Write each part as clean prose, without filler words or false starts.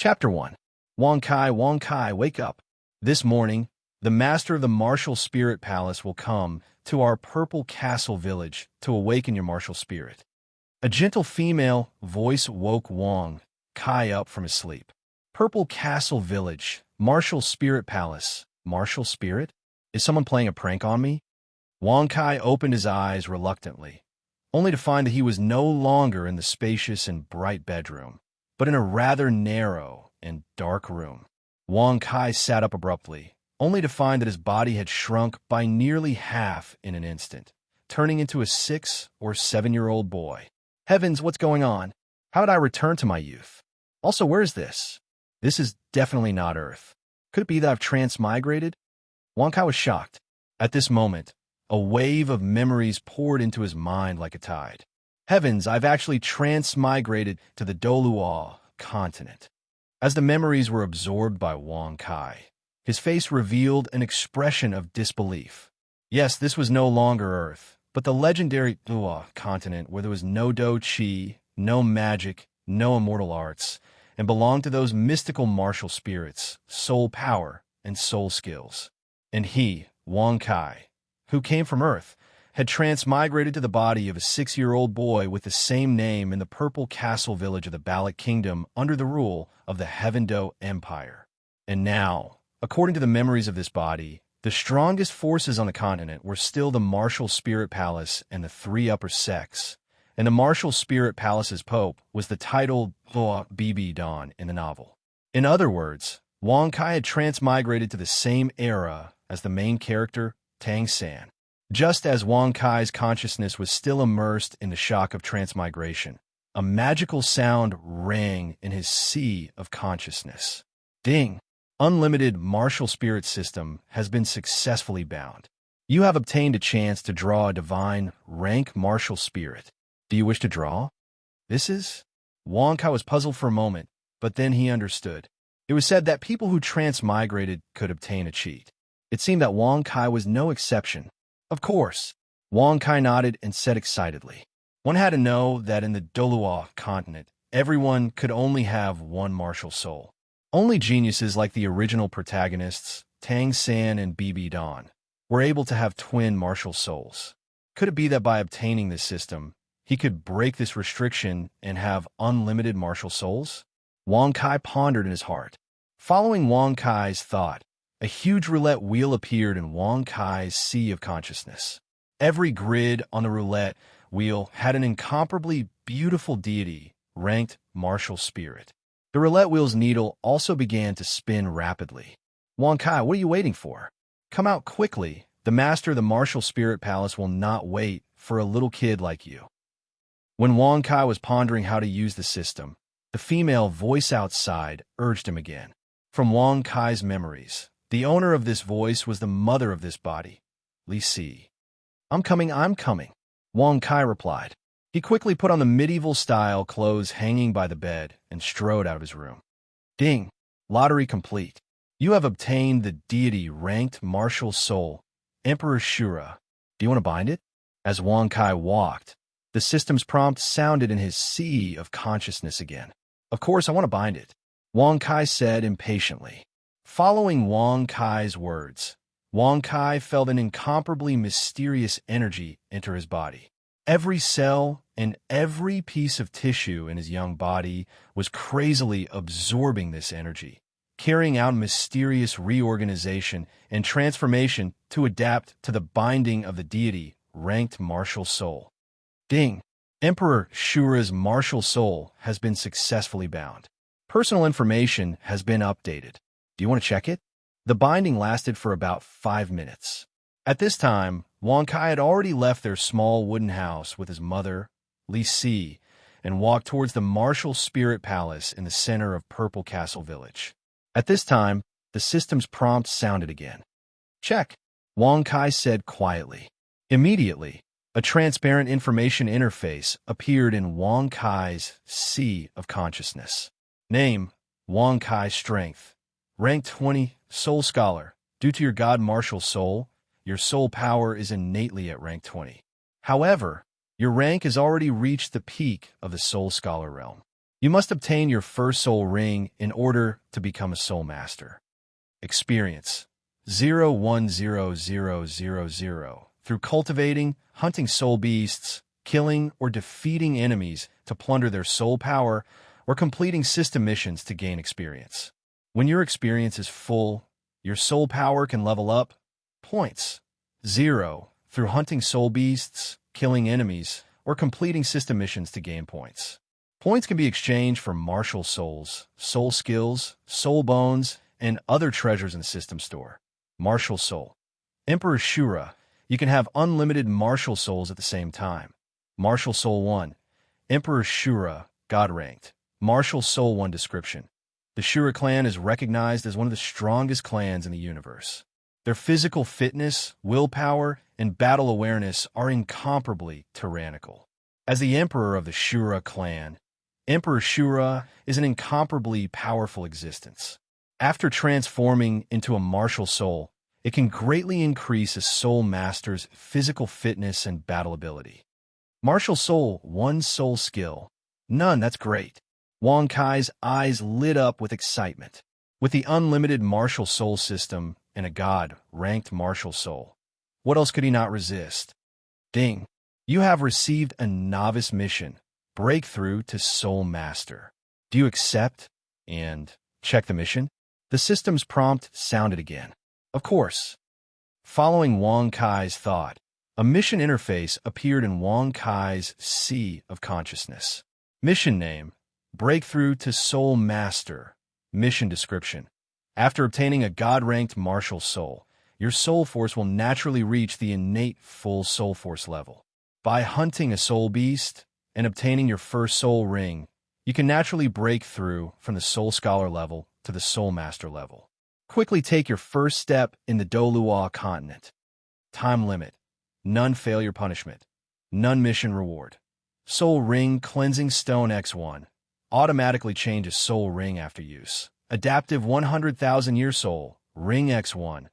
Chapter 1. Wong Kai, wake up. This morning, the master of the martial spirit palace will come to our purple castle village to awaken your martial spirit. A gentle female voice woke Wong Kai up from his sleep. Purple castle village, martial spirit palace. Martial spirit? Is someone playing a prank on me? Wong Kai opened his eyes reluctantly, only to find that he was no longer in the spacious and bright bedroom, but in a rather narrow and dark room. Wong Kai sat up abruptly, only to find that his body had shrunk by nearly half in an instant, turning into a 6 or 7-year-old boy. Heavens, what's going on? How did I return to my youth? Also, where is this? This is definitely not Earth. Could it be that I've transmigrated? Wong Kai was shocked. At this moment, a wave of memories poured into his mind like a tide. Heavens, I've actually transmigrated to the Dolua continent. As the memories were absorbed by Wong Kai, his face revealed an expression of disbelief. Yes, this was no longer Earth, but the legendary Dolua continent where there was no Do Chi, no magic, no immortal arts, and belonged to those mystical martial spirits, soul power, and soul skills. And he, Wong Kai, who came from Earth, had transmigrated to the body of a 6-year-old boy with the same name in the purple castle village of the Balik Kingdom under the rule of the Heaven-Do Empire. And now, according to the memories of this body, the strongest forces on the continent were still the martial spirit palace and the 3 upper sects, and the martial spirit palace's pope was the titled Bibi Don in the novel. In other words, Wong Kai had transmigrated to the same era as the main character, Tang San. Just as Wong Kai's consciousness was still immersed in the shock of transmigration, a magical sound rang in his sea of consciousness. Ding! Unlimited martial spirit system has been successfully bound. You have obtained a chance to draw a divine rank martial spirit. Do you wish to draw? This is? Wong Kai was puzzled for a moment, but then he understood. It was said that people who transmigrated could obtain a cheat. It seemed that Wong Kai was no exception. Of course. Wong Kai nodded and said excitedly. One had to know that in the Dolua continent, everyone could only have one martial soul. Only geniuses like the original protagonists, Tang San and Bibi Don, were able to have twin martial souls. Could it be that by obtaining this system, he could break this restriction and have unlimited martial souls? Wong Kai pondered in his heart. Following Wong Kai's thought, a huge roulette wheel appeared in Wong Kai's sea of consciousness. Every grid on the roulette wheel had an incomparably beautiful deity ranked martial spirit. The roulette wheel's needle also began to spin rapidly. Wong Kai, what are you waiting for? Come out quickly. The master of the martial spirit palace will not wait for a little kid like you. When Wong Kai was pondering how to use the system, the female voice outside urged him again. From Wong Kai's memories, the owner of this voice was the mother of this body, Li Si. I'm coming. Wong Kai replied. He quickly put on the medieval-style clothes hanging by the bed and strode out of his room. Ding! Lottery complete. You have obtained the deity-ranked martial soul, Emperor Shura. Do you want to bind it? As Wong Kai walked, the system's prompt sounded in his sea of consciousness again. Of course, I want to bind it, Wong Kai said impatiently. Following Wong Kai's words, Wong Kai felt an incomparably mysterious energy enter his body. Every cell and every piece of tissue in his young body was crazily absorbing this energy, carrying out mysterious reorganization and transformation to adapt to the binding of the deity-ranked martial soul. Ding! Emperor Shura's martial soul has been successfully bound. Personal information has been updated. Do you want to check it? The binding lasted for about 5 minutes. At this time, Wong Kai had already left their small wooden house with his mother, Li Si, and walked towards the martial spirit palace in the center of Purple Castle Village. At this time, the system's prompt sounded again. Check, Wong Kai said quietly. Immediately, a transparent information interface appeared in Wong Kai's sea of consciousness. Name, Wong Kai Strength. Rank 20, Soul Scholar. Due to your God martial soul, your soul power is innately at rank 20. However, your rank has already reached the peak of the Soul Scholar realm. You must obtain your first soul ring in order to become a soul master. Experience 010000 through cultivating, hunting soul beasts, killing or defeating enemies to plunder their soul power, or completing system missions to gain experience. When your experience is full, your soul power can level up. Points 0 through hunting soul beasts, killing enemies, or completing system missions to gain points. Points can be exchanged for martial souls, soul skills, soul bones, and other treasures in the system store. Martial soul. Emperor Shura. You can have unlimited martial souls at the same time. Martial soul 1. Emperor Shura, God ranked. Martial soul 1 description. The Shura clan is recognized as one of the strongest clans in the universe. Their physical fitness, willpower, and battle awareness are incomparably tyrannical. As the emperor of the Shura clan, Emperor Shura is an incomparably powerful existence. After transforming into a martial soul, it can greatly increase a soul master's physical fitness and battle ability. Martial soul 1 soul skill. None, that's great. Wang Kai's eyes lit up with excitement. With the unlimited martial soul system and a God-ranked martial soul, what else could he not resist? Ding! You have received a novice mission, breakthrough to soul master. Do you accept and check the mission? The system's prompt sounded again. Of course. Following Wang Kai's thought, a mission interface appeared in Wang Kai's sea of consciousness. Mission name: Breakthrough to Soul Master. Mission description: after obtaining a God-ranked martial soul, your soul force will naturally reach the innate full soul force level. By hunting a soul beast and obtaining your first soul ring, you can naturally break through from the soul scholar level to the soul master level. Quickly take your first step in the Dolua continent. Time limit: none failure punishment, none mission reward. Soul ring cleansing stone X1. Automatically changes soul ring after use. Adaptive 100,000 year soul ring X1.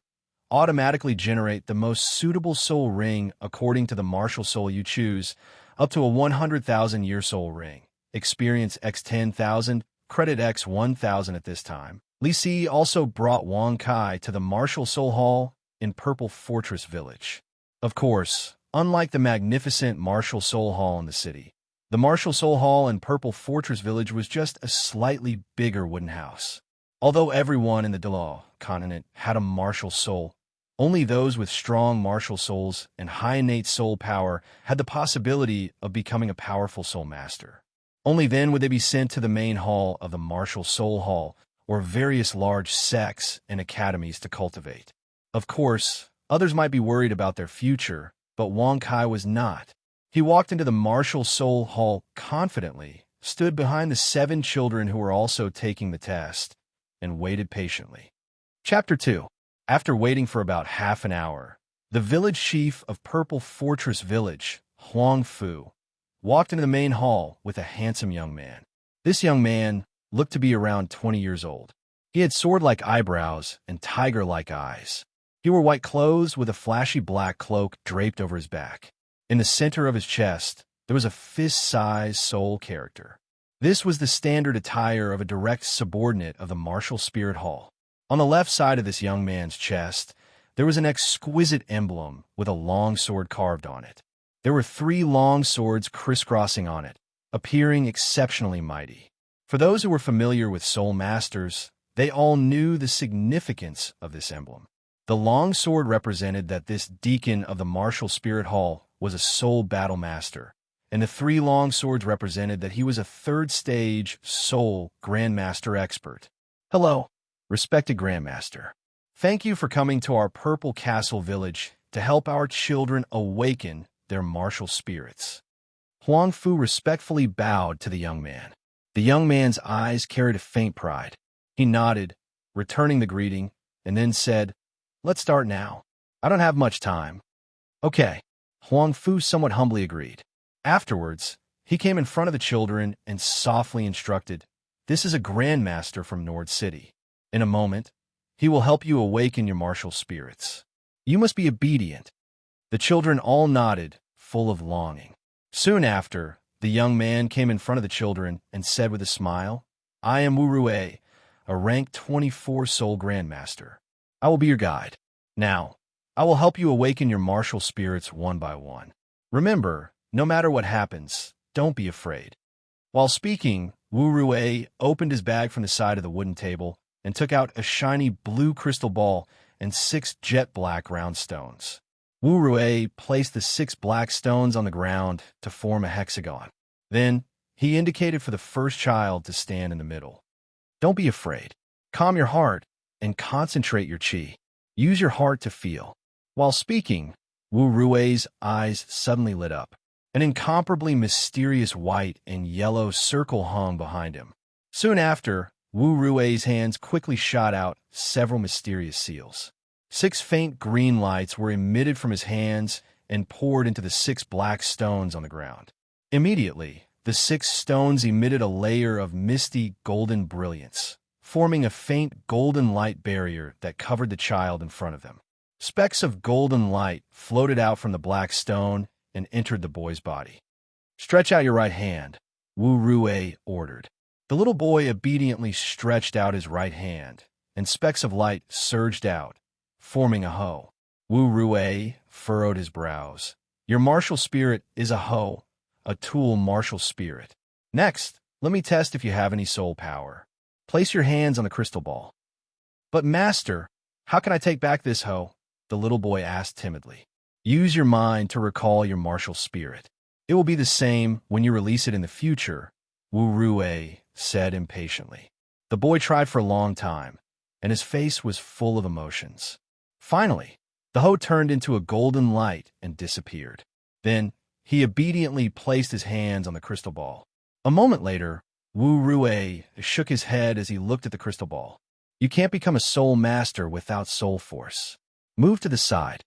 Automatically generate the most suitable soul ring according to the martial soul you choose, up to a 100,000 year soul ring. Experience X10,000, credit X1,000 at this time. Li Si also brought Wang Kai to the Martial Soul Hall in Purple Fortress Village. Of course, unlike the magnificent Martial Soul Hall in the city, the Martial Soul Hall in Purple Fortress Village was just a slightly bigger wooden house. Although everyone in the Dolua continent had a martial soul, only those with strong martial souls and high innate soul power had the possibility of becoming a powerful soul master. Only then would they be sent to the main hall of the Martial Soul Hall, or various large sects and academies to cultivate. Of course, others might be worried about their future, but Wang Kai was not. He walked into the Martial Soul Hall confidently, stood behind the 7 children who were also taking the test, and waited patiently. Chapter 2. After waiting for about half an hour, the village chief of Purple Fortress Village, Huang Fu, walked into the main hall with a handsome young man. This young man looked to be around 20 years old. He had sword-like eyebrows and tiger-like eyes. He wore white clothes with a flashy black cloak draped over his back. In the center of his chest, there was a fist-sized soul character. This was the standard attire of a direct subordinate of the Martial Spirit Hall. On the left side of this young man's chest, there was an exquisite emblem with a long sword carved on it. There were 3 long swords crisscrossing on it, appearing exceptionally mighty. For those who were familiar with Soul Masters, they all knew the significance of this emblem. The long sword represented that this deacon of the Martial Spirit Hall was a soul battle master, and the 3 long swords represented that he was a 3rd stage soul grandmaster expert. Hello, respected grandmaster. Thank you for coming to our Purple Castle Village to help our children awaken their martial spirits. Huang Fu respectfully bowed to the young man. The young man's eyes carried a faint pride. He nodded, returning the greeting, and then said, "Let's start now. I don't have much time." "Okay." Huang Fu somewhat humbly agreed. Afterwards, he came in front of the children and softly instructed, "This is a grandmaster from Nord City. In a moment, he will help you awaken your martial spirits. You must be obedient." The children all nodded, full of longing. Soon after, The young man came in front of the children and said with a smile, "I am Wu Rui, a rank 24 soul grandmaster. I will be your guide. Now, I will help you awaken your martial spirits one by one. Remember, no matter what happens, don't be afraid." While speaking, Wu Rui opened his bag from the side of the wooden table and took out a shiny blue crystal ball and 6 jet black round stones. Wu Rui placed the 6 black stones on the ground to form a hexagon. Then, he indicated for the first child to stand in the middle. Don't be afraid. Calm your heart and concentrate your chi. Use your heart to feel. While speaking, Wu Rui's eyes suddenly lit up. An incomparably mysterious white and yellow circle hung behind him. Soon after, Wu Rui's hands quickly shot out several mysterious seals. 6 faint green lights were emitted from his hands and poured into the 6 black stones on the ground. Immediately, the 6 stones emitted a layer of misty golden brilliance, forming a faint golden light barrier that covered the child in front of them. Specks of golden light floated out from the black stone and entered the boy's body. "Stretch out your right hand," Wu Rui ordered. The little boy obediently stretched out his right hand, and specks of light surged out, forming a hoe. Wu Rui furrowed his brows. "Your martial spirit is a hoe, a tool martial spirit. Next, let me test if you have any soul power. Place your hands on the crystal ball." "But master, how can I take back this hoe?" the little boy asked timidly. "Use your mind to recall your martial spirit. It will be the same when you release it in the future," Wu Rui said impatiently. The boy tried for a long time, and his face was full of emotions. Finally, the hoe turned into a golden light and disappeared. Then, he obediently placed his hands on the crystal ball. A moment later, Wu Rui shook his head as he looked at the crystal ball. "You can't become a soul master without soul force. Move to the side."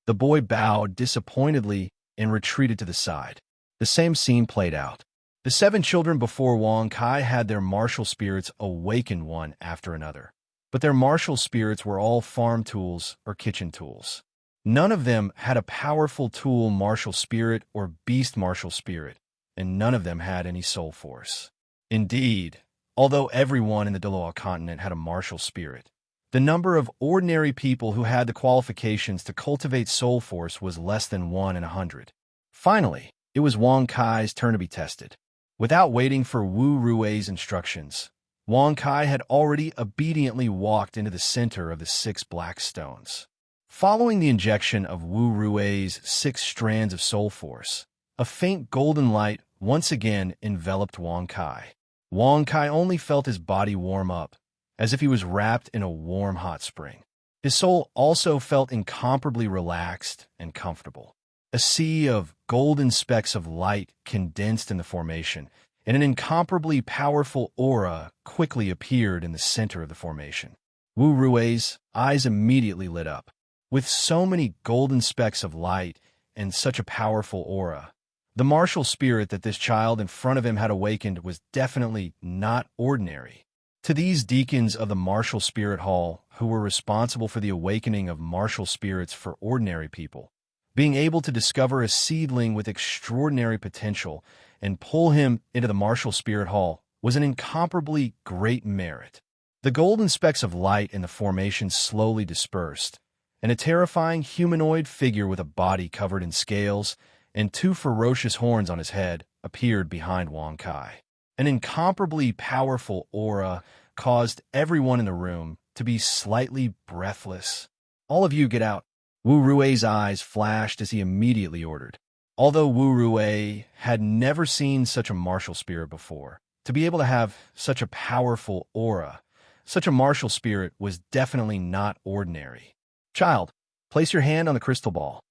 The boy bowed disappointedly and retreated to the side. The same scene played out. The 7 children before Wang Kai had their martial spirits awaken one after another. But their martial spirits were all farm tools or kitchen tools. None of them had a powerful tool martial spirit or beast martial spirit, and none of them had any soul force. Indeed, although everyone in the Daloa continent had a martial spirit, the number of ordinary people who had the qualifications to cultivate soul force was less than 1 in 100. Finally, it was Wang Kai's turn to be tested. Without waiting for Wu Rui's instructions, Wang Kai had already obediently walked into the center of the 6 black stones. Following the injection of Wu Rui's 6 strands of soul force, a faint golden light once again enveloped Wang Kai. Wang Kai only felt his body warm up, as if he was wrapped in a warm hot spring. His soul also felt incomparably relaxed and comfortable. A sea of golden specks of light condensed in the formation, and an incomparably powerful aura quickly appeared in the center of the formation. Wu Rui's eyes immediately lit up. With so many golden specks of light and such a powerful aura, the martial spirit that this child in front of him had awakened was definitely not ordinary. To these deacons of the Martial Spirit Hall, who were responsible for the awakening of martial spirits for ordinary people, being able to discover a seedling with extraordinary potential and pull him into the Martial Spirit Hall was an incomparably great merit. The golden specks of light in the formation slowly dispersed, and a terrifying humanoid figure with a body covered in scales and 2 ferocious horns on his head appeared behind Wang Kai. An incomparably powerful aura caused everyone in the room to be slightly breathless. "All of you get out." Wu Rui's eyes flashed as he immediately ordered. Although Wu Rui had never seen such a martial spirit before, to be able to have such a powerful aura, such a martial spirit was definitely not ordinary. "Child, place your hand on the crystal ball."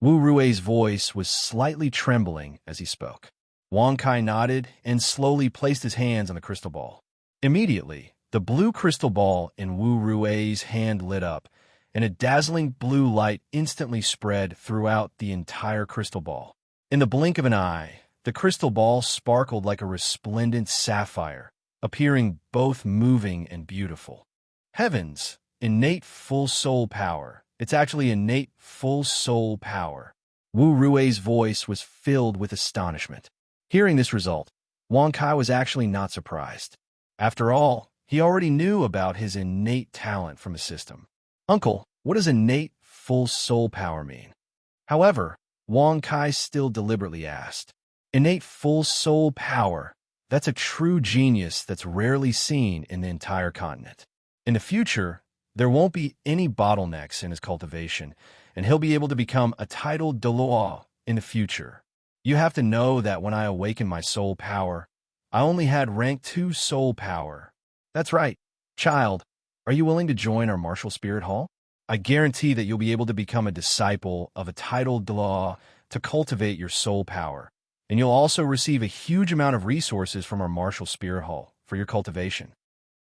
Wu Rui's voice was slightly trembling as he spoke. Wang Kai nodded and slowly placed his hands on the crystal ball. Immediately, the blue crystal ball in Wu Rui's hand lit up, and a dazzling blue light instantly spread throughout the entire crystal ball. In the blink of an eye, the crystal ball sparkled like a resplendent sapphire, appearing both moving and beautiful. Heavens, innate full soul power. It's actually innate full soul power. Wu Rui's voice was filled with astonishment. Hearing this result, Wang Kai was actually not surprised. After all, he already knew about his innate talent from his system. Uncle, what does innate full soul power mean? However, Wang Kai still deliberately asked. Innate full soul power, that's a true genius that's rarely seen in the entire continent. In the future, there won't be any bottlenecks in his cultivation, and he'll be able to become a titled Doloa in the future. You have to know that when I awakened my soul power, I only had rank 2 soul power. That's right. Child, are you willing to join our martial spirit hall? I guarantee that you'll be able to become a disciple of a titled Doloa to cultivate your soul power, and you'll also receive a huge amount of resources from our martial spirit hall for your cultivation.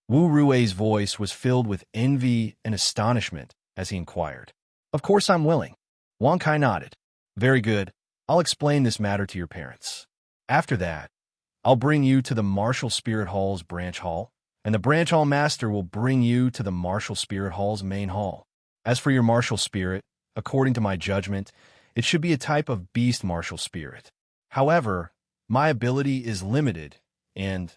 Wu Rui's voice was filled with envy and astonishment as he inquired. Of course I'm willing. Wang Kai nodded. Very good. I'll explain this matter to your parents. After that, I'll bring you to the Martial Spirit Hall's branch hall, and the branch hall master will bring you to the Martial Spirit Hall's main hall. As for your martial spirit, according to my judgment, it should be a type of beast martial spirit. However, my ability is limited, and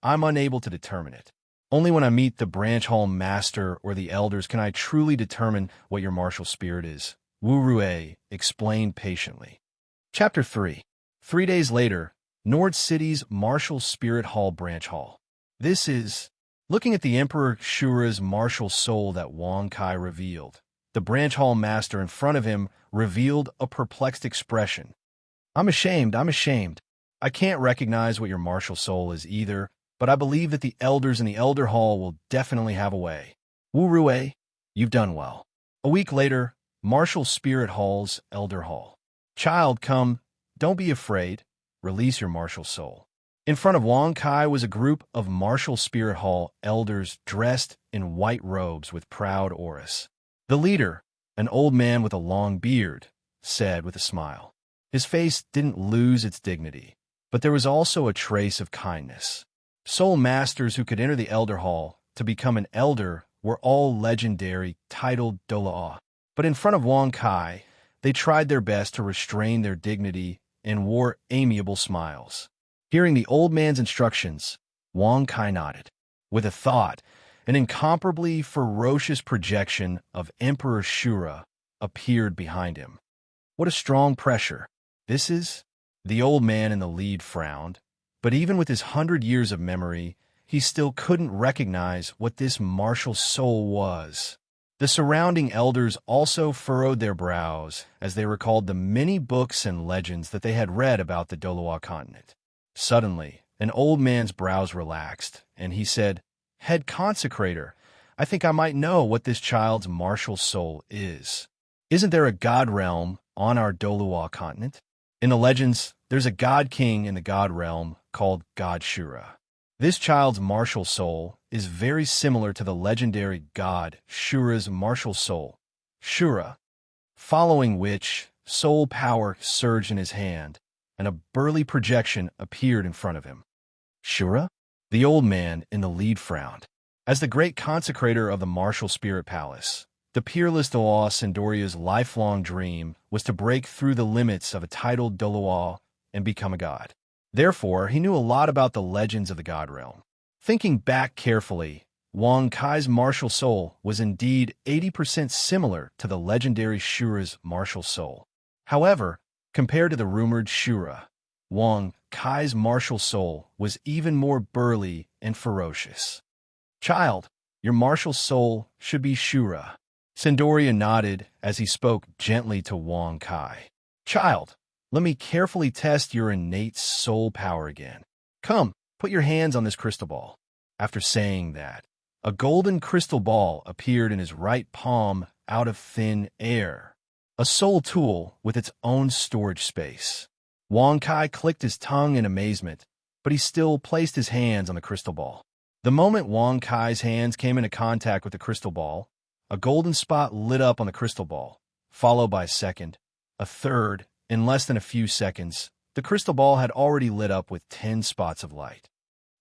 I'm unable to determine it. Only when I meet the branch hall master or the elders can I truly determine what your martial spirit is, Wu Rui explained patiently. Chapter 3. 3 days later, Nord City's Martial Spirit Hall branch hall. This is... Looking at the Emperor Shura's martial soul that Wang Kai revealed, the branch hall master in front of him revealed a perplexed expression. I'm ashamed. I can't recognize what your martial soul is either, but I believe that the elders in the Elder Hall will definitely have a way. Wu Rui, you've done well. A week later, Martial Spirit Hall's Elder Hall. Child, come, don't be afraid. Release your martial soul. In front of Wang Kai was a group of Martial Spirit Hall elders dressed in white robes with proud auras. The leader, an old man with a long beard, said with a smile. His face didn't lose its dignity, but there was also a trace of kindness. Soul masters who could enter the Elder Hall to become an elder were all legendary, titled Doloa. But in front of Wang Kai, they tried their best to restrain their dignity and wore amiable smiles. Hearing the old man's instructions, Wang Kai nodded. With a thought, an incomparably ferocious projection of Emperor Shura appeared behind him. What a strong pressure. This is... The old man in the lead frowned, but even with his 100 years of memory, he still couldn't recognize what this martial soul was. The surrounding elders also furrowed their brows as they recalled the many books and legends that they had read about the Doloa continent. Suddenly, an old man's brows relaxed, and he said, Head Consecrator, I think I might know what this child's martial soul is. Isn't there a god realm on our Doloa continent? In the legends, there's a god king in the god realm called God Shura. This child's martial soul is very similar to the legendary god Shura's martial soul, Shura, following which soul power surged in his hand, and a burly projection appeared in front of him. Shura? The old man in the lead frowned. As the great consecrator of the martial spirit palace, the peerless Doloa Sindoria's lifelong dream was to break through the limits of a titled Doloa and become a god. Therefore, he knew a lot about the legends of the god realm. Thinking back carefully, Wang Kai's martial soul was indeed 80% similar to the legendary Shura's martial soul. However, compared to the rumored Shura, Wang Kai's martial soul was even more burly and ferocious. Child, your martial soul should be Shura. Sindoria nodded as he spoke gently to Wang Kai. Child, let me carefully test your innate soul power again. Come, put your hands on this crystal ball. After saying that, a golden crystal ball appeared in his right palm out of thin air. A soul tool with its own storage space. Wang Kai clicked his tongue in amazement, but he still placed his hands on the crystal ball. The moment Wang Kai's hands came into contact with the crystal ball, a golden spot lit up on the crystal ball, followed by a second, a third. In less than a few seconds, the crystal ball had already lit up with 10 spots of light.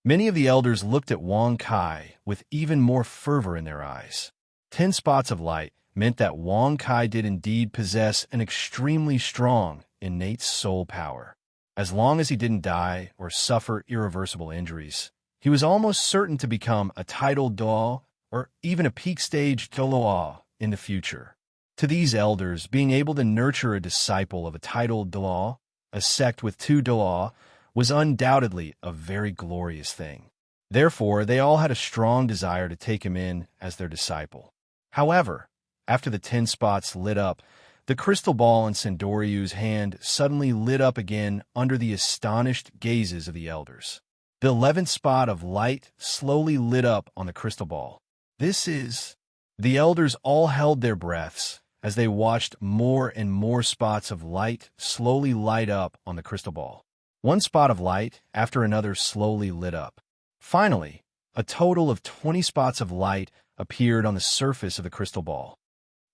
Many of the elders looked at Wang Kai with even more fervor in their eyes. 10 spots of light meant that Wang Kai did indeed possess an extremely strong, innate soul power. As long as he didn't die or suffer irreversible injuries, he was almost certain to become a titled Doa or even a peak stage Doloa in the future. To these elders, being able to nurture a disciple of a titled Doa, a sect with two Doa, was undoubtedly a very glorious thing. Therefore, they all had a strong desire to take him in as their disciple. However, after the 10 spots lit up, the crystal ball in Sendoryu's hand suddenly lit up again under the astonished gazes of the elders. The 11th spot of light slowly lit up on the crystal ball. The elders all held their breaths as they watched more and more spots of light slowly light up on the crystal ball. One spot of light after another slowly lit up. Finally, a total of 20 spots of light appeared on the surface of the crystal ball.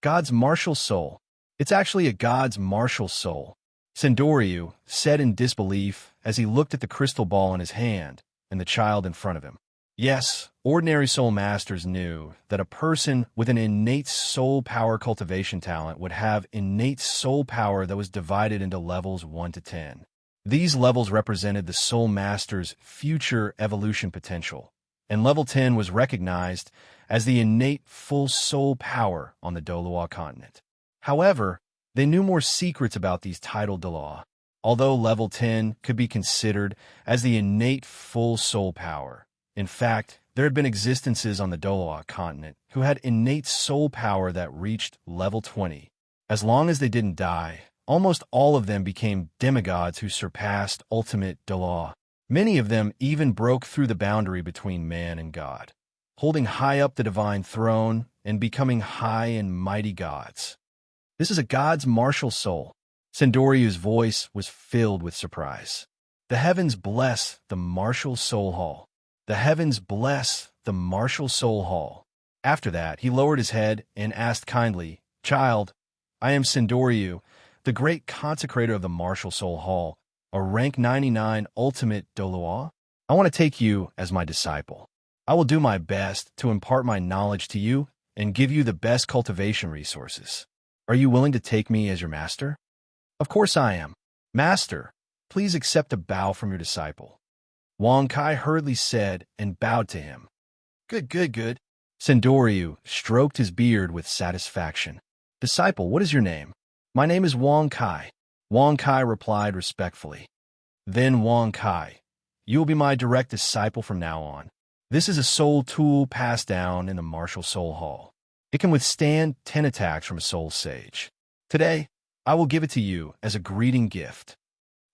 God's martial soul. It's actually a God's martial soul, Sendoryu said in disbelief as he looked at the crystal ball in his hand and the child in front of him. Yes, ordinary soul masters knew that a person with an innate soul power cultivation talent would have innate soul power that was divided into levels 1 to 10. These levels represented the soul master's future evolution potential, and level 10 was recognized as the innate full soul power on the Doloa continent. However, they knew more secrets about these titled Doloa. Although level 10 could be considered as the innate full soul power, in fact, there had been existences on the Doloa continent who had innate soul power that reached level 20. As long as they didn't die, almost all of them became demigods who surpassed ultimate Doloa. Many of them even broke through the boundary between man and God, holding high up the divine throne and becoming high and mighty gods. This is a God's martial soul. Sendoryu's voice was filled with surprise. The heavens bless the martial soul hall. The heavens bless the martial soul hall. After that, he lowered his head and asked kindly, "Child, I am Sendoryu, the great consecrator of the martial soul hall, a rank 99 ultimate Doloa. I want to take you as my disciple. I will do my best to impart my knowledge to you and give you the best cultivation resources. Are you willing to take me as your master?" "Of course I am. Master, please accept a bow from your disciple." Wang Kai hurriedly said and bowed to him. Good. Sendoryu stroked his beard with satisfaction. "Disciple, what is your name?" "My name is Wang Kai." Wang Kai replied respectfully. "Then Wang Kai, you will be my direct disciple from now on. This is a soul tool passed down in the martial soul hall. It can withstand 10 attacks from a soul sage. Today, I will give it to you as a greeting gift."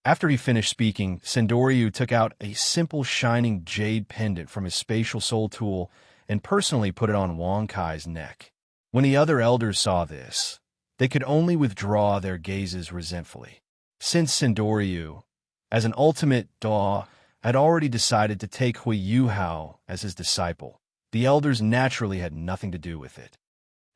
After he finished speaking, Sendoryu took out a simple shining jade pendant from his spatial soul tool and personally put it on Wang Kai's neck. When the other elders saw this, they could only withdraw their gazes resentfully. Since Sendoryu, as an ultimate Daw, had already decided to take Hui Yuhao as his disciple, the elders naturally had nothing to do with it.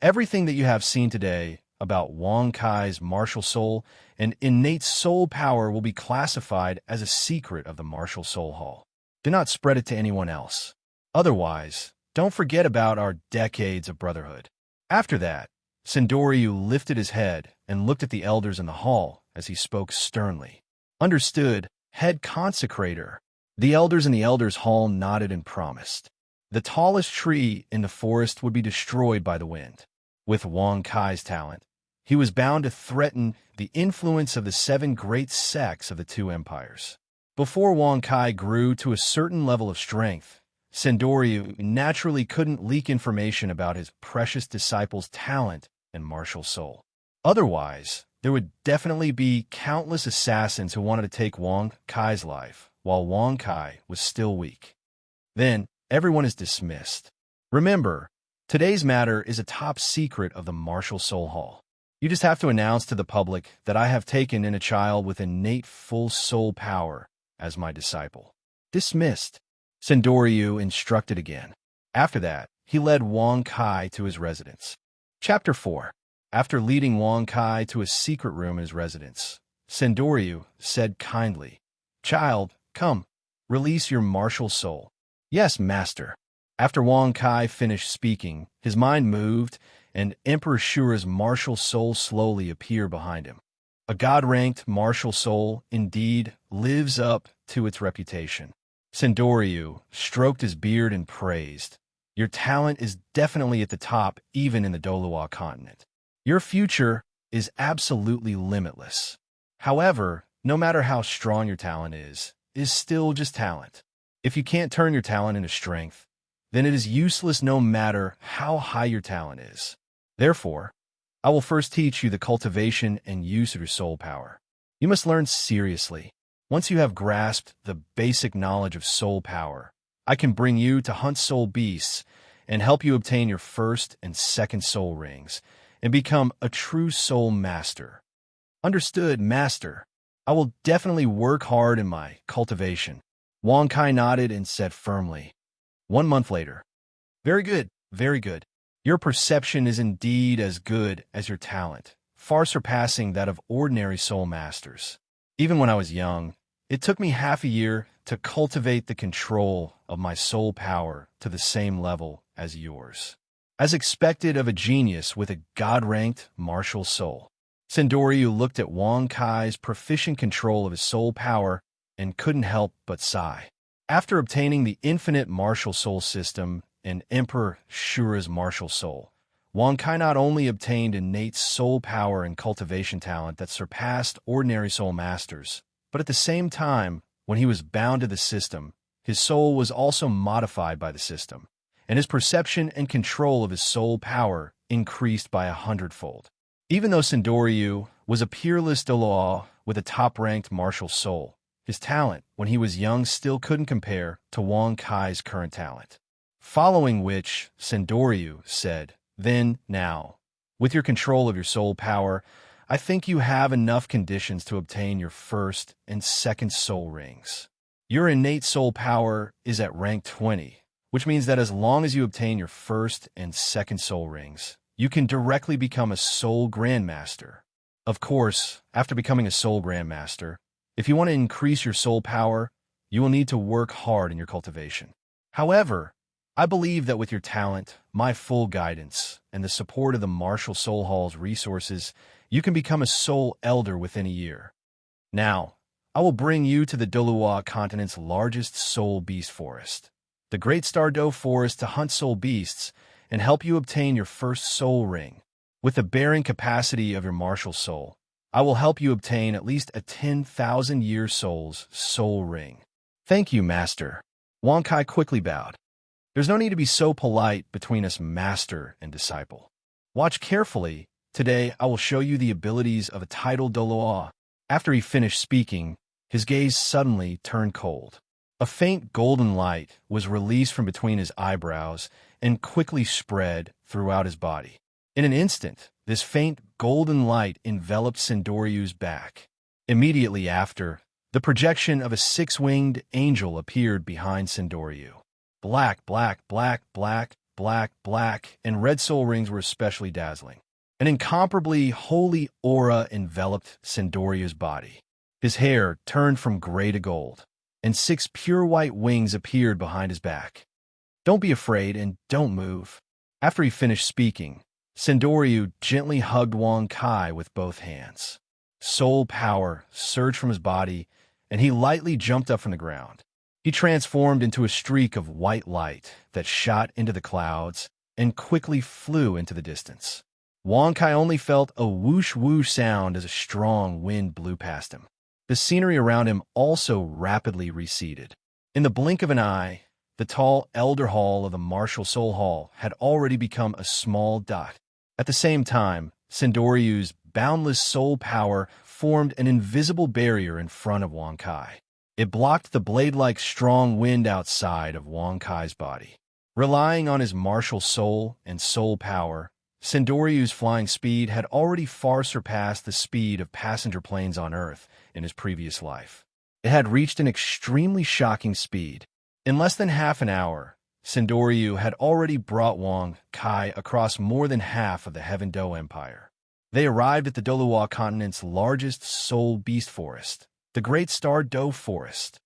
Everything that you have seen today about Wang Kai's martial soul and innate soul power will be classified as a secret of the martial soul hall. Do not spread it to anyone else. Otherwise, don't forget about our decades of brotherhood. After that, Sendoryu lifted his head and looked at the elders in the hall as he spoke sternly. "Understood, head consecrator." The elders in the elders' hall nodded and promised. The tallest tree in the forest would be destroyed by the wind. With Wang Kai's talent, he was bound to threaten the influence of the 7 great sects of the 2 empires. Before Wang Kai grew to a certain level of strength, Sendoryu naturally couldn't leak information about his precious disciple's talent and martial soul. Otherwise, there would definitely be countless assassins who wanted to take Wang Kai's life while Wang Kai was still weak. Then, everyone is dismissed. Remember, today's matter is a top secret of the martial soul hall. You just have to announce to the public that I have taken in a child with innate full soul power as my disciple. Dismissed. Sendoryu instructed again. After that, he led Wang Kai to his residence. Chapter 4. After leading Wang Kai to a secret room in his residence, Sendoryu said kindly, "Child, come, release your martial soul." "Yes, master." After Wang Kai finished speaking, his mind moved, and Emperor Shura's martial soul slowly appeared behind him. A god-ranked martial soul indeed lives up to its reputation. Sindoryu stroked his beard and praised, "Your talent is definitely at the top even in the Dolua continent. Your future is absolutely limitless. However, no matter how strong your talent is still just talent. If you can't turn your talent into strength, then it is useless no matter how high your talent is. Therefore, I will first teach you the cultivation and use of your soul power. You must learn seriously. Once you have grasped the basic knowledge of soul power, I can bring you to hunt soul beasts and help you obtain your first and second soul rings and become a true soul master." "Understood, master. I will definitely work hard in my cultivation." Wang Kai nodded and said firmly. 1 month later. "Very good, very good. Your perception is indeed as good as your talent, far surpassing that of ordinary soul masters. Even when I was young, it took me half a year to cultivate the control of my soul power to the same level as yours. As expected of a genius with a god-ranked martial soul." Sindoryu looked at Wang Kai's proficient control of his soul power and couldn't help but sigh. After obtaining the infinite martial soul system and Emperor Shura's martial soul, Wang Kai not only obtained innate soul power and cultivation talent that surpassed ordinary soul masters, but at the same time, when he was bound to the system, his soul was also modified by the system, and his perception and control of his soul power increased by 100-fold. Even though Sindoryu was a peerless Doloa with a top-ranked martial soul, his talent, when he was young, still couldn't compare to Wang Kai's current talent. Following which, Sindoryu said, "Then, now, with your control of your soul power, I think you have enough conditions to obtain your first and second soul rings. Your innate soul power is at rank 20, which means that as long as you obtain your first and second soul rings, you can directly become a soul grandmaster. Of course, after becoming a soul grandmaster, if you want to increase your soul power, you will need to work hard in your cultivation. However, I believe that with your talent, my full guidance, and the support of the Martial Soul Hall's resources, you can become a soul elder within a year. Now, I will bring you to the Dolua continent's largest soul beast forest, the Great Stardow Forest, to hunt soul beasts and help you obtain your first soul ring. With the bearing capacity of your martial soul, I will help you obtain at least a 10,000-year soul's soul ring." "Thank you, master." Wang Kai quickly bowed. "There's no need to be so polite between us master and disciple. Watch carefully. Today I will show you the abilities of a titled Doloa." After he finished speaking, his gaze suddenly turned cold. A faint golden light was released from between his eyebrows and quickly spread throughout his body. In an instant, this faint golden light enveloped Sindoryu's back. Immediately after, the projection of a six-winged angel appeared behind Sindoryu. Black, black, black, black, black, black, and red soul rings were especially dazzling. An incomparably holy aura enveloped Sindoryu's body. His hair turned from gray to gold, and 6 pure white wings appeared behind his back. "Don't be afraid and don't move." After he finished speaking, Sindoryu gently hugged Wang Kai with both hands. Soul power surged from his body, and he lightly jumped up from the ground. He transformed into a streak of white light that shot into the clouds and quickly flew into the distance. Wang Kai only felt a whoosh-whoosh sound as a strong wind blew past him. The scenery around him also rapidly receded. In the blink of an eye, the tall Elder Hall of the Martial Soul Hall had already become a small dot. At the same time, Sindoryu's boundless soul power formed an invisible barrier in front of Wang Kai. It blocked the blade-like strong wind outside of Wang Kai's body. Relying on his martial soul and soul power, Sindoryu's flying speed had already far surpassed the speed of passenger planes on Earth in his previous life. It had reached an extremely shocking speed. In less than half an hour, Sindoryu had already brought Wang Kai across more than half of the Heaven Do Empire. They arrived at the Dolua continent's largest soul beast forest, the Great Stardow Forest.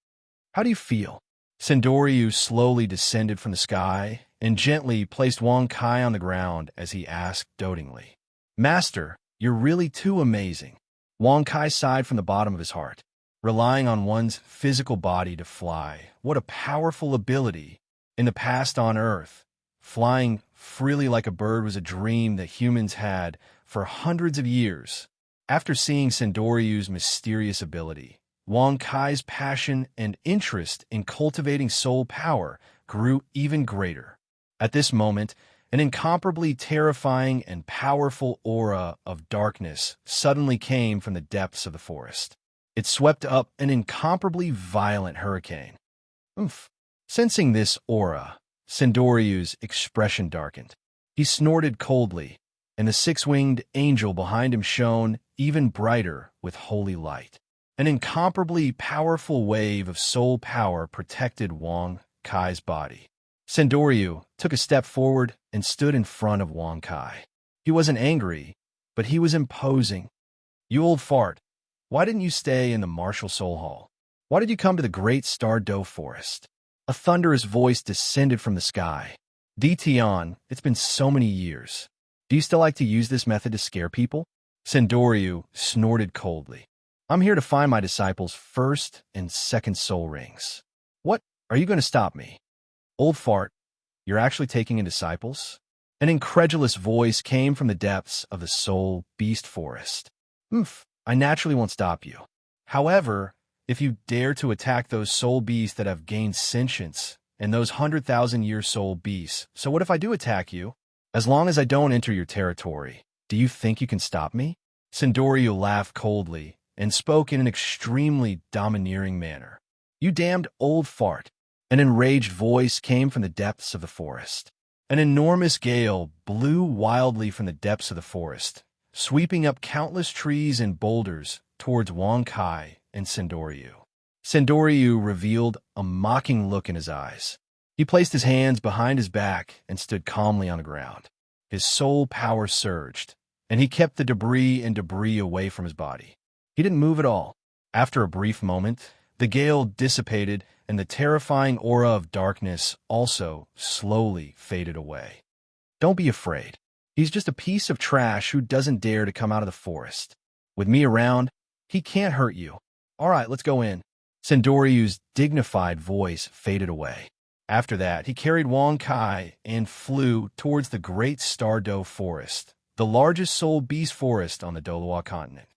"How do you feel?" Sindoryu slowly descended from the sky and gently placed Wang Kai on the ground as he asked dotingly. "Master, you're really too amazing." Wang Kai sighed from the bottom of his heart. Relying on one's physical body to fly, what a powerful ability. In the past on Earth, flying freely like a bird was a dream that humans had for hundreds of years. After seeing Sendoryu's mysterious ability, Wang Kai's passion and interest in cultivating soul power grew even greater. At this moment, an incomparably terrifying and powerful aura of darkness suddenly came from the depths of the forest. It swept up an incomparably violent hurricane. Oomph. Sensing this aura, Sendoryu's expression darkened. He snorted coldly, and the six-winged angel behind him shone even brighter with holy light. An incomparably powerful wave of soul power protected Wang Kai's body. Sendoryu took a step forward and stood in front of Wang Kai. He wasn't angry, but he was imposing. "You old fart. Why didn't you stay in the Martial Soul Hall? Why did you come to the Great Star Doe Forest?" A thunderous voice descended from the sky. "Dition, it's been so many years. Do you still like to use this method to scare people?" Sendoryu snorted coldly. "I'm here to find my disciples' first and second soul rings." "What? Are you going to stop me?" "Old fart, you're actually taking in disciples?" An incredulous voice came from the depths of the soul beast forest. "Oomph. I naturally won't stop you. However, if you dare to attack those soul beasts that have gained sentience, and those 100,000-year soul beasts, so what if I do attack you? As long as I don't enter your territory, do you think you can stop me?" Sendoryu laughed coldly and spoke in an extremely domineering manner. "You damned old fart." An enraged voice came from the depths of the forest. An enormous gale blew wildly from the depths of the forest, sweeping up countless trees and boulders towards Wang Kai and Sendoryu. Sendoryu revealed a mocking look in his eyes. He placed his hands behind his back and stood calmly on the ground. His soul power surged, and he kept the debris away from his body. He didn't move at all. After a brief moment, the gale dissipated, and the terrifying aura of darkness also slowly faded away. "Don't be afraid. He's just a piece of trash who doesn't dare to come out of the forest. With me around, he can't hurt you. All right, let's go in." Sendoryu's dignified voice faded away. After that, he carried Wang Kai and flew towards the Great Star Doe Forest, the largest soul beast forest on the Doloa continent.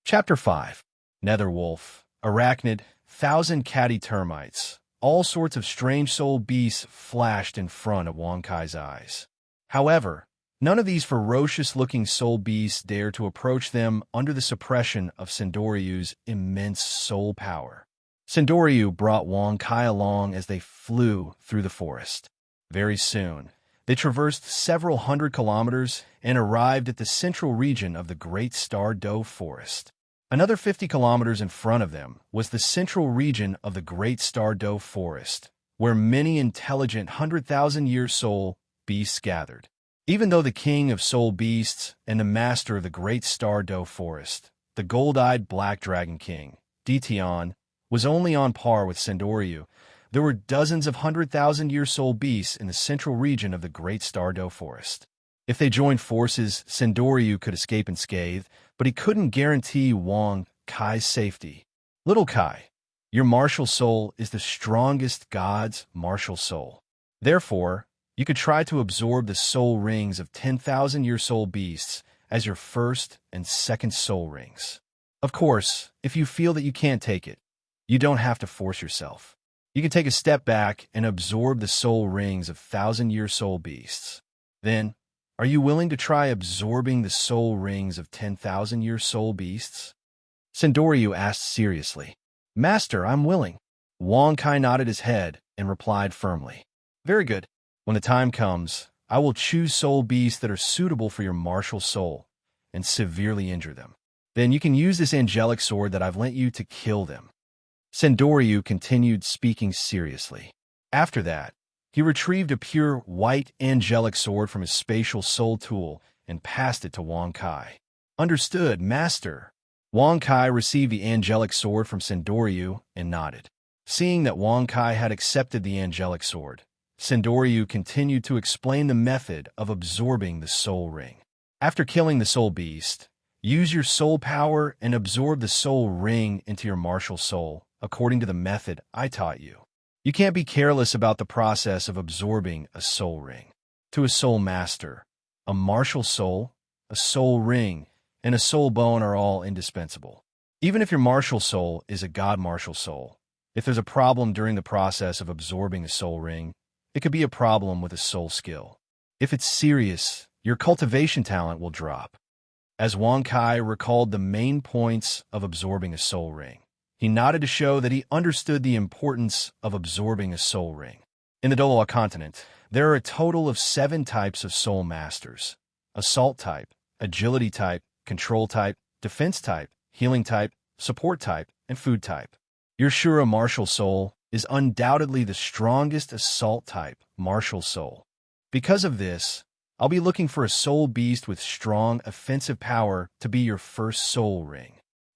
Chapter 5. Nether Wolf, Arachnid, Thousand Catty Termites. All sorts of strange soul beasts flashed in front of Wang Kai's eyes. However, none of these ferocious-looking soul beasts dared to approach them under the suppression of Sendoryu's immense soul power. Sendoryu brought Wang Kai along as they flew through the forest. Very soon, they traversed several hundred kilometers and arrived at the central region of the Great Star Doe Forest. Another 50 kilometers in front of them was the central region of the Great Star Doe Forest, where many intelligent 100,000-year soul beasts gathered. Even though the king of soul beasts and the master of the Great Star Doe Forest, the gold-eyed black dragon king, Dition, was only on par with Sendoryu, there were dozens of 100,000-year soul beasts in the central region of the Great Star Doe Forest. If they joined forces, Sendoryu could escape unscathed, but he couldn't guarantee Wang Kai's safety. "Little Kai, your martial soul is the strongest god's martial soul. Therefore, you could try to absorb the soul rings of 10,000-year soul beasts as your first and second soul rings. Of course, if you feel that you can't take it, you don't have to force yourself. You can take a step back and absorb the soul rings of 1,000-year soul beasts. Then, are you willing to try absorbing the soul rings of 10,000-year soul beasts?" Sendoryu asked seriously. "Master, I'm willing." Wang Kai nodded his head and replied firmly. "Very good. When the time comes, I will choose soul beasts that are suitable for your martial soul and severely injure them. Then you can use this angelic sword that I've lent you to kill them." Sendoryu continued speaking seriously. After that, he retrieved a pure white angelic sword from his spatial soul tool and passed it to Wang Kai. "Understood, master." Wang Kai received the angelic sword from Sendoryu and nodded. Seeing that Wang Kai had accepted the angelic sword, Sendoryu continued to explain the method of absorbing the soul ring. After killing the soul beast, Use your soul power and absorb the soul ring into your martial soul, according to the method I taught you. You can't be careless about the process of absorbing a soul ring. To a soul master, a martial soul, a soul ring, and a soul bone are all indispensable. Even if your martial soul is a god martial soul, if there's a problem during the process of absorbing a soul ring, it could be a problem with a soul skill. If it's serious, your cultivation talent will drop. As Wang Kai recalled the main points of absorbing a soul ring, he nodded to show that he understood the importance of absorbing a soul ring. In the Doloa continent, there are a total of 7 types of soul masters: assault type, agility type, control type, defense type, healing type, support type, and food type. Your Shura martial soul is undoubtedly the strongest assault type martial soul. Because of this, I'll be looking for a soul beast with strong offensive power to be your first soul ring.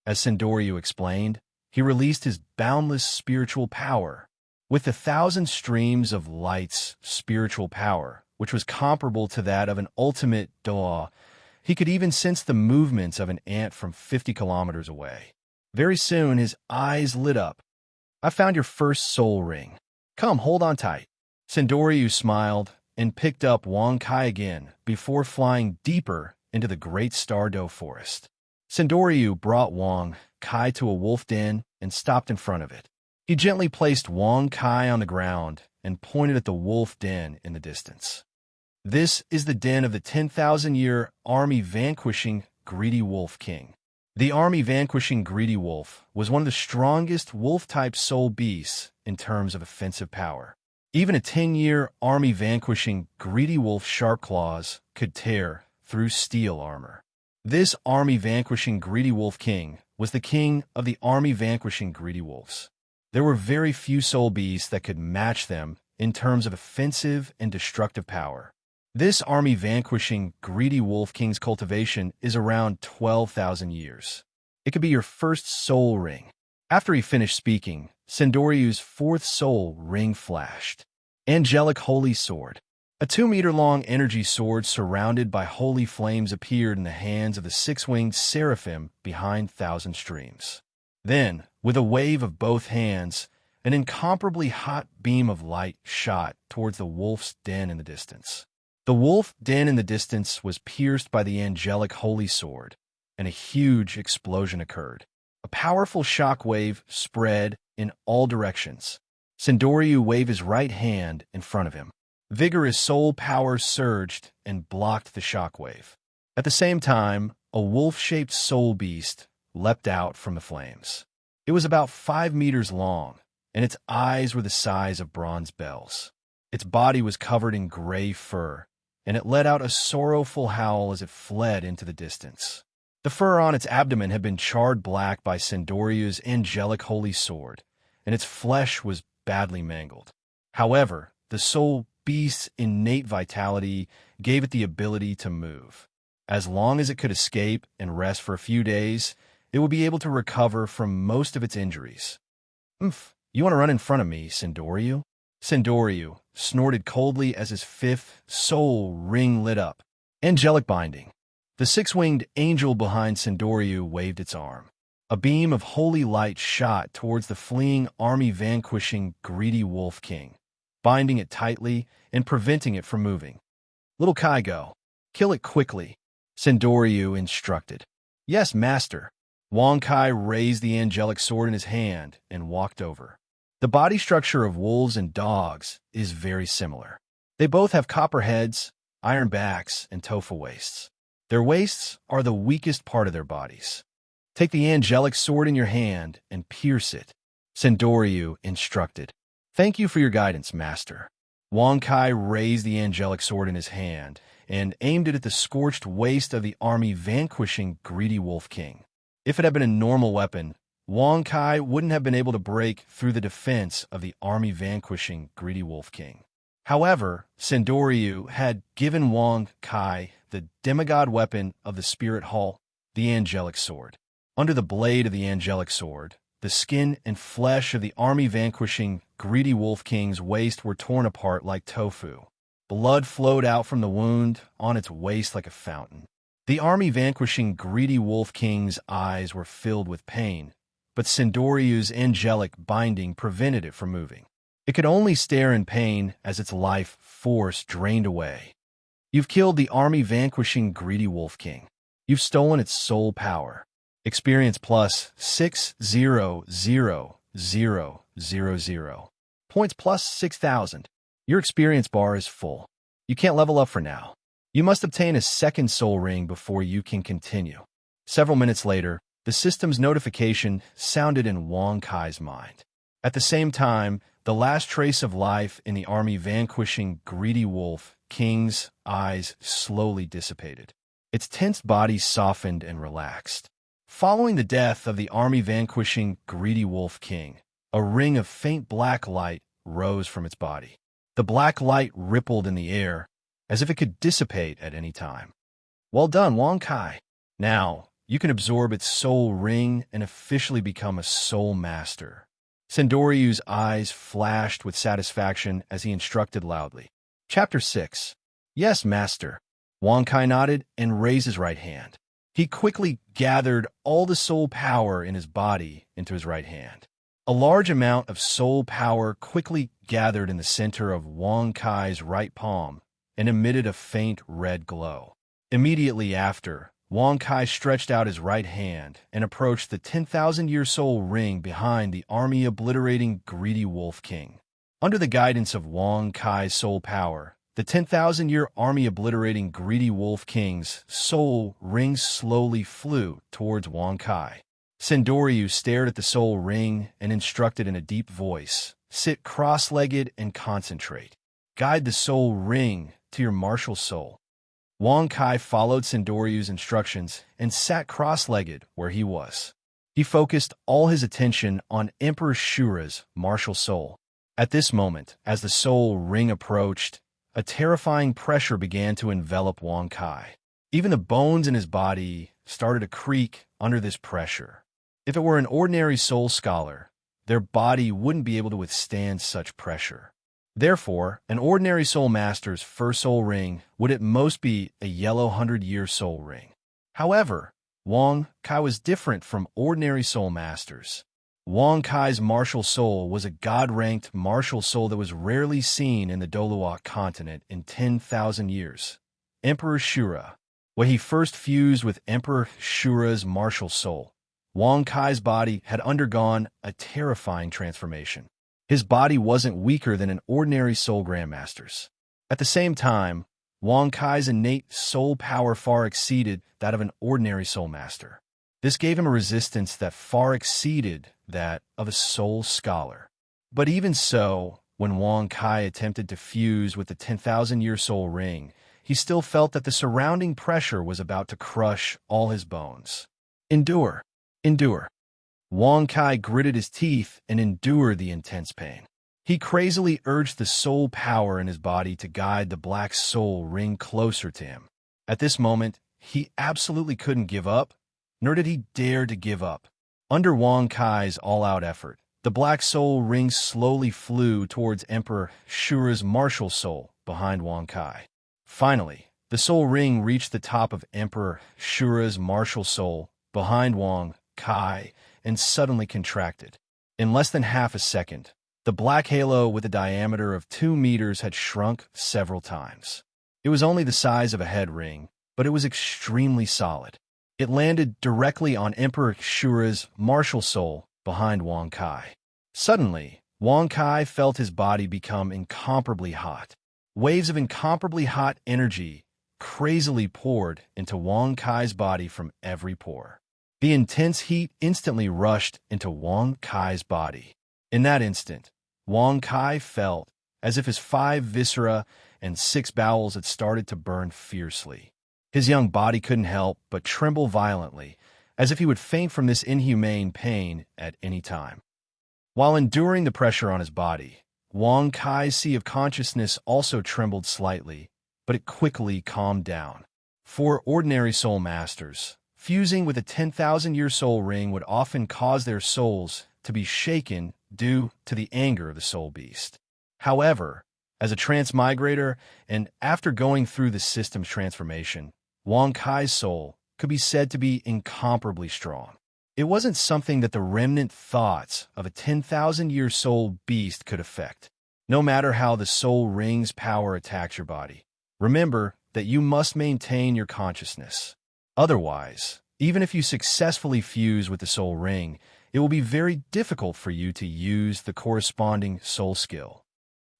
As Sendoryu explained, he released his boundless spiritual power. With 1,000 streams of light's spiritual power, which was comparable to that of an ultimate Doa, he could even sense the movements of an ant from 50 kilometers away. Very soon, his eyes lit up. I found your first soul ring. Come, hold on tight. Sendoryu smiled and picked up Wang Kai again before flying deeper into the great Stardow forest. Sendoryu brought Wang Kai to a wolf den and stopped in front of it. He gently placed Wang Kai on the ground and pointed at the wolf den in the distance. This is the den of the 10,000-year army vanquishing greedy wolf king. The army vanquishing greedy wolf was one of the strongest wolf-type soul beasts in terms of offensive power. Even a 10-year army vanquishing greedy wolf sharp claws could tear through steel armor. This army vanquishing greedy wolf king was the king of the army vanquishing greedy wolves. There were very few soul beasts that could match them in terms of offensive and destructive power. This army vanquishing greedy wolf king's cultivation is around 12,000 years. It could be your first soul ring. After he finished speaking, Sendoryu's 4th soul ring flashed. Angelic Holy Sword. A 2-meter-long energy sword surrounded by holy flames appeared in the hands of the 6-winged seraphim behind 1,000 streams. Then, with a wave of both hands, an incomparably hot beam of light shot towards the wolf's den in the distance. The wolf den in the distance was pierced by the angelic holy sword, and a huge explosion occurred. A powerful shock wave spread in all directions. Sendoryu waved his right hand in front of him. Vigorous soul power surged and blocked the shock wave. At the same time, a wolf-shaped soul beast leapt out from the flames. It was about 5 meters long, and its eyes were the size of bronze bells. Its body was covered in gray fur, and it let out a sorrowful howl as it fled into the distance. The fur on its abdomen had been charred black by Sendoryu's angelic holy sword, and its flesh was badly mangled. However, the soul beast's innate vitality gave it the ability to move. As long as it could escape and rest for a few days, it would be able to recover from most of its injuries. You want to run in front of me, Sendoryu? Sendoryu snorted coldly as his 5th soul ring lit up. Angelic binding. The 6-winged angel behind Sendoryu waved its arm. A beam of holy light shot towards the fleeing army vanquishing greedy wolf king, binding it tightly and preventing it from moving. Little Kai, go. Kill it quickly, Sendoryu instructed. Yes, master. Wang Kai raised the angelic sword in his hand and walked over. The body structure of wolves and dogs is very similar. They both have copper heads, iron backs, and tofu waists. Their waists are the weakest part of their bodies. Take the angelic sword in your hand and pierce it, Sendoryu instructed. Thank you for your guidance, master. Wang Kai raised the angelic sword in his hand and aimed it at the scorched waist of the army vanquishing greedy wolf king. If it had been a normal weapon, Wang Kai wouldn't have been able to break through the defense of the army vanquishing greedy wolf king. However, Sendoryu had given Wang Kai the demigod weapon of the spirit hull, the angelic sword. Under the blade of the angelic sword, the skin and flesh of the army vanquishing greedy wolf king's waist were torn apart like tofu. Blood flowed out from the wound on its waist like a fountain. The army vanquishing greedy wolf king's eyes were filled with pain, but Sindoryu's angelic binding prevented it from moving. It could only stare in pain as its life force drained away. You've killed the army vanquishing greedy wolf king. You've stolen its soul power. Experience plus 6,000,000. Points plus 6,000. Your experience bar is full. You can't level up for now. You must obtain a second soul ring before you can continue. Several minutes later, the system's notification sounded in Wang Kai's mind. At the same time, the last trace of life in the army vanquishing greedy wolf king's eyes slowly dissipated. Its tense body softened and relaxed. Following the death of the army vanquishing greedy wolf king, a ring of faint black light rose from its body. The black light rippled in the air, as if it could dissipate at any time. Well done, Wang Kai. Now, you can absorb its soul ring and officially become a soul master. Sindoryu's eyes flashed with satisfaction as he instructed loudly. Chapter 6. Yes, master. Wang Kai nodded and raised his right hand. He quickly gathered all the soul power in his body into his right hand. A large amount of soul power quickly gathered in the center of Wang Kai's right palm and emitted a faint red glow. Immediately after, Wang Kai stretched out his right hand and approached the 10,000-year soul ring behind the army-obliterating greedy wolf king. Under the guidance of Wang Kai's soul power, the 10,000-year army-obliterating greedy wolf king's soul ring slowly flew towards Wang Kai. Sindoryu stared at the soul ring and instructed in a deep voice, "Sit cross-legged and concentrate. Guide the soul ring to your martial soul." Wang Kai followed Sindoryu's instructions and sat cross-legged where he was. He focused all his attention on Emperor Shura's martial soul. At this moment, as the soul ring approached, a terrifying pressure began to envelop Wang Kai. Even the bones in his body started to creak under this pressure. If it were an ordinary soul scholar, their body wouldn't be able to withstand such pressure. Therefore, an ordinary soul master's first soul ring would at most be a yellow 100-year soul ring. However, Wang Kai was different from ordinary soul masters. Wang Kai's martial soul was a god-ranked martial soul that was rarely seen in the Doluok continent in 10,000 years. Emperor Shura. When he first fused with Emperor Shura's martial soul, Wang Kai's body had undergone a terrifying transformation. His body wasn't weaker than an ordinary soul grandmaster's. At the same time, Wang Kai's innate soul power far exceeded that of an ordinary soul master. This gave him a resistance that far exceeded that of a soul scholar. But even so, when Wang Kai attempted to fuse with the 10,000-year soul ring, he still felt that the surrounding pressure was about to crush all his bones. Endure. Endure. Wang Kai gritted his teeth and endured the intense pain. He crazily urged the soul power in his body to guide the black soul ring closer to him. At this moment, he absolutely couldn't give up, nor did he dare to give up. Under Wang Kai's all-out effort, the black soul ring slowly flew towards Emperor Shura's martial soul behind Wang Kai. Finally, the soul ring reached the top of Emperor Shura's martial soul behind Wang Kai and suddenly contracted. In less than half a second, the black halo with a diameter of 2 meters had shrunk several times. It was only the size of a head ring, but it was extremely solid. It landed directly on Emperor Shura's martial soul behind Wang Kai. Suddenly, Wang Kai felt his body become incomparably hot. Waves of incomparably hot energy crazily poured into Wang Kai's body from every pore. The intense heat instantly rushed into Wang Kai's body. In that instant, Wang Kai felt as if his 5 viscera and 6 bowels had started to burn fiercely. His young body couldn't help but tremble violently, as if he would faint from this inhumane pain at any time. While enduring the pressure on his body, Wang Kai's sea of consciousness also trembled slightly, but it quickly calmed down. For ordinary soul masters, fusing with a 10,000-year soul ring would often cause their souls to be shaken due to the anger of the soul beast. However, as a transmigrator and after going through the system's transformation, Wang Kai's soul could be said to be incomparably strong. It wasn't something that the remnant thoughts of a 10,000-year soul beast could affect. No matter how the soul ring's power attacks your body, remember that you must maintain your consciousness. Otherwise, even if you successfully fuse with the soul ring, it will be very difficult for you to use the corresponding soul skill.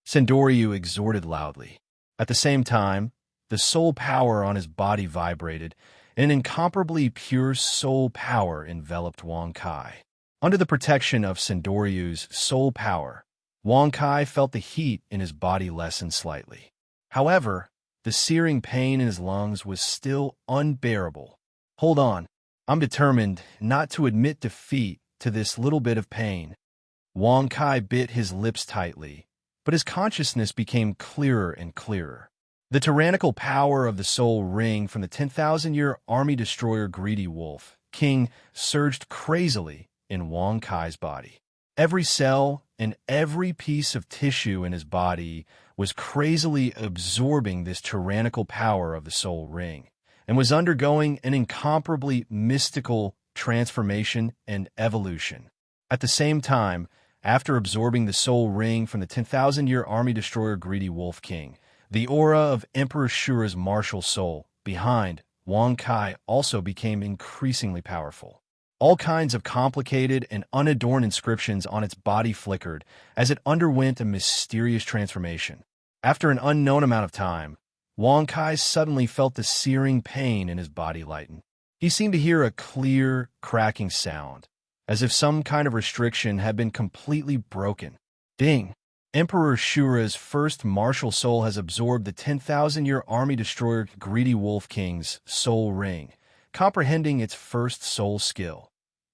Sendoryu exhorted loudly. At the same time, the soul power on his body vibrated, and an incomparably pure soul power enveloped Wang Kai. Under the protection of Sendoryu's soul power, Wang Kai felt the heat in his body lessen slightly. However, the searing pain in his lungs was still unbearable. Hold on, I'm determined not to admit defeat to this little bit of pain. Wang Kai bit his lips tightly, but his consciousness became clearer and clearer. The tyrannical power of the soul ring from the 10,000-year army destroyer Greedy Wolf King surged crazily in Wang Kai's body. Every cell and every piece of tissue in his body was crazily absorbing this tyrannical power of the soul ring, and was undergoing an incomparably mystical transformation and evolution. At the same time, after absorbing the soul ring from the 10,000-year army destroyer Greedy Wolf King, the aura of Emperor Shura's martial soul behind Wang Kai also became increasingly powerful. All kinds of complicated and unadorned inscriptions on its body flickered as it underwent a mysterious transformation. After an unknown amount of time, Wang Kai suddenly felt the searing pain in his body lighten. He seemed to hear a clear, cracking sound, as if some kind of restriction had been completely broken. Ding! Emperor Shura's first martial soul has absorbed the 10,000-year army destroyer Greedy Wolf King's soul ring, comprehending its first soul skill,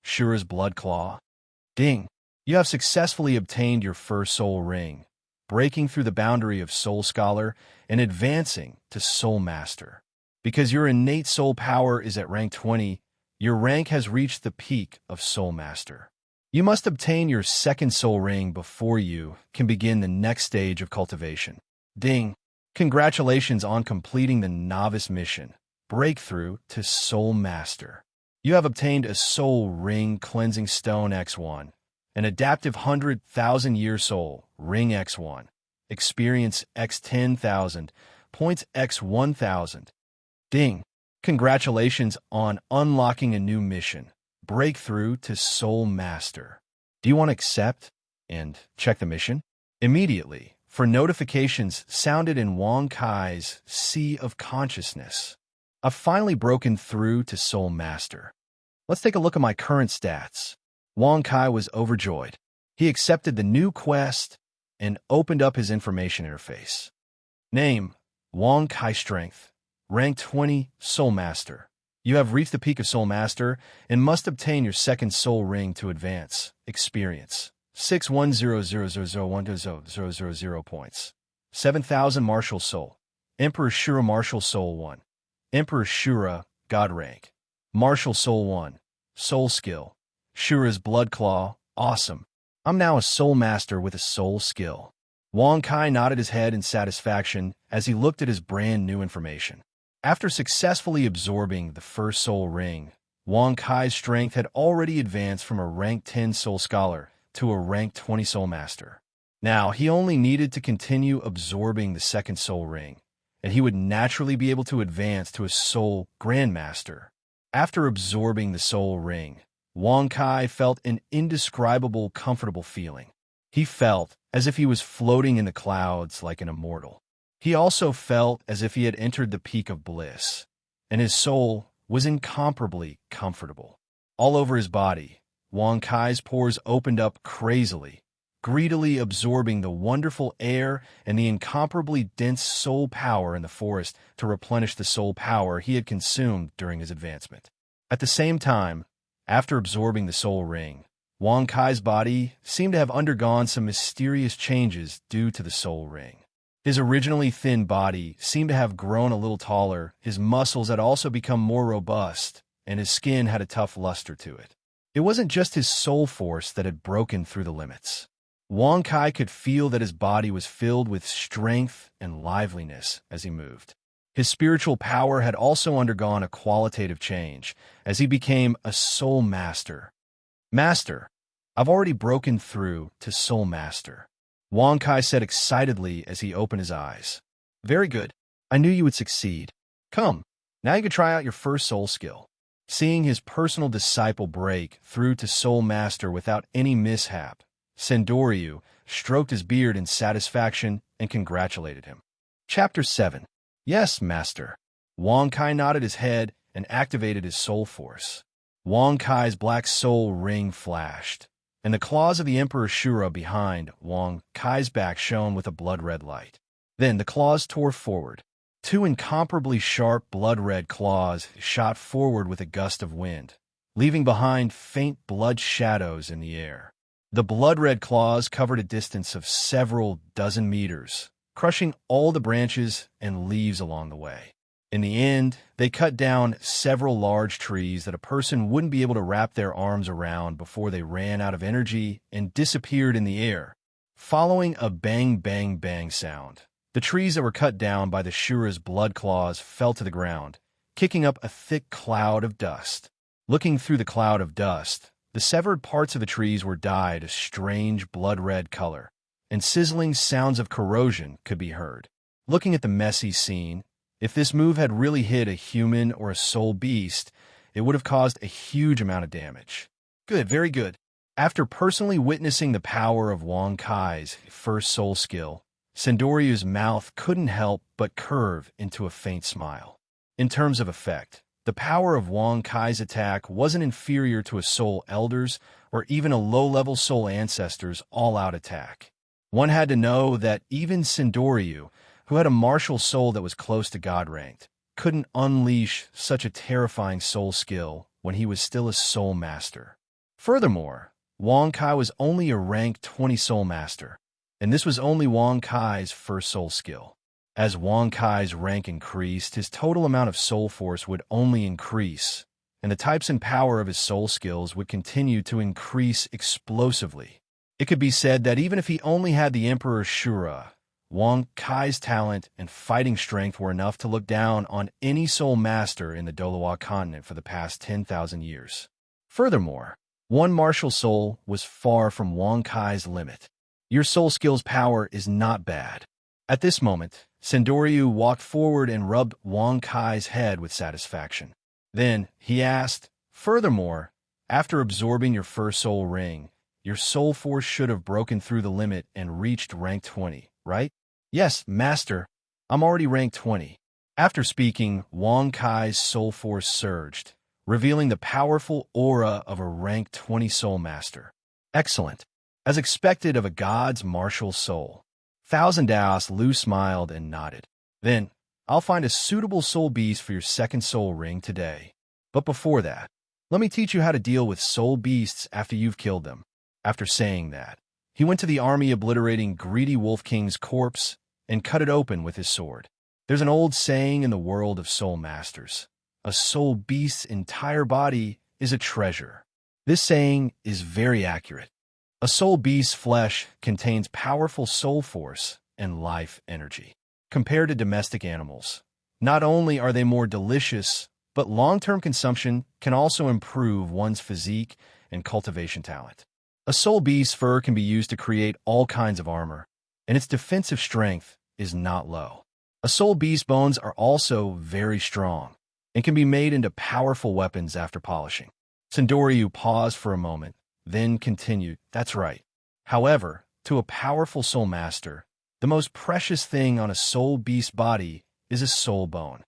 Shura's blood claw. Ding! You have successfully obtained your first soul ring, breaking through the boundary of soul scholar and advancing to soul master. Because your innate soul power is at rank 20, your rank has reached the peak of soul master. You must obtain your second soul ring before you can begin the next stage of cultivation. Ding! Congratulations on completing the novice mission. Breakthrough to Soul Master. You have obtained a Soul Ring Cleansing Stone X1, an adaptive 100,000-year soul, Ring X1, experience X10,000, points X1000. Ding! Congratulations on unlocking a new mission. Breakthrough to Soul Master. Do you want to accept and check the mission? Immediately, for notifications sounded in Wang Kai's sea of consciousness. I've finally broken through to Soul Master. Let's take a look at my current stats. Wang Kai was overjoyed. He accepted the new quest and opened up his information interface. Name, Wang Kai Strength. Rank 20, Soul Master. You have reached the peak of Soul Master and must obtain your second soul ring to advance. Experience 61000010000 points. 7,000 Martial Soul. Emperor Shura Martial Soul 1. Emperor Shura, God Rank. Martial Soul 1. Soul Skill. Shura's Blood Claw, awesome. I'm now a Soul Master with a Soul Skill. Wang Kai nodded his head in satisfaction as he looked at his brand new information. After successfully absorbing the first soul ring, Wang Kai's strength had already advanced from a rank 10 Soul Scholar to a rank 20 Soul Master. Now, he only needed to continue absorbing the second soul ring, and he would naturally be able to advance to a Soul Grandmaster. After absorbing the soul ring, Wang Kai felt an indescribable, comfortable feeling. He felt as if he was floating in the clouds like an immortal. He also felt as if he had entered the peak of bliss, and his soul was incomparably comfortable. All over his body, Wang Kai's pores opened up crazily, greedily absorbing the wonderful air and the incomparably dense soul power in the forest to replenish the soul power he had consumed during his advancement. At the same time, after absorbing the soul ring, Wang Kai's body seemed to have undergone some mysterious changes due to the soul ring. His originally thin body seemed to have grown a little taller, his muscles had also become more robust, and his skin had a tough luster to it. It wasn't just his soul force that had broken through the limits. Wang Kai could feel that his body was filled with strength and liveliness as he moved. His spiritual power had also undergone a qualitative change, as he became a soul master. Master, I've already broken through to soul master, Wang Kai said excitedly as he opened his eyes. Very good. I knew you would succeed. Come, now you can try out your first soul skill. Seeing his personal disciple break through to soul master without any mishap, Sendoryu stroked his beard in satisfaction and congratulated him. Chapter 7. Yes, master. Wang Kai nodded his head and activated his soul force. Wang Kai's black soul ring flashed, and the claws of the Emperor Shura behind Wang Kai's back shone with a blood-red light. Then the claws tore forward. Two incomparably sharp blood-red claws shot forward with a gust of wind, leaving behind faint blood shadows in the air. The blood-red claws covered a distance of several dozen meters, crushing all the branches and leaves along the way. In the end, they cut down several large trees that a person wouldn't be able to wrap their arms around before they ran out of energy and disappeared in the air, following a bang-bang-bang sound. The trees that were cut down by the Shura's blood claws fell to the ground, kicking up a thick cloud of dust. Looking through the cloud of dust, the severed parts of the trees were dyed a strange blood-red color, and sizzling sounds of corrosion could be heard. Looking at the messy scene, if this move had really hit a human or a soul beast, it would have caused a huge amount of damage. Good, very good. After personally witnessing the power of Wang Kai's first soul skill, Sendoryu's mouth couldn't help but curve into a faint smile. In terms of effect, the power of Wang Kai's attack wasn't inferior to a soul elder's or even a low-level soul ancestor's all-out attack. One had to know that even Sendoryu, who had a martial soul that was close to God-ranked, couldn't unleash such a terrifying soul skill when he was still a soul master. Furthermore, Wang Kai was only a rank 20 soul master, and this was only Wang Kai's first soul skill. As Wang Kai's rank increased, his total amount of soul force would only increase, and the types and power of his soul skills would continue to increase explosively. It could be said that even if he only had the Emperor Shura, Wang Kai's talent and fighting strength were enough to look down on any soul master in the Dolawa continent for the past 10,000 years. Furthermore, one martial soul was far from Wang Kai's limit. Your soul skill's power is not bad. At this moment, Sendoryu walked forward and rubbed Wang Kai's head with satisfaction. Then, he asked, furthermore, after absorbing your first soul ring, your soul force should have broken through the limit and reached rank 20, right? Yes, master. I'm already rank 20. After speaking, Wang Kai's soul force surged, revealing the powerful aura of a rank 20 soul master. Excellent. As expected of a god's martial soul. Thousand Daos Lu smiled and nodded. Then, I'll find a suitable soul beast for your second soul ring today. But before that, let me teach you how to deal with soul beasts after you've killed them. After saying that, he went to the army obliterating greedy Wolf King's corpse and cut it open with his sword. There's an old saying in the world of soul masters. A soul beast's entire body is a treasure. This saying is very accurate. A soul beast's flesh contains powerful soul force and life energy. Compared to domestic animals, not only are they more delicious, but long-term consumption can also improve one's physique and cultivation talent. A soul beast's fur can be used to create all kinds of armor, and its defensive strength is not low. A soul beast's bones are also very strong and can be made into powerful weapons after polishing. Sendoryu paused for a moment, then continued, that's right. However, to a powerful soul master, the most precious thing on a soul beast's body is a soul bone.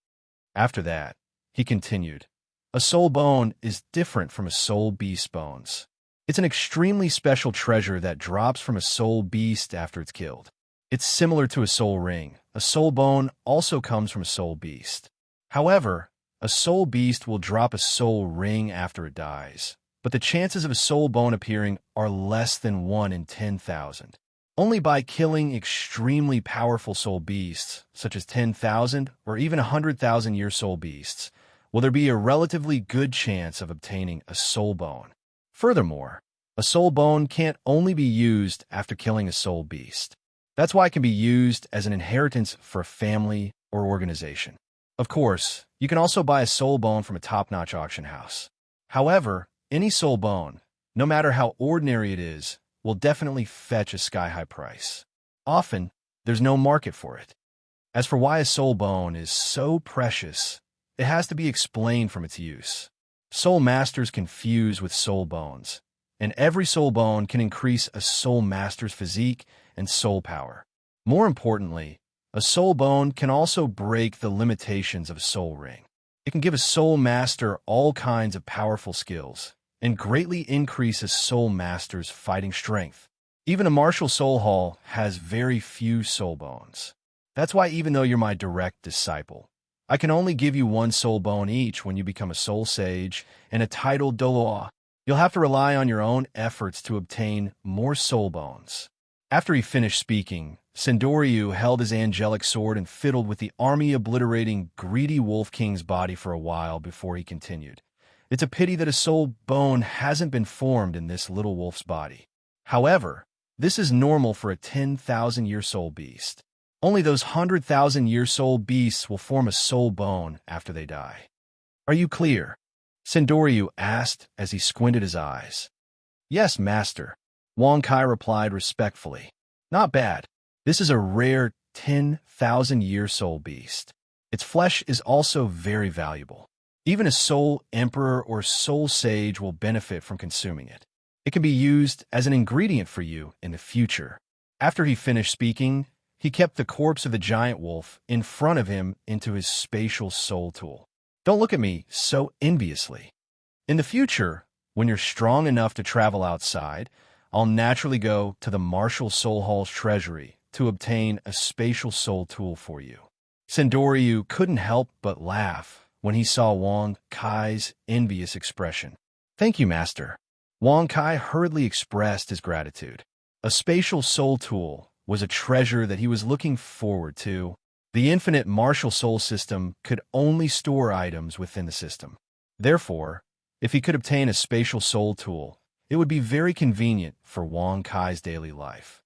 After that, he continued, a soul bone is different from a soul beast's bones. It's an extremely special treasure that drops from a soul beast after it's killed. It's similar to a soul ring. A soul bone also comes from a soul beast. However, a soul beast will drop a soul ring after it dies, but the chances of a soul bone appearing are less than 1 in 10,000. Only by killing extremely powerful soul beasts, such as 10,000 or even 100,000-year soul beasts, will there be a relatively good chance of obtaining a soul bone. Furthermore, a soul bone can't only be used after killing a soul beast. That's why it can be used as an inheritance for a family or organization. Of course, you can also buy a soul bone from a top-notch auction house. However, any soul bone, no matter how ordinary it is, will definitely fetch a sky-high price. Often, there's no market for it. As for why a soul bone is so precious, it has to be explained from its use. Soul masters can fuse with soul bones, and every soul bone can increase a soul master's physique and soul power. More importantly, a soul bone can also break the limitations of a soul ring. It can give a soul master all kinds of powerful skills and greatly increase a soul master's fighting strength. Even a martial soul hall has very few soul bones. That's why even though you're my direct disciple, I can only give you one soul bone each when you become a soul sage and a titled Doloa. You'll have to rely on your own efforts to obtain more soul bones. After he finished speaking, Sendoryu held his angelic sword and fiddled with the army-obliterating greedy wolf king's body for a while before he continued. It's a pity that a soul bone hasn't been formed in this little wolf's body. However, this is normal for a 10,000-year soul beast. Only those 100,000-year soul beasts will form a soul bone after they die. Are you clear? Sendoryu asked as he squinted his eyes. Yes, master, Wang Kai replied respectfully. Not bad. This is a rare 10,000-year soul beast. Its flesh is also very valuable. Even a soul emperor or soul sage will benefit from consuming it. It can be used as an ingredient for you in the future. After he finished speaking, he kept the corpse of the giant wolf in front of him into his spatial soul tool. Don't look at me so enviously. In the future, when you're strong enough to travel outside, I'll naturally go to the Martial Soul Hall's treasury to obtain a spatial soul tool for you. Sendoryu couldn't help but laugh when he saw Wang Kai's envious expression. Thank you, master. Wang Kai hurriedly expressed his gratitude. A spatial soul tool was a treasure that he was looking forward to. The infinite martial soul system could only store items within the system. Therefore, if he could obtain a spatial soul tool, it would be very convenient for Wang Kai's daily life.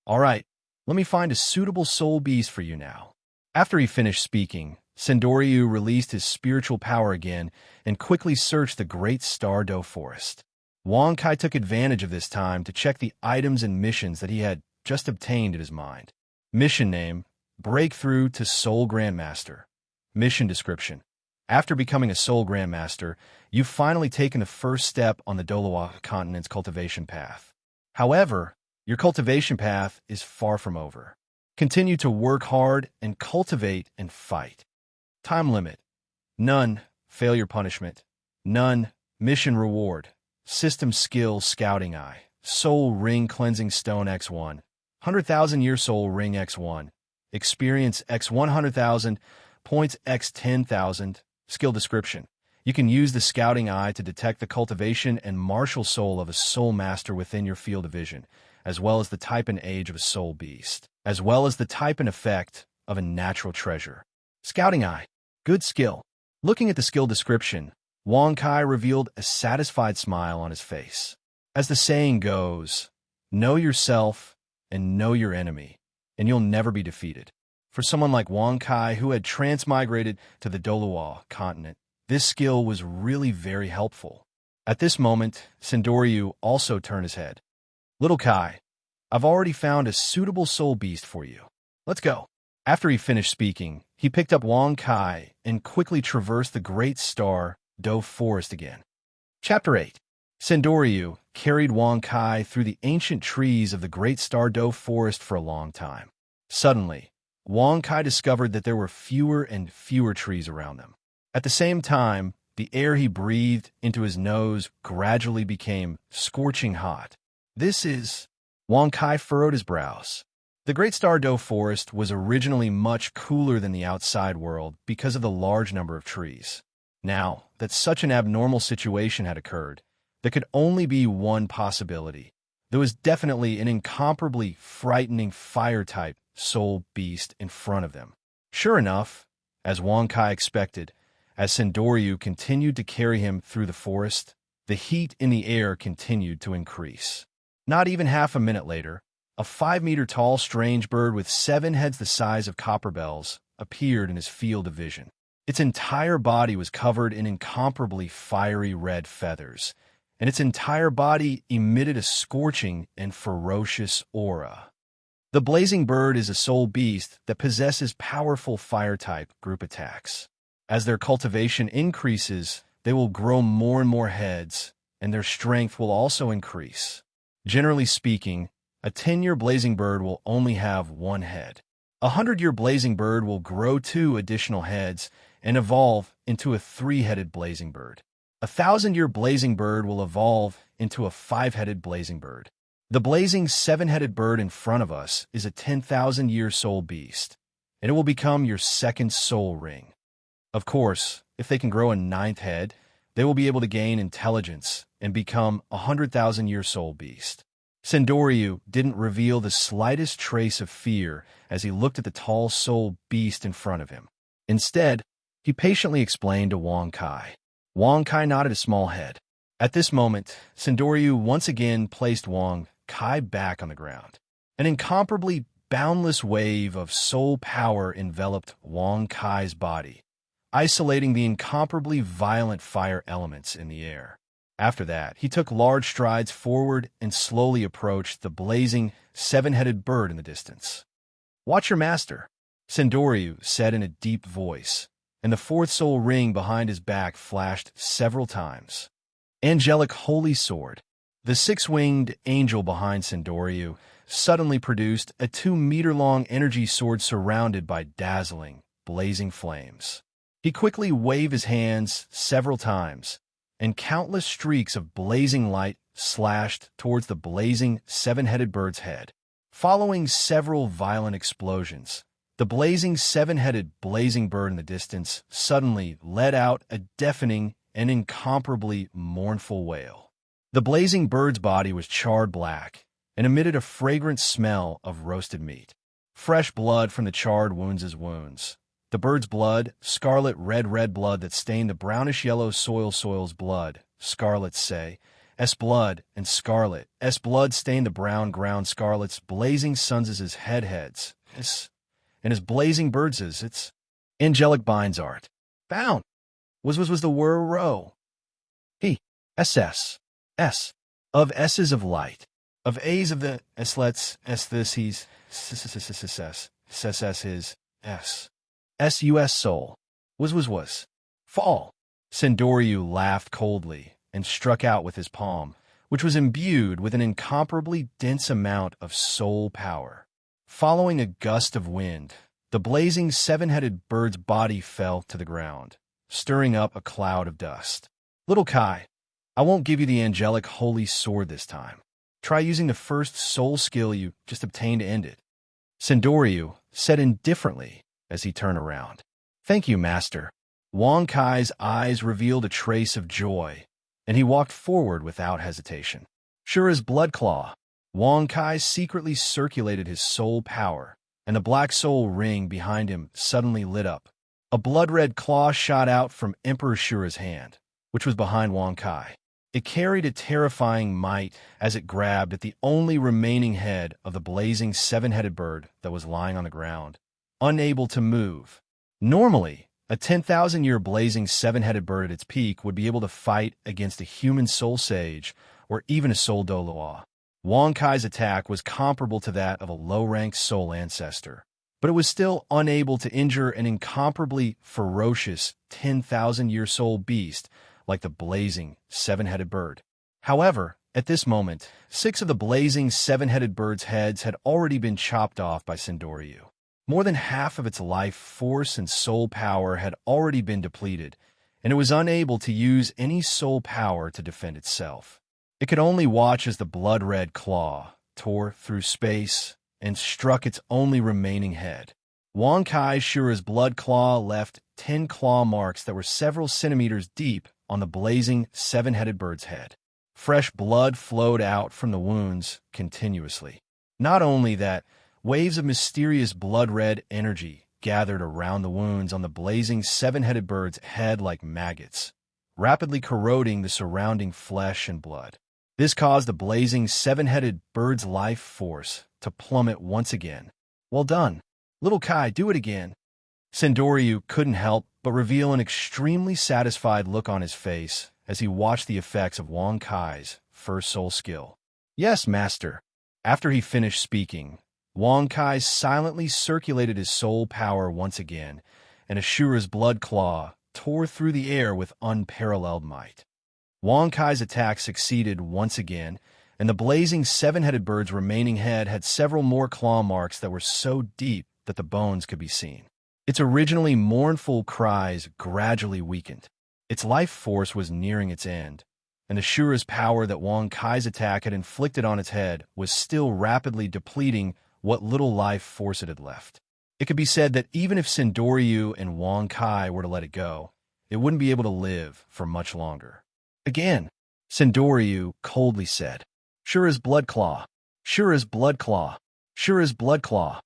All right, let me find a suitable soul beast for you now. After he finished speaking, Sendoryu released his spiritual power again and quickly searched the great Star-Dough forest. Wang Kai took advantage of this time to check the items and missions that he had just obtained in his mind. Mission name: Breakthrough to Soul Grandmaster. Mission description: after becoming a Soul Grandmaster, you've finally taken the first step on the Doloa continent's cultivation path. However, your cultivation path is far from over. Continue to work hard and cultivate and fight. Time limit: none. Failure punishment: none. Mission reward: System skill Scouting Eye. Soul Ring Cleansing Stone X1. 100,000-Year Soul Ring X1. Experience X 100,000. Points X 10,000. Skill description: you can use the Scouting Eye to detect the cultivation and martial soul of a soul master within your field of vision, as well as the type and age of a soul beast, as well as the type and effect of a natural treasure. Scouting Eye. Good skill. Looking at the skill description, Wang Kai revealed a satisfied smile on his face. As the saying goes, know yourself and know your enemy, and you'll never be defeated. For someone like Wang Kai, who had transmigrated to the Doloa continent, this skill was really very helpful. At this moment, Sendoryu also turned his head. Little Kai, I've already found a suitable soul beast for you. Let's go. After he finished speaking, he picked up Wang Kai and quickly traversed the great Star-Dough forest again. Chapter 8. Sendoryu carried Wang Kai through the ancient trees of the great Star-Dough forest for a long time. Suddenly, Wang Kai discovered that there were fewer and fewer trees around them. At the same time, the air he breathed into his nose gradually became scorching hot. Wang Kai furrowed his brows. The Great Star-Dough Forest was originally much cooler than the outside world because of the large number of trees. Now that such an abnormal situation had occurred, there could only be one possibility. There was definitely an incomparably frightening fire-type soul beast in front of them. Sure enough, as Wang Kai expected, as Sendoryu continued to carry him through the forest, the heat in the air continued to increase. Not even half a minute later, a 5-meter-tall strange bird with 7 heads the size of copper bells appeared in his field of vision. Its entire body was covered in incomparably fiery red feathers, and its entire body emitted a scorching and ferocious aura. The blazing bird is a soul beast that possesses powerful fire-type group attacks. As their cultivation increases, they will grow more and more heads, and their strength will also increase. Generally speaking, a 10-year blazing bird will only have one head. A 100-year blazing bird will grow 2 additional heads and evolve into a 3-headed blazing bird. A 1,000-year blazing bird will evolve into a 5-headed blazing bird. The blazing 7-headed bird in front of us is a 10,000-year soul beast, and it will become your second soul ring. Of course, if they can grow a 9th head, they will be able to gain intelligence and become a 100,000-year soul beast. Sendoryu didn't reveal the slightest trace of fear as he looked at the tall soul beast in front of him. Instead, he patiently explained to Wang Kai. Wang Kai nodded a small head. At this moment, Sendoryu once again placed Wang Kai back on the ground. An incomparably boundless wave of soul power enveloped Wang Kai's body, isolating the incomparably violent fire elements in the air. After that, he took large strides forward and slowly approached the blazing 7-headed bird in the distance. "Watch your master," Sendoryu said in a deep voice, and the 4th soul ring behind his back flashed several times. Angelic Holy Sword. The 6-winged angel behind Sendoryu suddenly produced a 2-meter-long energy sword surrounded by dazzling, blazing flames. He quickly waved his hands several times, and countless streaks of blazing light slashed towards the blazing 7-headed bird's head. Following several violent explosions, the blazing 7-headed blazing bird in the distance suddenly let out a deafening and incomparably mournful wail. The blazing bird's body was charred black and emitted a fragrant smell of roasted meat. Fresh blood from the charred wounds' wounds. The bird's blood, scarlet red blood that stained the brownish-yellow soil's blood, scarlets say, S blood and scarlet, S blood stained the brown ground scarlet's blazing sons' heads, and his blazing birds' its angelic binds art. Bound was the word row. He, SS, S, of S's of light, of A's of the S-lets, S this he's, S his, S. S-U-S soul. Was. Fall. Sendoryu laughed coldly and struck out with his palm, which was imbued with an incomparably dense amount of soul power. Following a gust of wind, the blazing 7-headed bird's body fell to the ground, stirring up a cloud of dust. "Little Kai, I won't give you the angelic holy sword this time. Try using the first soul skill you just obtained to end it," Sendoryu said indifferently as he turned around. "Thank you, master." Wang Kai's eyes revealed a trace of joy, and he walked forward without hesitation. Sure as blood claw, Wang Kai secretly circulated his soul power, and the black soul ring behind him suddenly lit up. A blood-red claw shot out from Emperor Shura's hand, which was behind Wang Kai. It carried a terrifying might as it grabbed at the only remaining head of the blazing 7-headed bird that was lying on the ground, unable to move. Normally, a 10,000-year blazing 7-headed bird at its peak would be able to fight against a human soul sage or even a soul doloa. Wang Kai's attack was comparable to that of a low-ranked soul ancestor, but it was still unable to injure an incomparably ferocious 10,000-year soul beast like the blazing 7-headed bird. However, at this moment, 6 of the blazing 7-headed bird's heads had already been chopped off by Sendoryu. More than half of its life force and soul power had already been depleted, and it was unable to use any soul power to defend itself. It could only watch as the blood-red claw tore through space and struck its only remaining head. Wang Kai Shura's blood claw left 10 claw marks that were several centimeters deep on the blazing 7-headed bird's head. Fresh blood flowed out from the wounds continuously. Not only that, waves of mysterious blood-red energy gathered around the wounds on the blazing 7-headed bird's head like maggots, rapidly corroding the surrounding flesh and blood. This caused the blazing 7-headed bird's life force to plummet once again. "Well done. Little Kai, do it again," Sendoryu couldn't help but reveal an extremely satisfied look on his face as he watched the effects of Wang Kai's first soul skill. Yes, master. After he finished speaking, Wang Kai silently circulated his soul power once again, and Ashura's blood claw tore through the air with unparalleled might. Wang Kai's attack succeeded once again, and the blazing seven-headed bird's remaining head had several more claw marks that were so deep that the bones could be seen. Its originally mournful cries gradually weakened. Its life force was nearing its end, and Ashura's power that Wang Kai's attack had inflicted on its head was still rapidly depleting what little life force it had left. It could be said that even if Sendoryu and Wang Kai were to let it go, it wouldn't be able to live for much longer. Again, Sendoryu coldly said, "Shura's blood claw, Shura's blood claw, Shura's blood claw."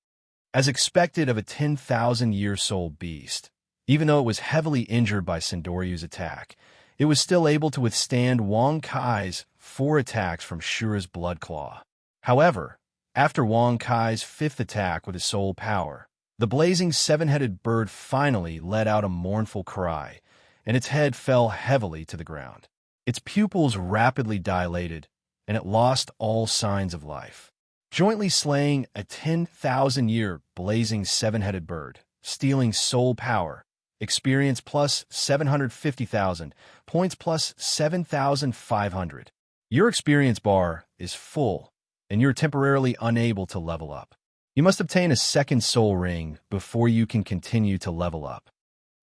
As expected of a 10,000-year soul beast, even though it was heavily injured by Sendoryu's attack, it was still able to withstand Wang Kai's 4 attacks from Shura's blood claw. However, after Wang Kai's 5th attack with his soul power, the blazing seven-headed bird finally let out a mournful cry, and its head fell heavily to the ground. Its pupils rapidly dilated, and it lost all signs of life. Jointly slaying a 10,000-year blazing seven-headed bird, stealing soul power, experience plus 750,000, points plus 7,500. Your experience bar is full, and you're temporarily unable to level up. You must obtain a second soul ring before you can continue to level up.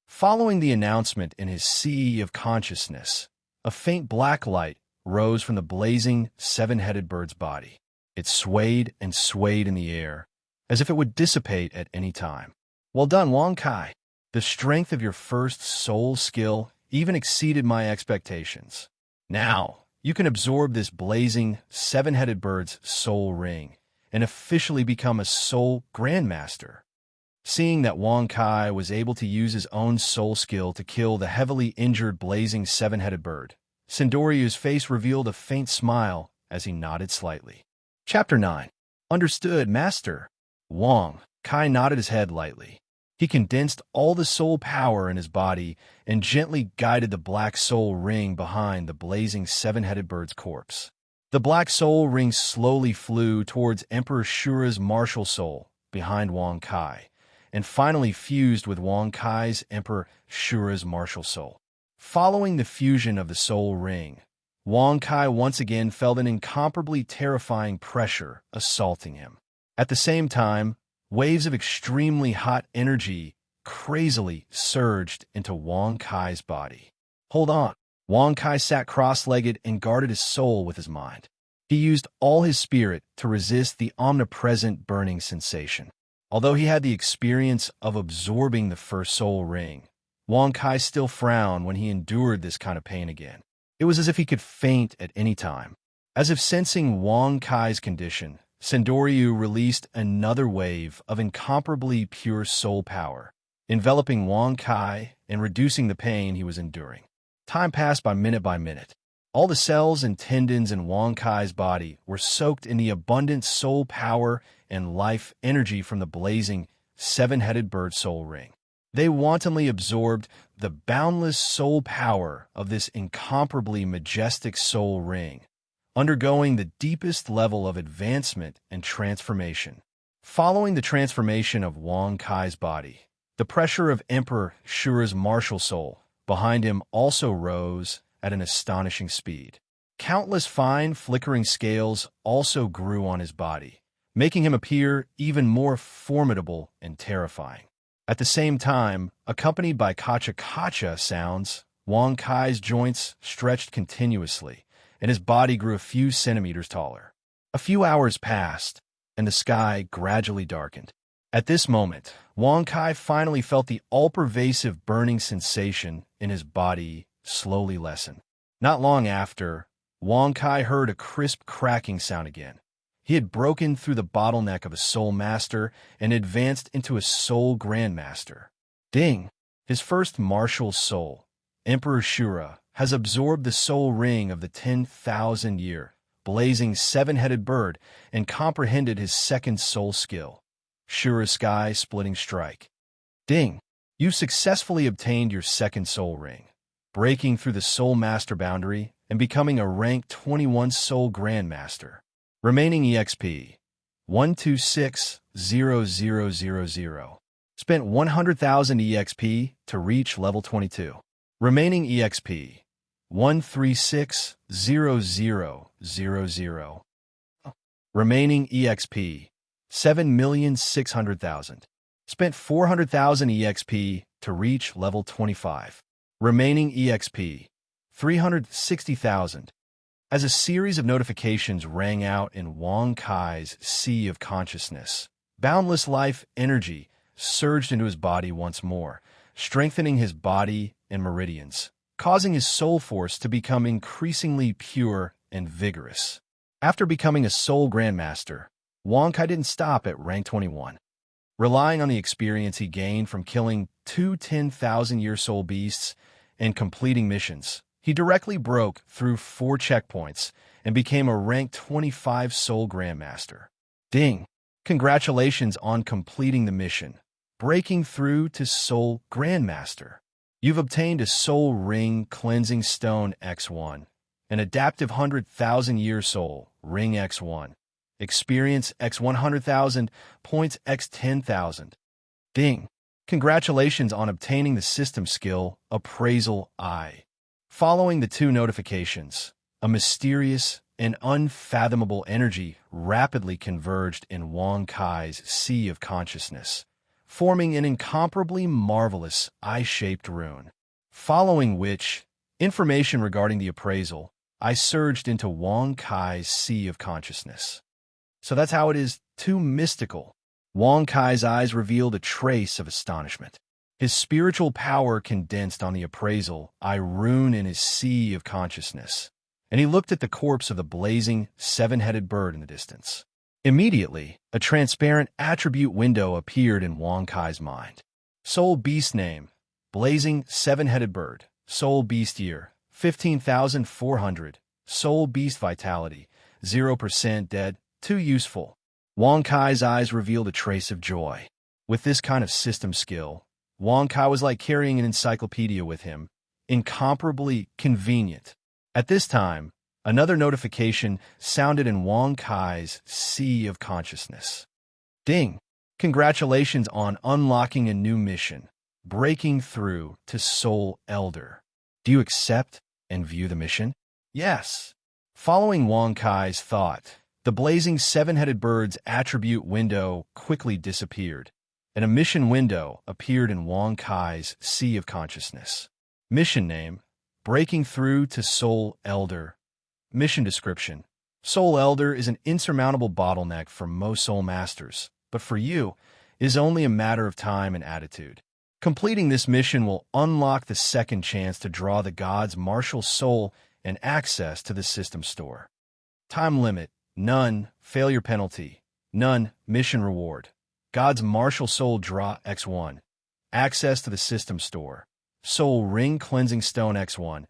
Following the announcement in his sea of consciousness, a faint black light rose from the blazing seven-headed bird's body. It swayed and swayed in the air, as if it would dissipate at any time. Well done, Wang Kai. The strength of your first soul skill even exceeded my expectations. Now, you can absorb this blazing seven-headed bird's soul ring and officially become a soul grandmaster. Seeing that Wang Kai was able to use his own soul skill to kill the heavily injured blazing seven-headed bird, Sendoryu's face revealed a faint smile as he nodded slightly. Chapter 9. Understood, Master. Wang Kai nodded his head lightly. He condensed all the soul power in his body and gently guided the black soul ring behind the blazing seven-headed bird's corpse. The black soul ring slowly flew towards Emperor Shura's martial soul behind Wang Kai, and finally fused with Wang Kai's Emperor Shura's martial soul. Following the fusion of the soul ring, Wang Kai once again felt an incomparably terrifying pressure assaulting him. At the same time, waves of extremely hot energy crazily surged into Wang Kai's body. Hold on. Wang Kai sat cross-legged and guarded his soul with his mind. He used all his spirit to resist the omnipresent burning sensation. Although he had the experience of absorbing the first soul ring, Wang Kai still frowned when he endured this kind of pain again. It was as if he could faint at any time. As if sensing Wang Kai's condition, Sendoryu released another wave of incomparably pure soul power, enveloping Wang Kai and reducing the pain he was enduring. Time passed by minute. All the cells and tendons in Wang Kai's body were soaked in the abundant soul power and life energy from the blazing seven-headed bird soul ring. They wantonly absorbed the boundless soul power of this incomparably majestic soul ring, undergoing the deepest level of advancement and transformation. Following the transformation of Wang Kai's body, the pressure of Emperor Shura's martial soul behind him also rose at an astonishing speed. Countless fine, flickering scales also grew on his body, making him appear even more formidable and terrifying. At the same time, accompanied by kacha-kacha sounds, Wang Kai's joints stretched continuously, and his body grew a few centimeters taller. A few hours passed, and the sky gradually darkened. At this moment, Wang Kai finally felt the all-pervasive burning sensation in his body slowly lessen. Not long after, Wang Kai heard a crisp cracking sound again. He had broken through the bottleneck of a soul master and advanced into a soul grandmaster. Ding! His first martial soul, Emperor Shura, has absorbed the soul ring of the 10,000-year, blazing seven-headed bird and comprehended his second soul skill, Shura's sky-splitting strike. Ding! You successfully obtained your second soul ring, breaking through the soul master boundary and becoming a rank 21 soul grandmaster. Remaining EXP 126,000. Spent 100,000 EXP to reach level 22. Remaining EXP 136,000. Remaining EXP 7,600,000. Spent 400,000 EXP to reach level 25. Remaining EXP 360,000. As a series of notifications rang out in Wong Kai's sea of consciousness, boundless life energy surged into his body once more, strengthening his body and meridians, causing his soul force to become increasingly pure and vigorous. After becoming a soul grandmaster, Wong Kai didn't stop at rank 21. Relying on the experience he gained from killing two 10,000-year soul beasts and completing missions, he directly broke through 4 checkpoints and became a rank 25 soul grandmaster. Ding! Congratulations on completing the mission, breaking through to soul grandmaster. You've obtained a soul ring cleansing stone X1, an adaptive 100,000-year soul ring X1. Experience X 100,000, points X 10,000. Ding! Congratulations on obtaining the system skill Appraisal I. Following the 2 notifications, a mysterious and unfathomable energy rapidly converged in Wong Kai's sea of consciousness, forming an incomparably marvelous eye-shaped rune. Following which, information regarding the appraisal I surged into Wong Kai's sea of consciousness. So that's how it is too mystical. Wong Kai's eyes revealed a trace of astonishment. His spiritual power condensed on the appraisal I rune in his sea of consciousness, and he looked at the corpse of the blazing 7-headed bird in the distance. Immediately, a transparent attribute window appeared in Wong Kai's mind. Soul Beast Name, Blazing 7-headed bird. Soul Beast Year, 15,400. Soul Beast Vitality, 0% dead. Too useful. Wong Kai's eyes revealed a trace of joy. With this kind of system skill, Wong Kai was like carrying an encyclopedia with him, incomparably convenient. At this time, another notification sounded in Wong Kai's sea of consciousness. Ding! Congratulations on unlocking a new mission, breaking through to Soul Elder. Do you accept and view the mission? Yes. Following Wong Kai's thought, the blazing 7-headed bird's attribute window quickly disappeared, and a mission window appeared in Wong Kai's sea of consciousness. Mission name, Breaking Through to Soul Elder. Mission description. Soul Elder is an insurmountable bottleneck for most soul masters, but for you, it is only a matter of time and attitude. Completing this mission will unlock the second chance to draw the god's martial soul and access to the system store. Time limit. None. Failure penalty. None. Mission reward. God's martial soul draw X1. Access to the system store. Soul ring cleansing stone X1.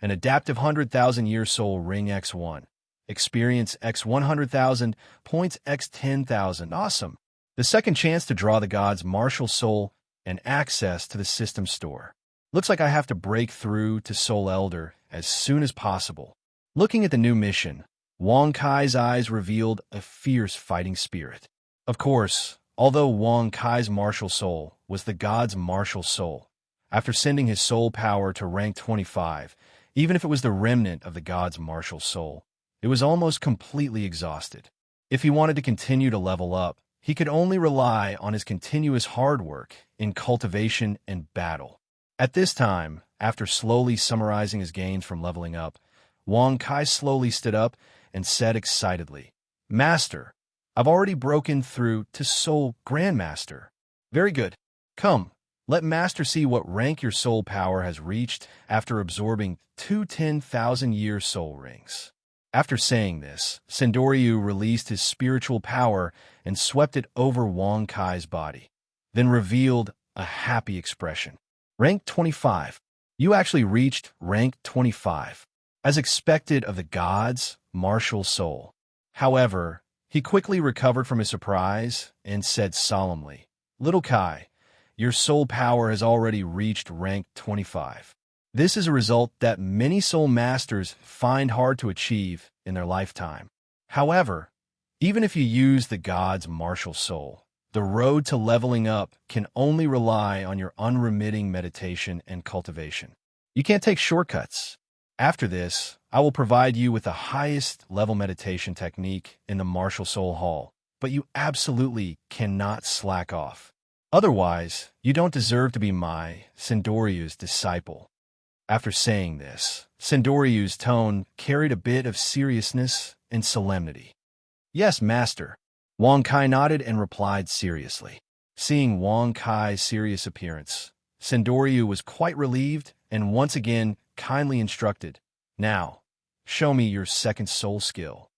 An adaptive 100,000-year soul ring X1. Experience X 100,000. Points X 10,000. Awesome. The second chance to draw the god's martial soul and access to the system store. Looks like I have to break through to Soul Elder as soon as possible. Looking at the new mission, Wong Kai's eyes revealed a fierce fighting spirit. Of course, although Wong Kai's martial soul was the god's martial soul, after sending his soul power to rank 25, even if it was the remnant of the god's martial soul, it was almost completely exhausted. If he wanted to continue to level up, he could only rely on his continuous hard work in cultivation and battle. At this time, after slowly summarizing his gains from leveling up, Wong Kai slowly stood up and said excitedly, "Master, I've already broken through to Soul Grandmaster. Very good. Come, let Master see what rank your soul power has reached after absorbing 2 10,000-year soul rings." After saying this, Sendoryu released his spiritual power and swept it over Wong Kai's body, then revealed a happy expression. Rank 25. You actually reached rank 25, as expected of the god's martial soul. However, he quickly recovered from his surprise and said solemnly, "Little Kai, your soul power has already reached rank 25. This is a result that many soul masters find hard to achieve in their lifetime. However, even if you use the god's martial soul, the road to leveling up can only rely on your unremitting meditation and cultivation. You can't take shortcuts. After this, I will provide you with the highest level meditation technique in the Martial Soul Hall, but you absolutely cannot slack off. Otherwise, you don't deserve to be my Sendoryu's disciple. After saying this, Sendoryu's tone carried a bit of seriousness and solemnity. Yes, master. Wang Kai nodded and replied seriously. Seeing Wang Kai's serious appearance, Sendoryu was quite relieved and once again kindly instructed, "Now, show me your second soul skill."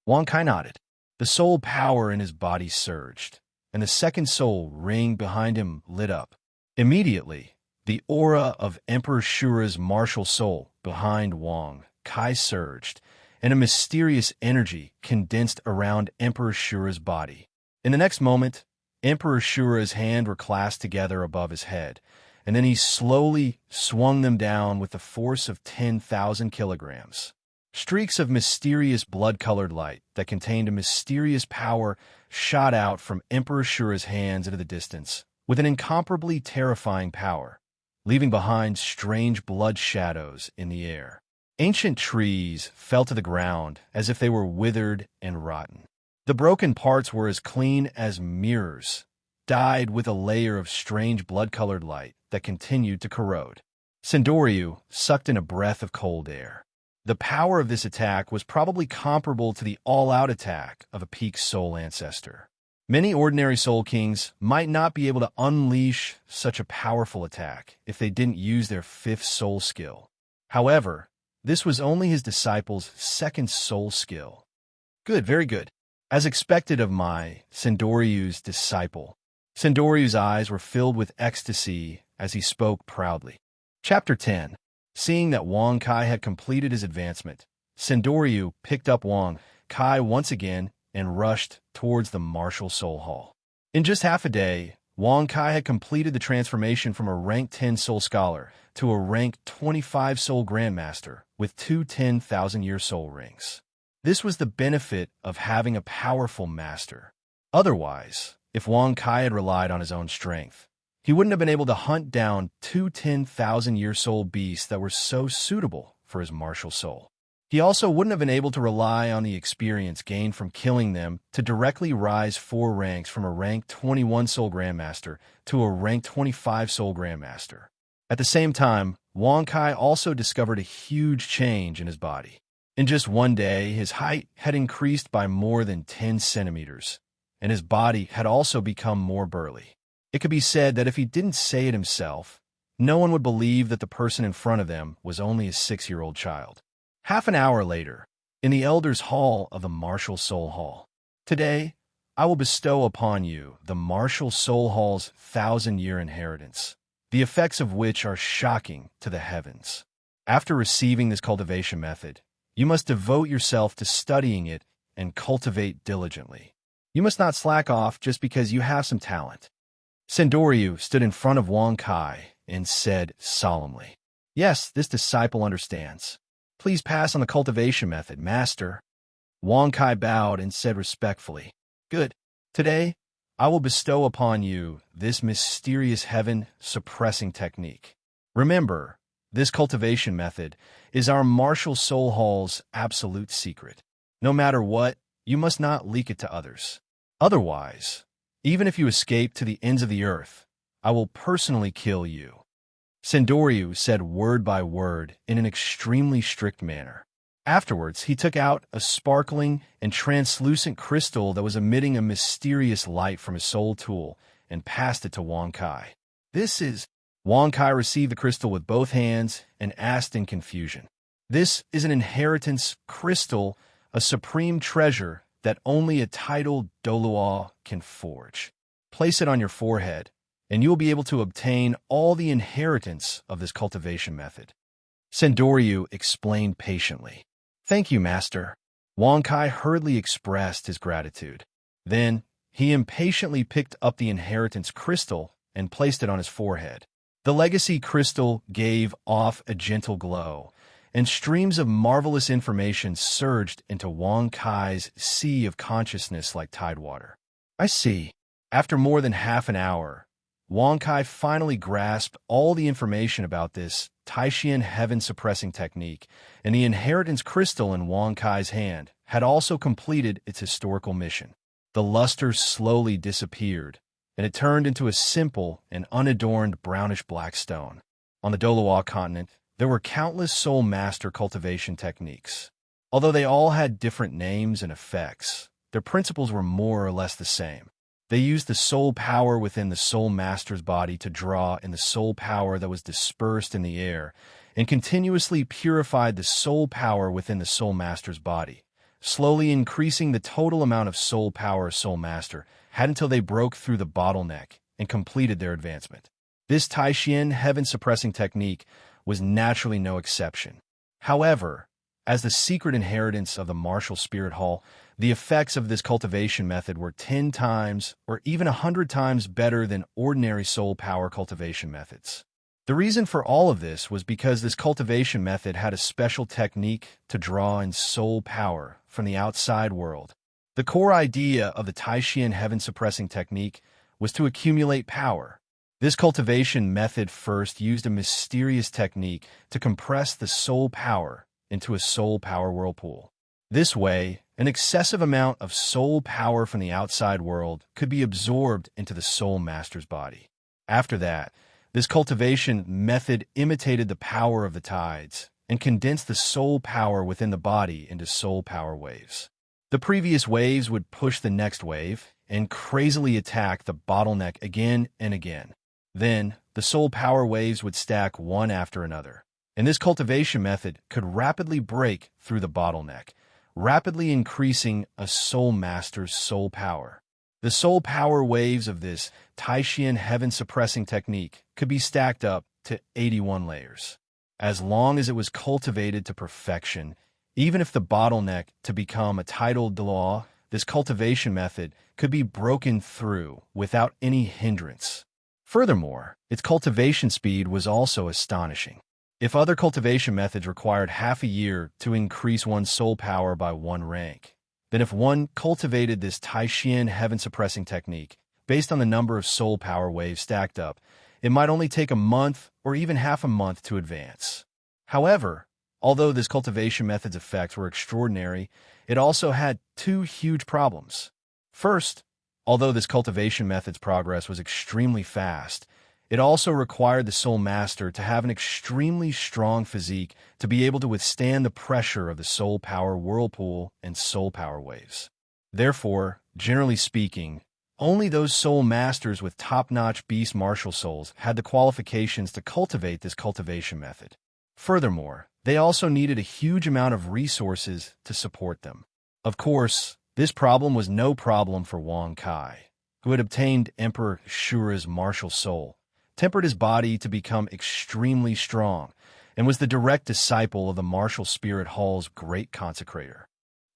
Wang Kai nodded. The soul power in his body surged, and the second soul ring behind him lit up. Immediately, the aura of Emperor Shura's martial soul behind Wang Kai surged, and a mysterious energy condensed around Emperor Shura's body. In the next moment, Emperor Shura's hands were clasped together above his head, and then he slowly swung them down with the force of 10,000 kilograms. Streaks of mysterious blood-colored light that contained a mysterious power shot out from Emperor Shura's hands into the distance, with an incomparably terrifying power, leaving behind strange blood shadows in the air. Ancient trees fell to the ground as if they were withered and rotten. The broken parts were as clean as mirrors, dyed with a layer of strange blood-colored light that continued to corrode. Sendoryu sucked in a breath of cold air. The power of this attack was probably comparable to the all-out attack of a peak soul ancestor. Many ordinary soul kings might not be able to unleash such a powerful attack if they didn't use their fifth soul skill. However, this was only his disciple's second soul skill. Good, very good. As expected of my Sendoryu's disciple. Sendoryu's eyes were filled with ecstasy as he spoke proudly. Chapter 10. Seeing that Wang Kai had completed his advancement, Sendoryu picked up Wang Kai once again and rushed towards the Martial Soul Hall. In just half a day, Wang Kai had completed the transformation from a rank 10 soul scholar to a rank 25 soul grandmaster with two 10,000-year soul rings. This was the benefit of having a powerful master. Otherwise, if Wang Kai had relied on his own strength, he wouldn't have been able to hunt down two 10,000-year soul beasts that were so suitable for his martial soul. He also wouldn't have been able to rely on the experience gained from killing them to directly rise 4 ranks from a rank 21 soul grandmaster to a rank 25 soul grandmaster. At the same time, Wang Kai also discovered a huge change in his body. In just one day, his height had increased by more than 10 centimeters, and his body had also become more burly. It could be said that if he didn't say it himself, no one would believe that the person in front of them was only a 6-year-old child. Half an hour later, in the Elders' Hall of the Martial Soul Hall. Today, I will bestow upon you the Martial Soul Hall's 1,000-year inheritance, the effects of which are shocking to the heavens. After receiving this cultivation method, you must devote yourself to studying it and cultivate diligently. You must not slack off just because you have some talent. Sendoryu stood in front of Wang Kai and said solemnly, "Yes, this disciple understands. Please pass on the cultivation method, master." Wang Kai bowed and said respectfully, "Good. Today, I will bestow upon you this mysterious heaven-suppressing technique. Remember, this cultivation method is our Martial Soul Hall's absolute secret. No matter what, you must not leak it to others. Otherwise, even if you escape to the ends of the earth, I will personally kill you." Sendoryu said word by word in an extremely strict manner. Afterwards, he took out a sparkling and translucent crystal that was emitting a mysterious light from his soul tool and passed it to Wang Kai. "This is—" Wang Kai received the crystal with both hands and asked in confusion. "This is an inheritance crystal, a supreme treasure that only a titled Doluo can forge. Place it on your forehead, and you will be able to obtain all the inheritance of this cultivation method." Sendoryu explained patiently. "Thank you, master." Wang Kai hurriedly expressed his gratitude. Then, he impatiently picked up the inheritance crystal and placed it on his forehead. The legacy crystal gave off a gentle glow, and streams of marvelous information surged into Wang Kai's sea of consciousness like tidewater. I see. After more than half an hour, Wang Kai finally grasped all the information about this Taishian heaven-suppressing technique, and the inheritance crystal in Wang Kai's hand had also completed its historical mission. The luster slowly disappeared, and it turned into a simple and unadorned brownish-black stone. On the Dolawa continent, there were countless soul master cultivation techniques. Although they all had different names and effects, their principles were more or less the same. They used the soul power within the soul master's body to draw in the soul power that was dispersed in the air, and continuously purified the soul power within the soul master's body, slowly increasing the total amount of soul power a soul master had until they broke through the bottleneck and completed their advancement. This Taishian heaven-suppressing technique was naturally no exception. However, as the secret inheritance of the martial spirit hall, the effects of this cultivation method were 10 times or even 100 times better than ordinary soul power cultivation methods. The reason for all of this was because this cultivation method had a special technique to draw in soul power from the outside world. The core idea of the Taishian heaven-suppressing technique was to accumulate power. This cultivation method first used a mysterious technique to compress the soul power into a soul power whirlpool. This way, an excessive amount of soul power from the outside world could be absorbed into the soul master's body. After that, this cultivation method imitated the power of the tides and condensed the soul power within the body into soul power waves. The previous waves would push the next wave and crazily attack the bottleneck again and again. Then, the soul power waves would stack one after another, and this cultivation method could rapidly break through the bottleneck, rapidly increasing a soul master's soul power. The soul power waves of this Taishian heaven-suppressing technique could be stacked up to 81 layers. As long as it was cultivated to perfection, even if the bottleneck to become a tidal law, this cultivation method could be broken through without any hindrance. Furthermore, its cultivation speed was also astonishing. If other cultivation methods required half a year to increase one's soul power by 1 rank, then if one cultivated this Taishian heaven-suppressing technique, based on the number of soul power waves stacked up, it might only take a month or even half a month to advance. However, although this cultivation method's effects were extraordinary, it also had 2 huge problems. First, although this cultivation method's progress was extremely fast, it also required the soul master to have an extremely strong physique to be able to withstand the pressure of the soul power whirlpool and soul power waves. Therefore, generally speaking, only those soul masters with top-notch beast martial souls had the qualifications to cultivate this cultivation method. Furthermore, they also needed a huge amount of resources to support them. Of course, this problem was no problem for Wang Kai, who had obtained Emperor Shura's martial soul, tempered his body to become extremely strong, and was the direct disciple of the martial spirit hall's great consecrator.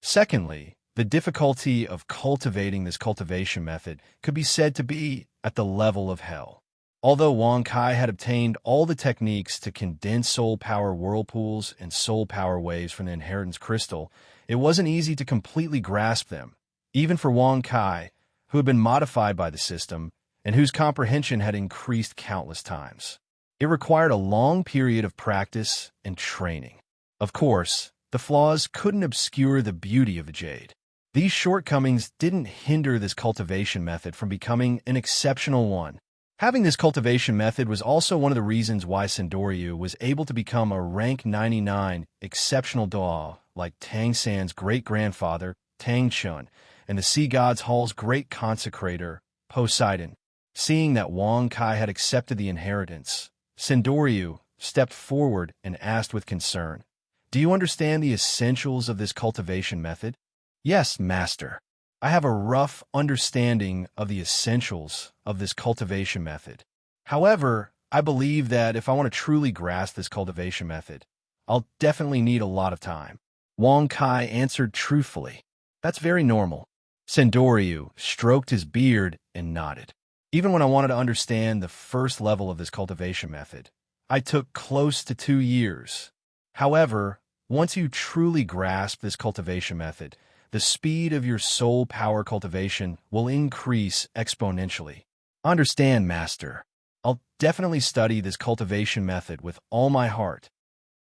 Secondly, the difficulty of cultivating this cultivation method could be said to be at the level of hell. Although Wang Kai had obtained all the techniques to condense soul power whirlpools and soul power waves from the inheritance crystal, it wasn't easy to completely grasp them, even for Wang Kai, who had been modified by the system and whose comprehension had increased countless times. It required a long period of practice and training. Of course, the flaws couldn't obscure the beauty of the jade. These shortcomings didn't hinder this cultivation method from becoming an exceptional one. Having this cultivation method was also one of the reasons why Sendoryu was able to become a rank 99 exceptional Dao, like Tang San's great-grandfather, Tang Chun, and the Sea God's Hall's great consecrator, Poseidon. Seeing that Wang Kai had accepted the inheritance, Sendoryu stepped forward and asked with concern, "Do you understand the essentials of this cultivation method?" "Yes, master. I have a rough understanding of the essentials of this cultivation method. However, I believe that if I want to truly grasp this cultivation method, I'll definitely need a lot of time." Wang Kai answered truthfully. "That's very normal." Sendoryu stroked his beard and nodded. Even when I wanted to understand the first level of this cultivation method, I took close to 2 years. However, once you truly grasp this cultivation method, the speed of your soul power cultivation will increase exponentially. Understand, Master. I'll definitely study this cultivation method with all my heart.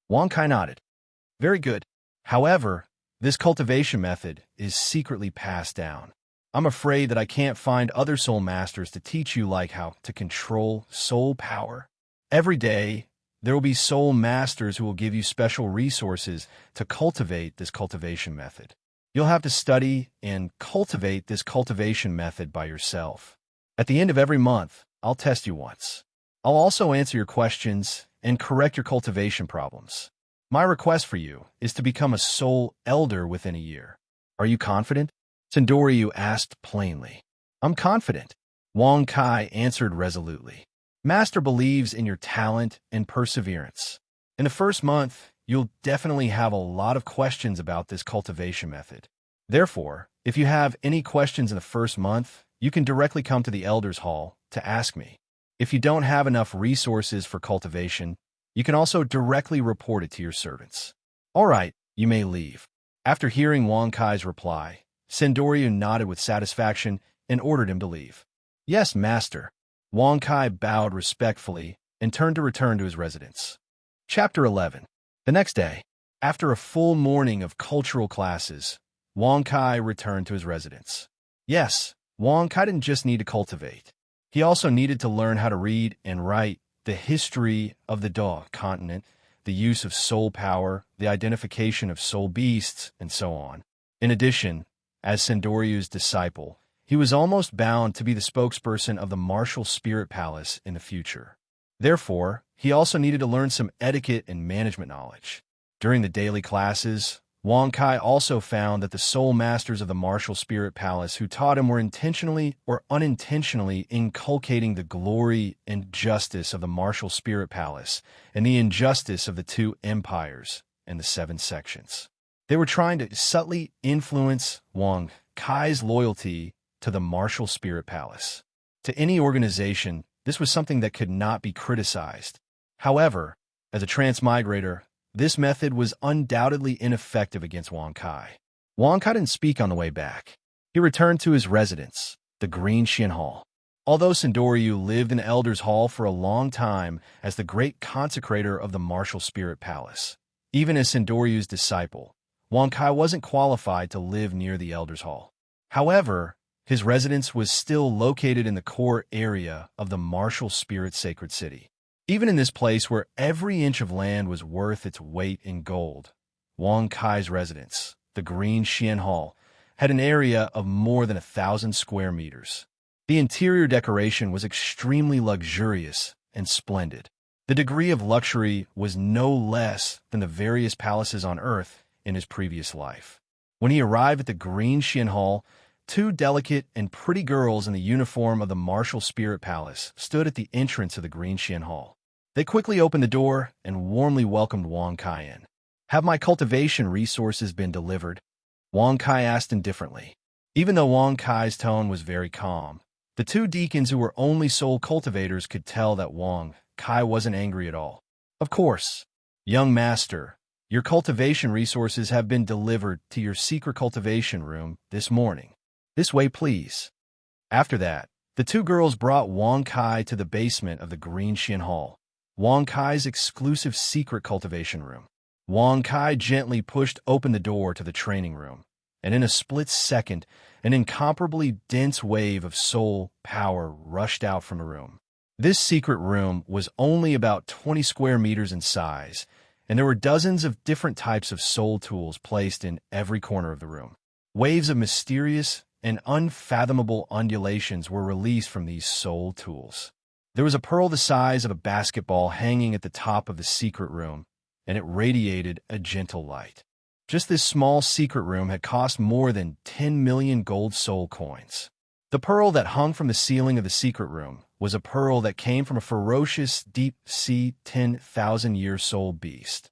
Wang Kai nodded. Very good. However, this cultivation method is secretly passed down. I'm afraid that I can't find other soul masters to teach you like how to control soul power. Every day, there will be soul masters who will give you special resources to cultivate this cultivation method. You'll have to study and cultivate this cultivation method by yourself. At the end of every month, I'll test you once. I'll also answer your questions and correct your cultivation problems. My request for you is to become a soul elder within a year. Are you confident? Sendoryu asked plainly. I'm confident, Wang Kai answered resolutely. Master believes in your talent and perseverance. In the first month, you'll definitely have a lot of questions about this cultivation method. Therefore, if you have any questions in the first month, you can directly come to the Elders Hall to ask me. If you don't have enough resources for cultivation, you can also directly report it to your servants. All right, you may leave. After hearing Wang Kai's reply, Sendoryu nodded with satisfaction and ordered him to leave. Yes, Master. Wang Kai bowed respectfully and turned to return to his residence. Chapter 11. The next day, after a full morning of cultural classes, Wang Kai returned to his residence. Yes, Wang Kai didn't just need to cultivate. He also needed to learn how to read and write, the history of the Dao continent, the use of soul power, the identification of soul beasts, and so on. In addition, as Sendoryu's disciple, he was almost bound to be the spokesperson of the martial spirit palace in the future. Therefore, he also needed to learn some etiquette and management knowledge. During the daily classes, Wang Kai also found that the soul masters of the martial spirit palace who taught him were intentionally or unintentionally inculcating the glory and justice of the martial spirit palace and the injustice of the two empires and the 7 sections. They were trying to subtly influence Wang Kai's loyalty to the martial spirit palace. To any organization, this was something that could not be criticized. However, as a transmigrator, this method was undoubtedly ineffective against Wang Kai. Wang Kai didn't speak on the way back. He returned to his residence, the Green Xian Hall. Although Sendoryu lived in Elder's Hall for a long time as the great consecrator of the martial spirit palace, even as Sendoryu's disciple, Wang Kai wasn't qualified to live near the Elder's Hall. However, his residence was still located in the core area of the martial spirit sacred city. Even in this place where every inch of land was worth its weight in gold, Wang Kai's residence, the Green Xian Hall, had an area of more than 1,000 square meters. The interior decoration was extremely luxurious and splendid. The degree of luxury was no less than the various palaces on Earth in his previous life. When he arrived at the Green Xian Hall, 2 delicate and pretty girls in the uniform of the martial spirit palace stood at the entrance of the Green Xian Hall. They quickly opened the door and warmly welcomed Wang Kai in. Have my cultivation resources been delivered? Wang Kai asked indifferently. Even though Wang Kai's tone was very calm, the 2 deacons who were only soul cultivators could tell that Wang Kai wasn't angry at all. Of course, young master, your cultivation resources have been delivered to your secret cultivation room this morning. This way, please. After that, the 2 girls brought Wang Kai to the basement of the Green Xian Hall, Wang Kai's exclusive secret cultivation room. Wang Kai gently pushed open the door to the training room, and in a split second, an incomparably dense wave of soul power rushed out from the room. This secret room was only about 20 square meters in size, and there were dozens of different types of soul tools placed in every corner of the room. Waves of mysterious and unfathomable undulations were released from these soul tools. There was a pearl the size of a basketball hanging at the top of the secret room, and it radiated a gentle light. Just this small secret room had cost more than 10 million gold soul coins. The pearl that hung from the ceiling of the secret room was a pearl that came from a ferocious, deep-sea 10,000-year soul beast,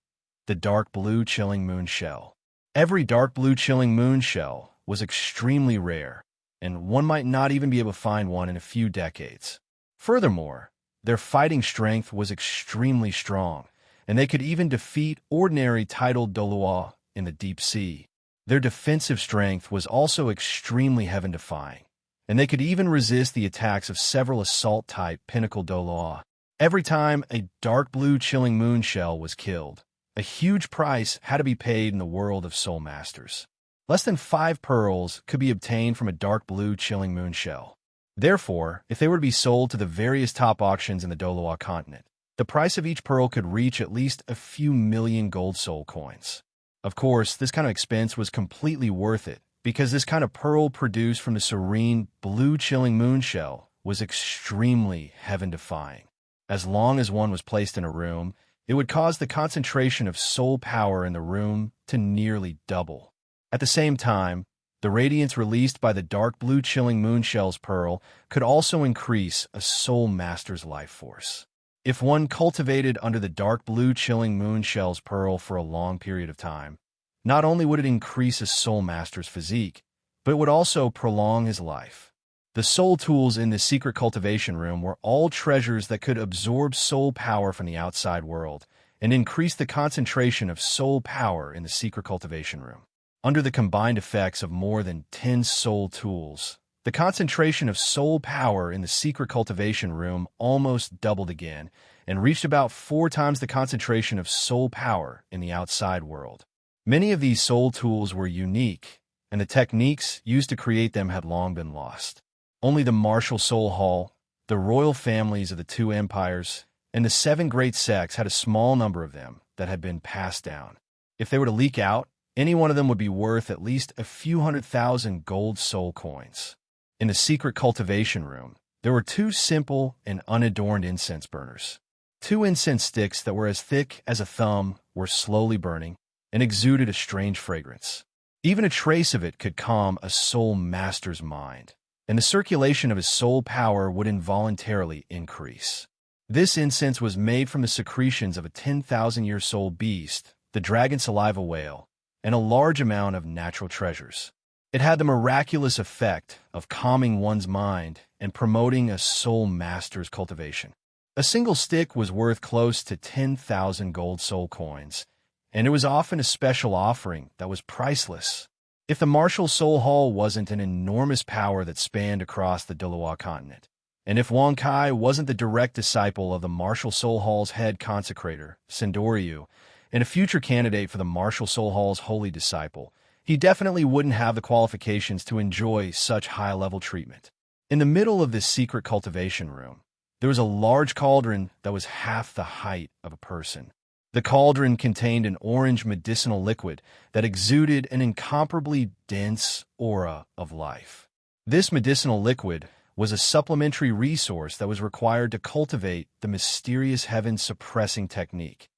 the dark blue chilling moon shell. Every dark blue chilling moon shell was extremely rare, and one might not even be able to find one in a few decades. Furthermore, their fighting strength was extremely strong, and they could even defeat ordinary tidal doloa in the deep sea. Their defensive strength was also extremely heaven-defying, and they could even resist the attacks of several assault-type pinnacle doloa. Every time a dark blue chilling moon shell was killed, a huge price had to be paid in the world of soul masters. Less than 5 pearls could be obtained from a dark blue chilling moon shell. Therefore, if they were to be sold to the various top auctions in the Doloa continent, the price of each pearl could reach at least a few million gold soul coins. Of course, this kind of expense was completely worth it, because this kind of pearl produced from the serene, blue chilling moon shell was extremely heaven-defying. As long as one was placed in a room, it would cause the concentration of soul power in the room to nearly double. At the same time, the radiance released by the dark blue chilling moon shell's pearl could also increase a soul master's life force. If one cultivated under the dark blue chilling moon shell's pearl for a long period of time, not only would it increase a soul master's physique, but it would also prolong his life. The soul tools in the secret cultivation room were all treasures that could absorb soul power from the outside world and increase the concentration of soul power in the secret cultivation room. Under the combined effects of more than 10 soul tools, the concentration of soul power in the secret cultivation room almost doubled again and reached about 4 times the concentration of soul power in the outside world. Many of these soul tools were unique, and the techniques used to create them had long been lost. Only the martial soul hall, the royal families of the 2 empires, and the 7 great sects had a small number of them that had been passed down. If they were to leak out, any one of them would be worth at least a few 100,000 gold soul coins. In the secret cultivation room, there were 2 simple and unadorned incense burners. 2 incense sticks that were as thick as a thumb were slowly burning and exuded a strange fragrance. Even a trace of it could calm a soul master's mind, and the circulation of his soul power would involuntarily increase. This incense was made from the secretions of a 10,000-year soul beast, the dragon saliva whale, and a large amount of natural treasures. It had the miraculous effect of calming one's mind and promoting a soul master's cultivation. A single stick was worth close to 10,000 gold soul coins, and it was often a special offering that was priceless. If the martial soul hall wasn't an enormous power that spanned across the Doloa continent, and if Wang Kai wasn't the direct disciple of the martial soul hall's head consecrator, Sendoryu, and a future candidate for the martial soul hall's holy disciple, he definitely wouldn't have the qualifications to enjoy such high-level treatment. In the middle of this secret cultivation room, there was a large cauldron that was half the height of a person. The cauldron contained an orange medicinal liquid that exuded an incomparably dense aura of life. This medicinal liquid was a supplementary resource that was required to cultivate the mysterious heaven-suppressing technique,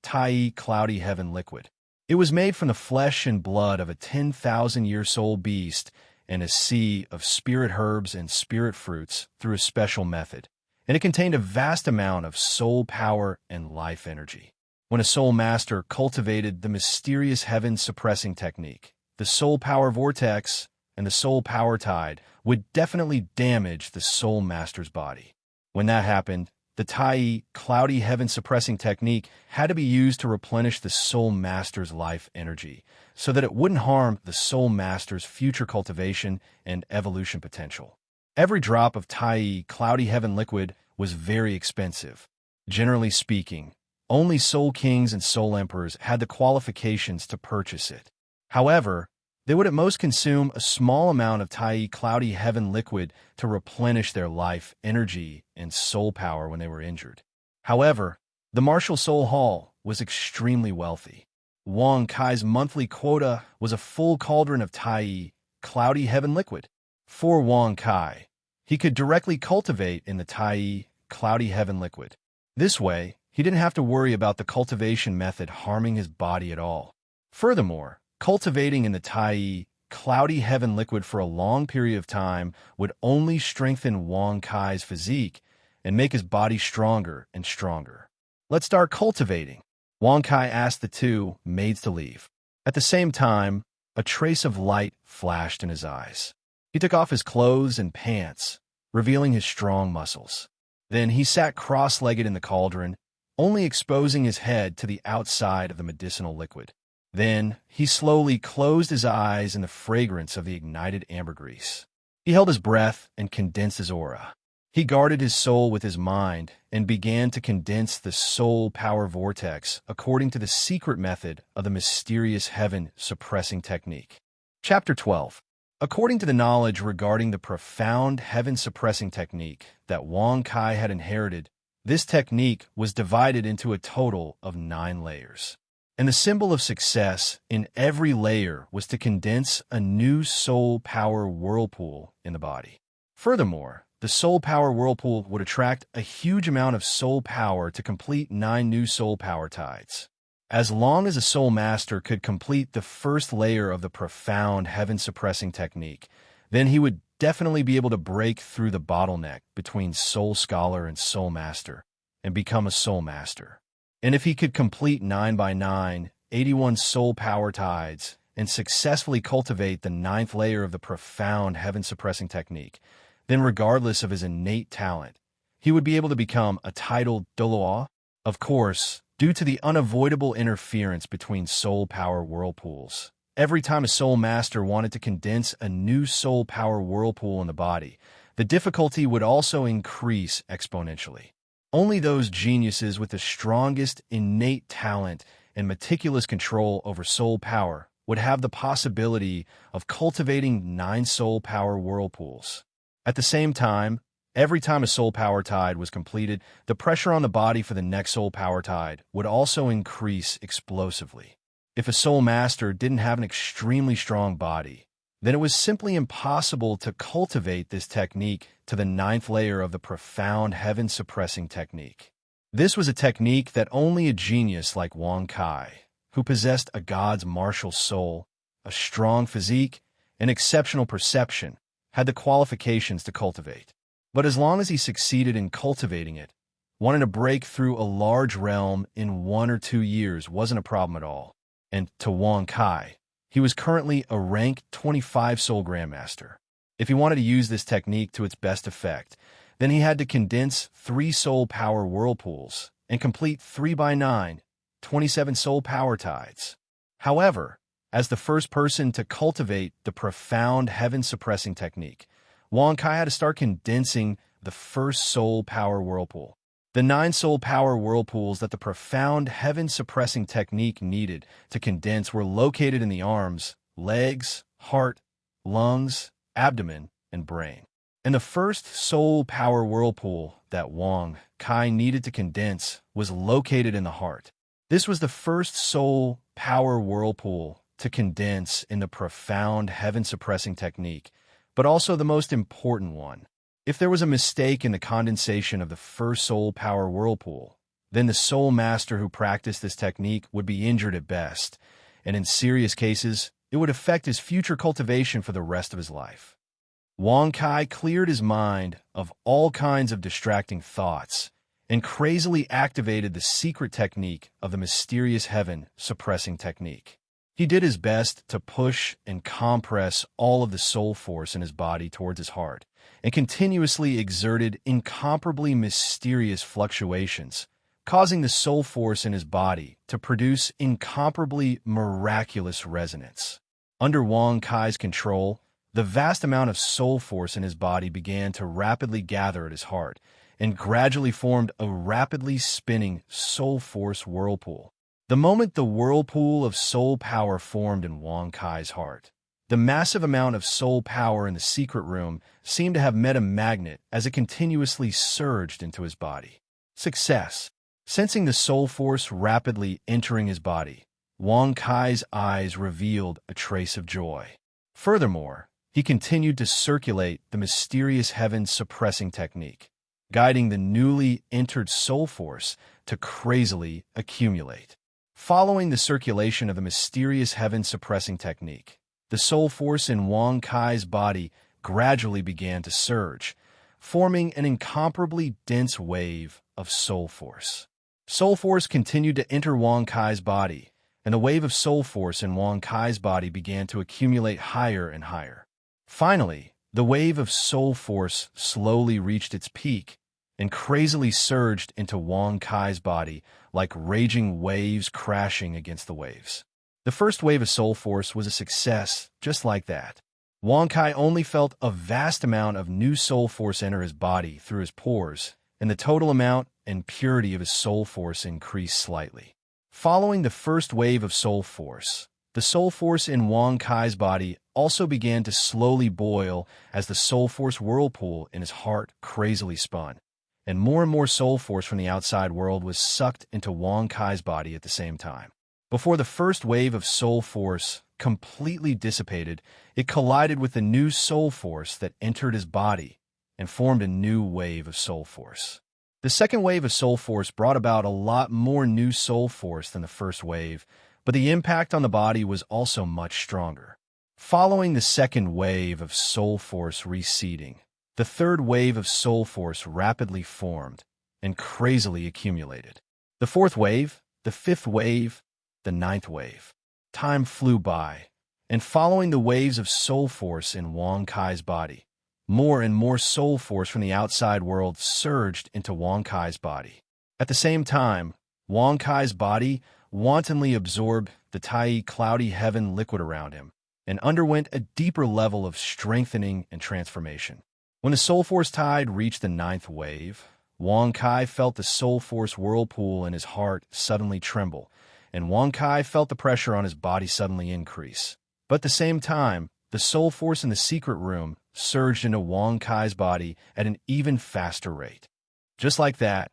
Tai Cloudy Heaven Liquid. It was made from the flesh and blood of a 10,000-year soul beast and a sea of spirit herbs and spirit fruits through a special method, and it contained a vast amount of soul power and life energy. When a soul master cultivated the mysterious heaven-suppressing technique, the soul power vortex and the soul power tide would definitely damage the soul master's body. When that happened, the Tai Cloudy Heaven-suppressing technique had to be used to replenish the soul master's life energy so that it wouldn't harm the soul master's future cultivation and evolution potential. Every drop of Tai Cloudy Heaven liquid was very expensive. Generally speaking, only soul kings and soul emperors had the qualifications to purchase it. However, they would at most consume a small amount of Tai Cloudy Heaven liquid to replenish their life energy and soul power when they were injured. However, the Martial Soul Hall was extremely wealthy. Wang Kai's monthly quota was a full cauldron of Tai Cloudy Heaven liquid. For Wang Kai, he could directly cultivate in the Tai Cloudy Heaven liquid. This way, he didn't have to worry about the cultivation method harming his body at all. Furthermore, cultivating in the Tai Cloudy Heaven liquid for a long period of time would only strengthen Wang Kai's physique and make his body stronger and stronger. Let's start cultivating. Wang Kai asked the 2 maids to leave. At the same time, a trace of light flashed in his eyes. He took off his clothes and pants, revealing his strong muscles. Then he sat cross-legged in the cauldron, only exposing his head to the outside of the medicinal liquid. Then he slowly closed his eyes in the fragrance of the ignited ambergris. He held his breath and condensed his aura. He guarded his soul with his mind and began to condense the soul power vortex according to the secret method of the mysterious heaven suppressing technique. Chapter 12. According to the knowledge regarding the profound heaven suppressing technique that Wang Kai had inherited, this technique was divided into a total of 9 layers. And the symbol of success in every layer was to condense a new soul power whirlpool in the body. Furthermore, the soul power whirlpool would attract a huge amount of soul power to complete 9 new soul power tides. As long as a soul master could complete the first layer of the profound heaven-suppressing technique, then he would definitely be able to break through the bottleneck between soul scholar and soul master and become a soul master. And if he could complete 9 by 9, 81 soul power tides, and successfully cultivate the 9th layer of the profound heaven-suppressing technique, then regardless of his innate talent, he would be able to become a titled Doloa. Of course, due to the unavoidable interference between soul power whirlpools, every time a soul master wanted to condense a new soul power whirlpool in the body, the difficulty would also increase exponentially. Only those geniuses with the strongest innate talent and meticulous control over soul power would have the possibility of cultivating 9 soul power whirlpools. At the same time, every time a soul power tide was completed, the pressure on the body for the next soul power tide would also increase explosively. If a soul master didn't have an extremely strong body, then it was simply impossible to cultivate this technique to the 9th layer of the profound heaven-suppressing technique. This was a technique that only a genius like Wang Kai, who possessed a god's martial soul, a strong physique, and exceptional perception, had the qualifications to cultivate. But as long as he succeeded in cultivating it, wanting to break through a large realm in 1 or 2 years wasn't a problem at all. And to Wang Kai, he was currently a rank 25 soul grandmaster. If he wanted to use this technique to its best effect, then he had to condense 3 soul power whirlpools and complete 3 by 9, 27 soul power tides. However, as the first person to cultivate the profound heaven-suppressing technique, Wang Kai had to start condensing the first soul power whirlpool. The 9 soul power whirlpools that the profound heaven-suppressing technique needed to condense were located in the arms, legs, heart, lungs, abdomen, and brain. And the first soul power whirlpool that Wang Kai needed to condense was located in the heart. This was the first soul power whirlpool to condense in the profound heaven-suppressing technique, but also the most important one. If there was a mistake in the condensation of the first soul power whirlpool, then the soul master who practiced this technique would be injured at best, and in serious cases, it would affect his future cultivation for the rest of his life. Wang Kai cleared his mind of all kinds of distracting thoughts and crazily activated the secret technique of the mysterious heaven-suppressing technique. He did his best to push and compress all of the soul force in his body towards his heart, and continuously exerted incomparably mysterious fluctuations, causing the soul force in his body to produce incomparably miraculous resonance. Under Wang Kai's control, the vast amount of soul force in his body began to rapidly gather at his heart, and gradually formed a rapidly spinning soul force whirlpool. The moment the whirlpool of soul power formed in Wang Kai's heart, the massive amount of soul power in the secret room seemed to have met a magnet as it continuously surged into his body. Success. Sensing the soul force rapidly entering his body, Wang Kai's eyes revealed a trace of joy. Furthermore, he continued to circulate the mysterious heaven-suppressing technique, guiding the newly entered soul force to crazily accumulate. Following the circulation of the mysterious heaven-suppressing technique, the soul force in Wang Kai's body gradually began to surge, forming an incomparably dense wave of soul force. Soul force continued to enter Wang Kai's body, and the wave of soul force in Wang Kai's body began to accumulate higher and higher. Finally, The wave of soul force slowly reached its peak and crazily surged into Wang Kai's body like raging waves crashing against the waves. The first wave of soul force was a success, just like that. Wang Kai only felt a vast amount of new soul force enter his body through his pores, and the total amount and purity of his soul force increased slightly. Following the first wave of soul force, the soul force in Wang Kai's body also began to slowly boil as the soul force whirlpool in his heart crazily spun, and more soul force from the outside world was sucked into Wang Kai's body at the same time. Before the first wave of soul force completely dissipated, it collided with the new soul force that entered his body and formed a new wave of soul force. The second wave of soul force brought about a lot more new soul force than the first wave, but the impact on the body was also much stronger. Following the second wave of soul force receding, the third wave of soul force rapidly formed and crazily accumulated. The fourth wave, the fifth wave, the ninth wave. Time flew by, and following the waves of soul force in Wang Kai's body, more and more soul force from the outside world surged into Wang Kai's body. At the same time, Wang Kai's body wantonly absorbed the Tai cloudy heaven liquid around him and underwent a deeper level of strengthening and transformation. When the soul force tide reached the ninth wave, Wang Kai felt the soul force whirlpool in his heart suddenly tremble, and Wang Kai felt the pressure on his body suddenly increase. But at the same time, the soul force in the secret room surged into Wang Kai's body at an even faster rate. Just like that,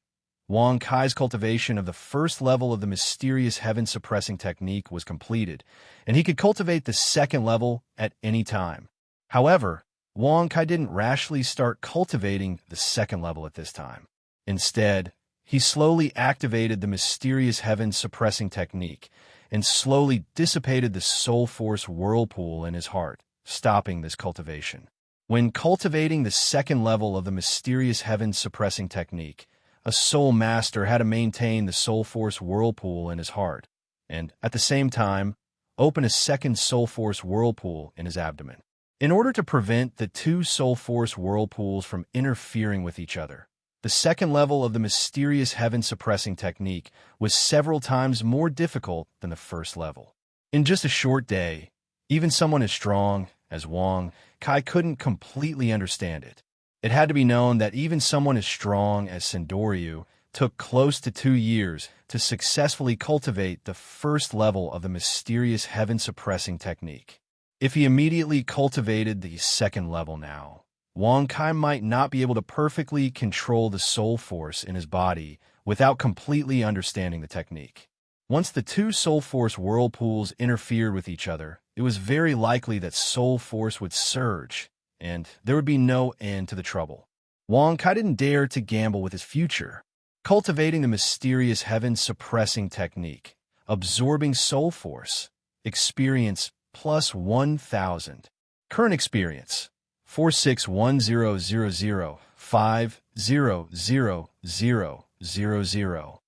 Wang Kai's cultivation of the first level of the mysterious heaven-suppressing technique was completed, and he could cultivate the second level at any time. However, Wang Kai didn't rashly start cultivating the second level at this time. Instead, he slowly activated the mysterious heaven-suppressing technique and slowly dissipated the soul force whirlpool in his heart, stopping this cultivation. When cultivating the second level of the mysterious heaven-suppressing technique, a soul master had to maintain the soul force whirlpool in his heart, and, at the same time, open a second soul force whirlpool in his abdomen. In order to prevent the two soul force whirlpools from interfering with each other, the second level of the mysterious heaven-suppressing technique was several times more difficult than the first level. In just a short day, even someone as strong as Wang Kai couldn't completely understand it. It had to be known that even someone as strong as Sendoryu took close to 2 years to successfully cultivate the first level of the mysterious heaven-suppressing technique. If he immediately cultivated the second level now, Wang Kai might not be able to perfectly control the soul force in his body without completely understanding the technique. Once the two soul force whirlpools interfered with each other, it was very likely that soul force would surge, and there would be no end to the trouble. Wang Kai didn't dare to gamble with his future. Cultivating the mysterious heaven-suppressing technique, absorbing soul force, experience plus 1,000. Current experience, 461005000000.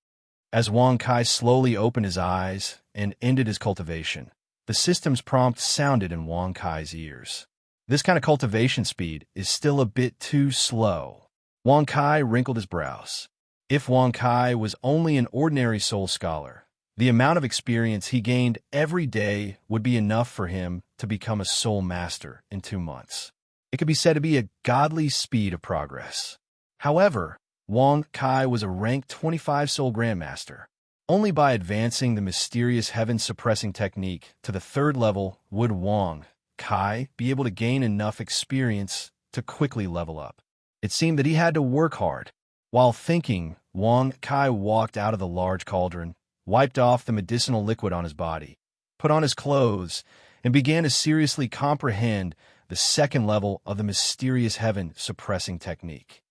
As Wang Kai slowly opened his eyes and ended his cultivation, the system's prompt sounded in Wang Kai's ears. This kind of cultivation speed is still a bit too slow. Wang Kai wrinkled his brows. If Wang Kai was only an ordinary soul scholar, the amount of experience he gained every day would be enough for him to become a soul master in 2 months. It could be said to be a godly speed of progress. However, Wang Kai was a rank 25 soul grandmaster. Only by advancing the mysterious heaven-suppressing technique to the third level would Wang Kai be able to gain enough experience to quickly level up. It seemed that he had to work hard. While thinking, Wang Kai walked out of the large cauldron, wiped off the medicinal liquid on his body, put on his clothes, and began to seriously comprehend the second level of the mysterious heaven-suppressing technique.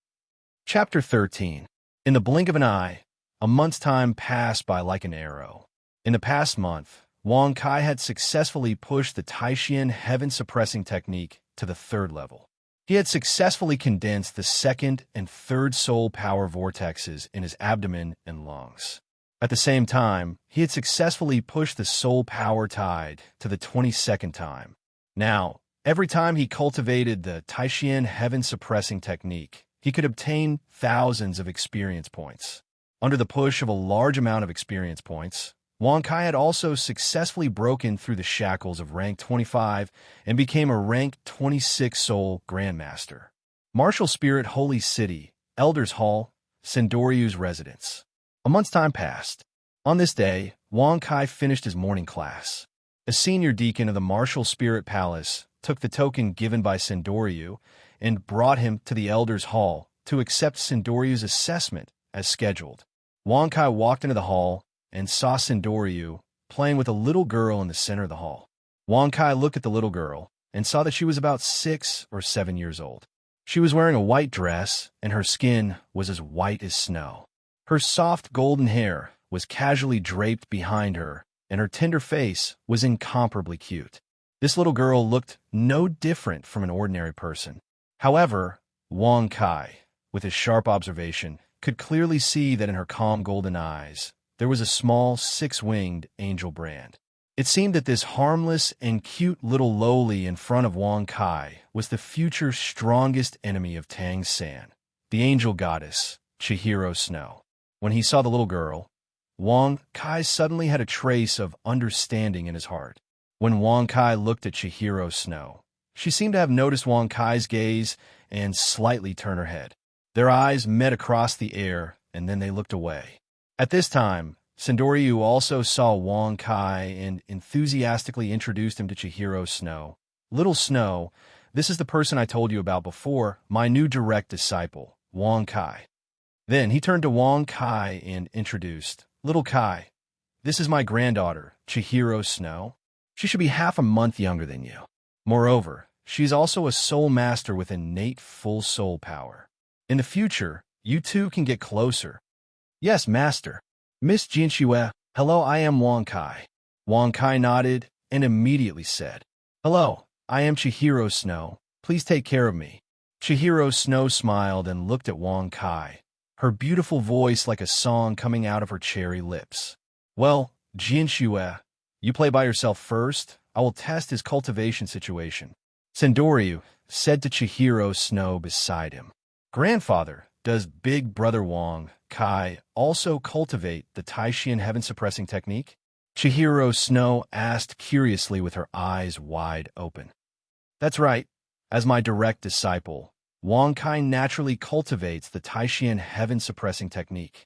Chapter 13. In the blink of an eye, a month's time passed by like an arrow. In the past month, Wang Kai had successfully pushed the Taishian heaven-suppressing technique to the third level. He had successfully condensed the second and third soul power vortexes in his abdomen and lungs. At the same time, he had successfully pushed the soul power tide to the 22nd time. Now, Every time he cultivated the Taishian heaven-suppressing technique, he could obtain thousands of experience points. Under the push of a large amount of experience points, Wang Kai had also successfully broken through the shackles of rank 25 and became a rank 26 Soul Grandmaster. Martial Spirit Holy City, Elders Hall, Sendoryu's residence. A month's time passed. On this day, Wang Kai finished his morning class. A senior deacon of the Martial Spirit Palace took the token given by Sendoryu and brought him to the Elders Hall to accept Sendoryu's assessment as scheduled. Wang Kai walked into the hall and saw Sendoryu playing with a little girl in the center of the hall. Wang Kai looked at the little girl and saw that she was about 6 or 7 years old. She was wearing a white dress, and her skin was as white as snow. Her soft golden hair was casually draped behind her, and her tender face was incomparably cute. This little girl looked no different from an ordinary person. However, Wang Kai, with his sharp observation, could clearly see that in her calm golden eyes, there was a small six-winged angel brand. It seemed that this harmless and cute little lowly in front of Wang Kai was the future strongest enemy of Tang San, the angel goddess, Chihiro Snow. When he saw the little girl, Wang Kai suddenly had a trace of understanding in his heart. When Wang Kai looked at Chihiro Snow, she seemed to have noticed Wang Kai's gaze and slightly turned her head. Their eyes met across the air, and then they looked away. At this time, Sendoryu also saw Wang Kai and enthusiastically introduced him to Chihiro Snow. Little Snow, this is the person I told you about before, my new direct disciple, Wang Kai. Then he turned to Wang Kai and introduced, Little Kai, this is my granddaughter, Chihiro Snow. She should be half a month younger than you. Moreover, she's also a soul master with innate full soul power. In the future, you two can get closer. Yes, master. Miss Jinshue, hello, I am Wang Kai. Wang Kai nodded and immediately said, Hello, I am Chihiro Snow. Please take care of me. Chihiro Snow smiled and looked at Wang Kai, her beautiful voice like a song coming out of her cherry lips. Well, Jinshue, you play by yourself first. I will test his cultivation situation. Sendoryu said to Chihiro Snow beside him. Grandfather, does big brother Wang Kai also cultivate the Taishian heaven-suppressing technique? Chihiro Snow asked curiously with her eyes wide open. That's right. As my direct disciple, Wang Kai naturally cultivates the Taishian heaven-suppressing technique.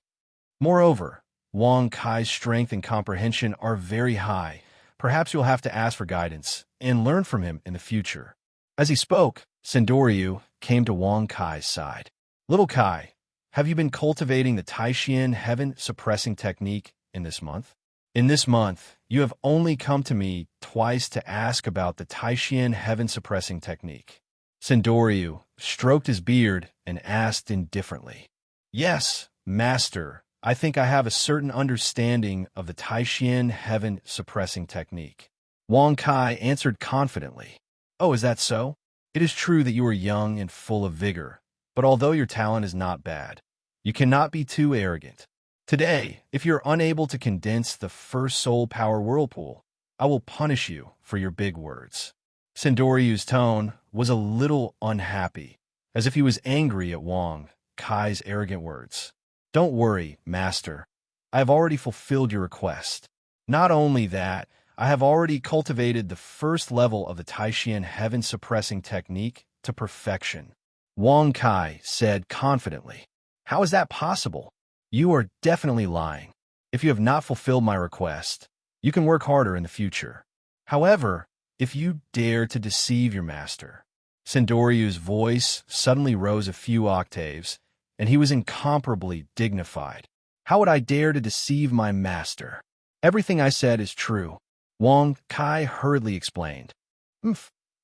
Moreover, Wang Kai's strength and comprehension are very high. Perhaps you'll have to ask for guidance and learn from him in the future. As he spoke, Sendoryu came to Wang Kai's side. Little Kai, have you been cultivating the Taishian heaven-suppressing technique in this month? In this month, you have only come to me twice to ask about the Taishian heaven-suppressing technique. Sendoryu stroked his beard and asked indifferently. Yes, master, I think I have a certain understanding of the Taishian heaven-suppressing technique. Wang Kai answered confidently. Oh, is that so? It is true that you are young and full of vigor, but although your talent is not bad, you cannot be too arrogant. Today, if you're unable to condense the first soul power whirlpool, I will punish you for your big words. Sendoryu's tone was a little unhappy, as if he was angry at Wang Kai's arrogant words. Don't worry, master. I have already fulfilled your request. Not only that, I have already cultivated the first level of the Taishian heaven-suppressing technique to perfection. Wang Kai said confidently. How is that possible? You are definitely lying. If you have not fulfilled my request, you can work harder in the future. However, if you dare to deceive your master. Sendoryu's voice suddenly rose a few octaves, and he was incomparably dignified. How would I dare to deceive my master? Everything I said is true. Wang Kai hurriedly explained.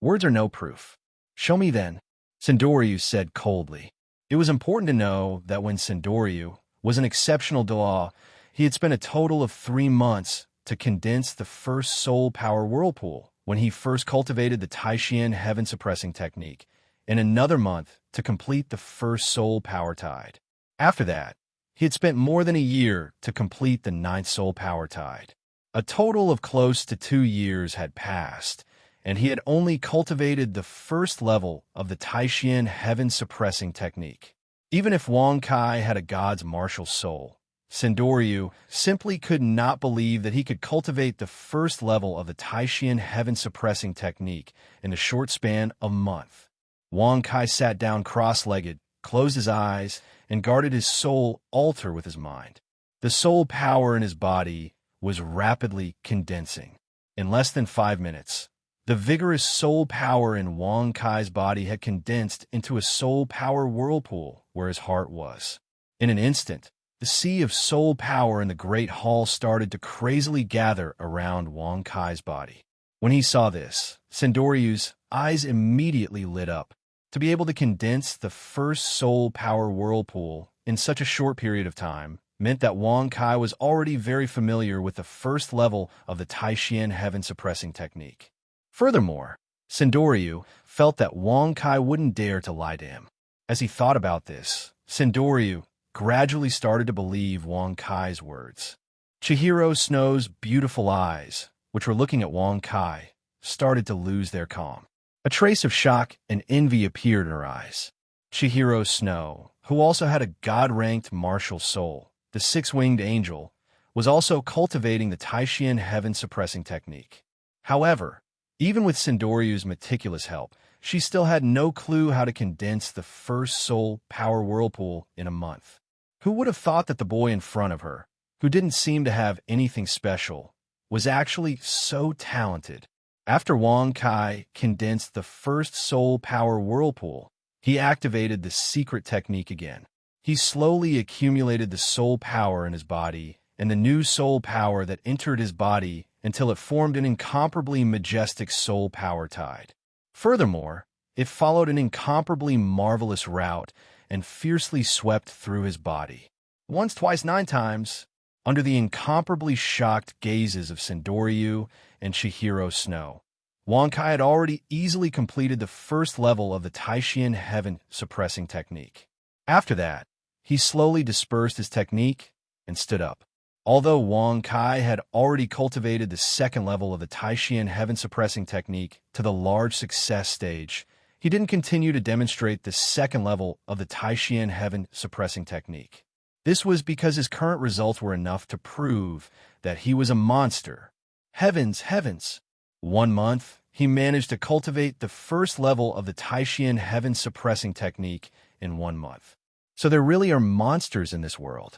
Words are no proof. Show me then. Sendoryu said coldly. It was important to know that when Sendoryu was an exceptional Daw, he had spent a total of 3 months to condense the first soul power whirlpool when he first cultivated the Taishian heaven-suppressing technique, and another month to complete the first soul power tide. After that, he had spent more than a year to complete the 9th soul power tide. A total of close to 2 years had passed, and he had only cultivated the first level of the Taishan heaven-suppressing technique. Even if Wang Kai had a god's martial soul, Sendoryu simply could not believe that he could cultivate the first level of the Taishan heaven-suppressing technique in a short span of a month. Wang Kai sat down cross-legged, closed his eyes, and guarded his soul altar with his mind. The soul power in his body was rapidly condensing. In less than 5 minutes, the vigorous soul power in Wang Kai's body had condensed into a soul power whirlpool where his heart was. In an instant, the sea of soul power in the great hall started to crazily gather around Wang Kai's body. When he saw this, Sendoryu's eyes immediately lit up. To be able to condense the first soul power whirlpool in such a short period of time meant that Wang Kai was already very familiar with the first level of the Taishan heaven-suppressing technique. Furthermore, Sendoryu felt that Wang Kai wouldn't dare to lie to him. As he thought about this, Sendoryu gradually started to believe Wang Kai's words. Chihiro Snow's beautiful eyes, which were looking at Wang Kai, started to lose their calm. A trace of shock and envy appeared in her eyes. Chihiro Snow, who also had a god-ranked martial soul, the six-winged angel, was also cultivating the Taishan heaven-suppressing technique. However, even with Sendoryu's meticulous help, she still had no clue how to condense the first soul power whirlpool in a month. Who would have thought that the boy in front of her, who didn't seem to have anything special, was actually so talented? After Wang Kai condensed the first soul power whirlpool, he activated the secret technique again. He slowly accumulated the soul power in his body and the new soul power that entered his body until it formed an incomparably majestic soul power tide. Furthermore, it followed an incomparably marvelous route and fiercely swept through his body. Once, twice, 9 times, under the incomparably shocked gazes of Sendoryu and Chihiro Snow, Wang Kai had already easily completed the first level of the Taishan heaven-suppressing technique. After that, he slowly dispersed his technique and stood up. Although Wang Kai had already cultivated the second level of the Taishan heaven-suppressing technique to the large success stage, he didn't continue to demonstrate the second level of the Taishan heaven-suppressing technique. This was because his current results were enough to prove that he was a monster. Heavens, heavens! 1 month, he managed to cultivate the first level of the Taishan heaven-suppressing technique in 1 month. So there really are monsters in this world.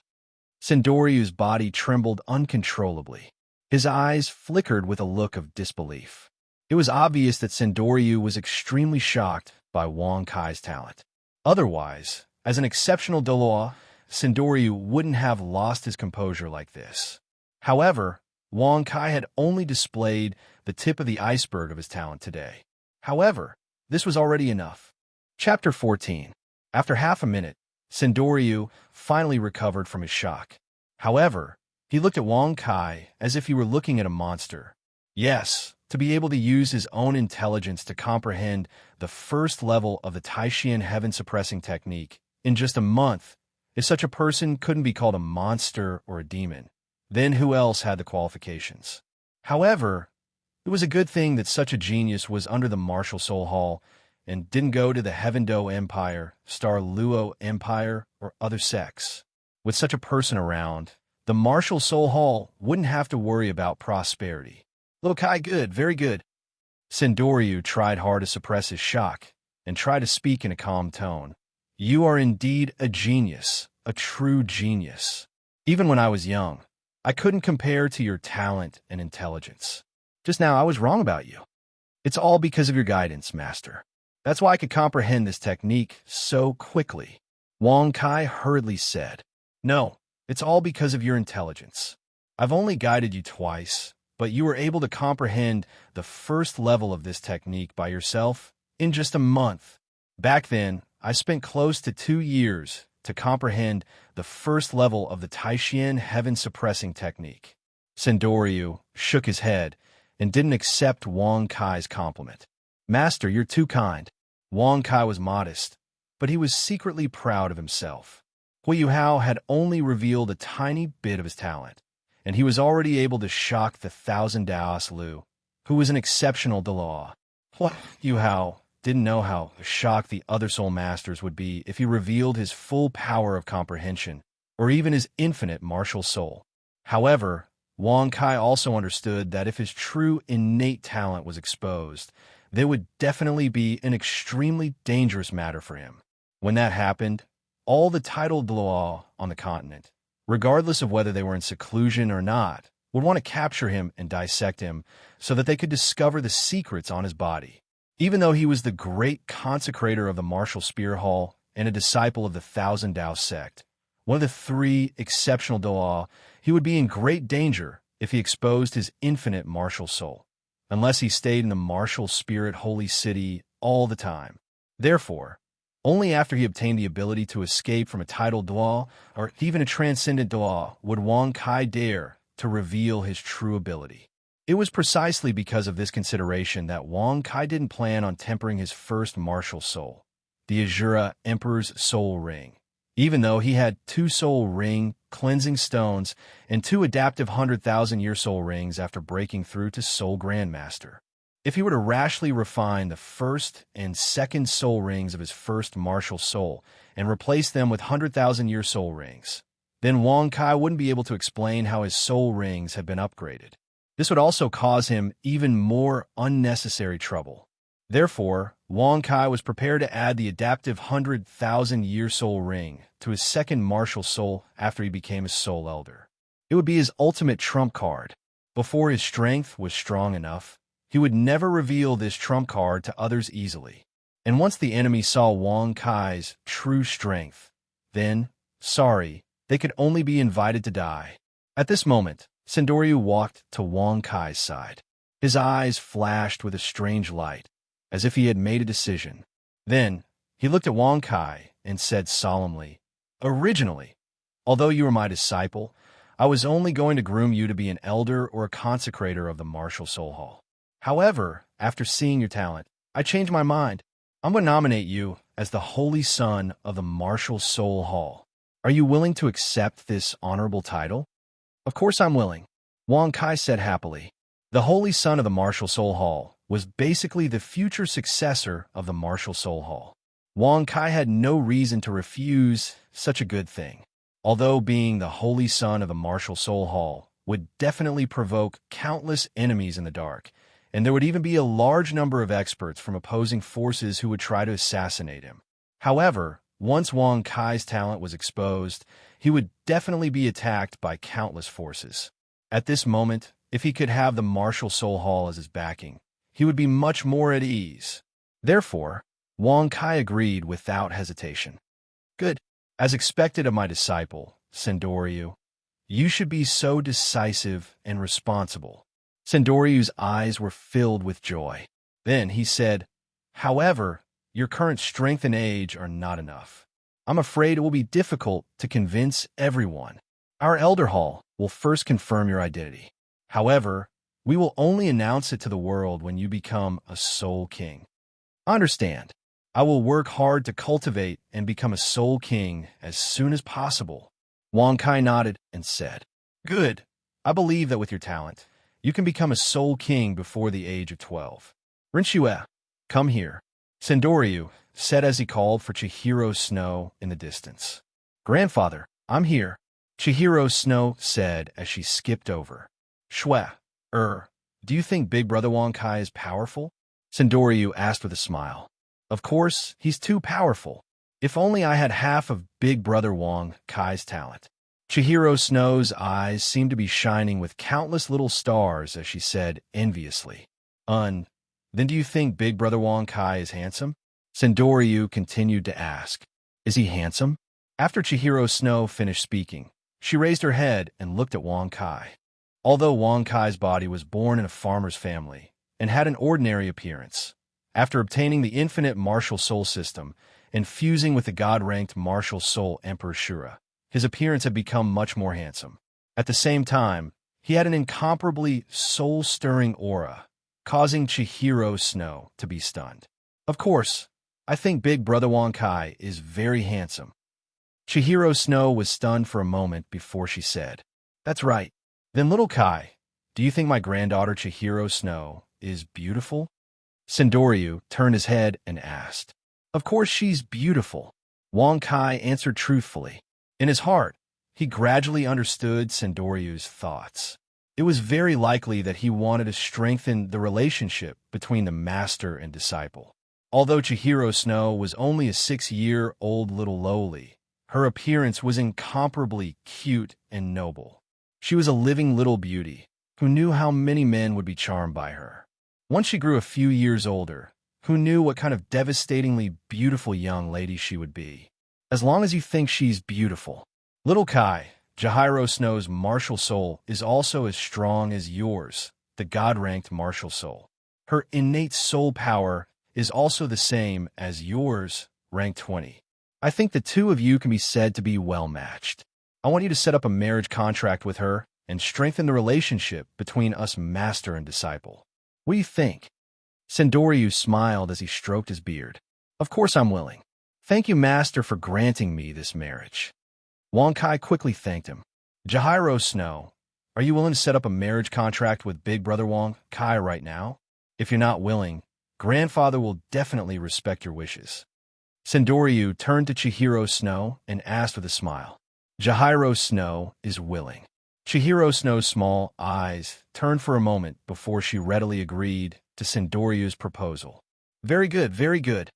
Sendoryu's body trembled uncontrollably. His eyes flickered with a look of disbelief. It was obvious that Sendoryu was extremely shocked by Wang Kai's talent. Otherwise, as an exceptional Doloa, Sendoryu wouldn't have lost his composure like this. However, Wang Kai had only displayed the tip of the iceberg of his talent today. However, this was already enough. Chapter 14. After half a minute, Sendoryu finally recovered from his shock. However, he looked at Wang Kai as if he were looking at a monster. Yes, to be able to use his own intelligence to comprehend the first level of the Taishan heaven-suppressing technique in just a month, if such a person couldn't be called a monster or a demon, then who else had the qualifications? However, it was a good thing that such a genius was under the Martial Soul Hall and didn't go to the Heaven-Do Empire, Star Luo Empire, or other sects. With such a person around, the Martial Soul Hall wouldn't have to worry about prosperity. Little Kai, good, very good. Sendoryu tried hard to suppress his shock and tried to speak in a calm tone. You are indeed a genius, a true genius. Even when I was young, I couldn't compare to your talent and intelligence. Just now, I was wrong about you. It's all because of your guidance, Master. That's why I could comprehend this technique so quickly. Wang Kai hurriedly said, No, it's all because of your intelligence. I've only guided you twice, but you were able to comprehend the first level of this technique by yourself in just a month. Back then, I spent close to 2 years to comprehend the first level of the Taishan heaven-suppressing technique. Sendoryu shook his head and didn't accept Wang Kai's compliment. Master, you're too kind. Wang Kai was modest, but he was secretly proud of himself. Hui Hao had only revealed a tiny bit of his talent, and he was already able to shock the 1,000 Daos Lu, who was an exceptional Dalaw. What? Yu Hao didn't know how shocked the other soul masters would be if he revealed his full power of comprehension, or even his infinite martial soul. However, Wang Kai also understood that if his true innate talent was exposed, there would definitely be an extremely dangerous matter for him. When that happened, all the titled law on the continent, regardless of whether they were in seclusion or not, would want to capture him and dissect him so that they could discover the secrets on his body. Even though he was the great consecrator of the martial spear hall and a disciple of the Thousand Tao sect, one of the three exceptional Dao, he would be in great danger if he exposed his infinite martial soul, unless he stayed in the martial spirit holy city all the time. Therefore, only after he obtained the ability to escape from a titled Dao or even a transcendent Dao would Wang Kai dare to reveal his true ability. It was precisely because of this consideration that Wang Kai didn't plan on tempering his first martial soul, the Azura Emperor's Soul Ring, even though he had 2 soul ring cleansing stones and 2 adaptive 100,000-year soul rings after breaking through to Soul Grandmaster. If he were to rashly refine the first and second soul rings of his first martial soul and replace them with 100,000-year soul rings, then Wang Kai wouldn't be able to explain how his soul rings had been upgraded. This would also cause him even more unnecessary trouble. Therefore, Wang Kai was prepared to add the adaptive 100,000-year soul ring to his second martial soul after he became a soul elder. It would be his ultimate trump card. Before his strength was strong enough, he would never reveal this trump card to others easily. And once the enemy saw Wang Kai's true strength, then, they could only be invited to die. At this moment, Sendoryu walked to Wang Kai's side. His eyes flashed with a strange light, as if he had made a decision. Then, he looked at Wang Kai and said solemnly, "Originally, although you were my disciple, I was only going to groom you to be an elder or a consecrator of the martial soul hall. However, after seeing your talent, I changed my mind. I'm going to nominate you as the Holy Son of the Martial Soul Hall. Are you willing to accept this honorable title?" "Of course I'm willing," Wang Kai said happily. The Holy Son of the Martial Soul Hall was basically the future successor of the Martial Soul Hall. Wang Kai had no reason to refuse such a good thing. Although being the Holy Son of the Martial Soul Hall would definitely provoke countless enemies in the dark, and there would even be a large number of experts from opposing forces who would try to assassinate him. However, once Wang Kai's talent was exposed, he would definitely be attacked by countless forces. At this moment, if he could have the Martial Soul Hall as his backing, he would be much more at ease. Therefore, Wang Kai agreed without hesitation. "Good. As expected of my disciple, Sendoryu, you should be so decisive and responsible." Sendoryu's eyes were filled with joy. Then he said, "However, your current strength and age are not enough. I'm afraid it will be difficult to convince everyone. Our Elder Hall will first confirm your identity. However, we will only announce it to the world when you become a Soul King." "I understand. I will work hard to cultivate and become a Soul King as soon as possible." Wang Kai nodded and said, "Good. I believe that with your talent, you can become a Soul King before the age of 12. Rinshue, come here," Sendoryu said as he called for Chihiro Snow in the distance. "Grandfather, I'm here," Chihiro Snow said as she skipped over. "Shue, do you think Big Brother Wang Kai is powerful?" Sendoryu asked with a smile. "Of course, he's too powerful. If only I had half of Big Brother Wang Kai's talent." Chihiro Snow's eyes seemed to be shining with countless little stars as she said enviously, Then do you think Big Brother Wang Kai is handsome?" Sendoryu continued to ask, "Is he handsome?" After Chihiro Snow finished speaking, she raised her head and looked at Wang Kai. Although Wang Kai's body was born in a farmer's family and had an ordinary appearance, after obtaining the infinite martial soul system and fusing with the god-ranked martial soul Emperor Shura, his appearance had become much more handsome. At the same time, he had an incomparably soul-stirring aura, causing Chihiro Snow to be stunned. "Of course, I think Big Brother Wang Kai is very handsome." Chihiro Snow was stunned for a moment before she said, "That's right. Then little Kai, do you think my granddaughter Chihiro Snow is beautiful?" Sendoryu turned his head and asked. Of course she's beautiful, Wang Kai answered truthfully. In his heart, he gradually understood Sendoryu's thoughts. It was very likely that he wanted to strengthen the relationship between the master and disciple. Although Chihiro Snow was only a 6-year-old little lowly, her appearance was incomparably cute and noble. She was a living little beauty, who knew how many men would be charmed by her. Once she grew a few years older, who knew what kind of devastatingly beautiful young lady she would be? As long as you think she's beautiful. Little Kai, Chihiro Snow's martial soul is also as strong as yours, the God-ranked martial soul. Her innate soul power is also the same as yours, rank 20. I think the two of you can be said to be well-matched. I want you to set up a marriage contract with her and strengthen the relationship between us master and disciple. What do you think? Sendoryu smiled as he stroked his beard. Of course I'm willing. Thank you, master, for granting me this marriage. Wang Kai quickly thanked him. Chihiro Snow, are you willing to set up a marriage contract with Big Brother Wang Kai right now? If you're not willing, Grandfather will definitely respect your wishes. Sendoryu turned to Chihiro Snow and asked with a smile. Chihiro Snow is willing. Chihiro Snow's small eyes turned for a moment before she readily agreed to Sendoryu's proposal. Very good, very good.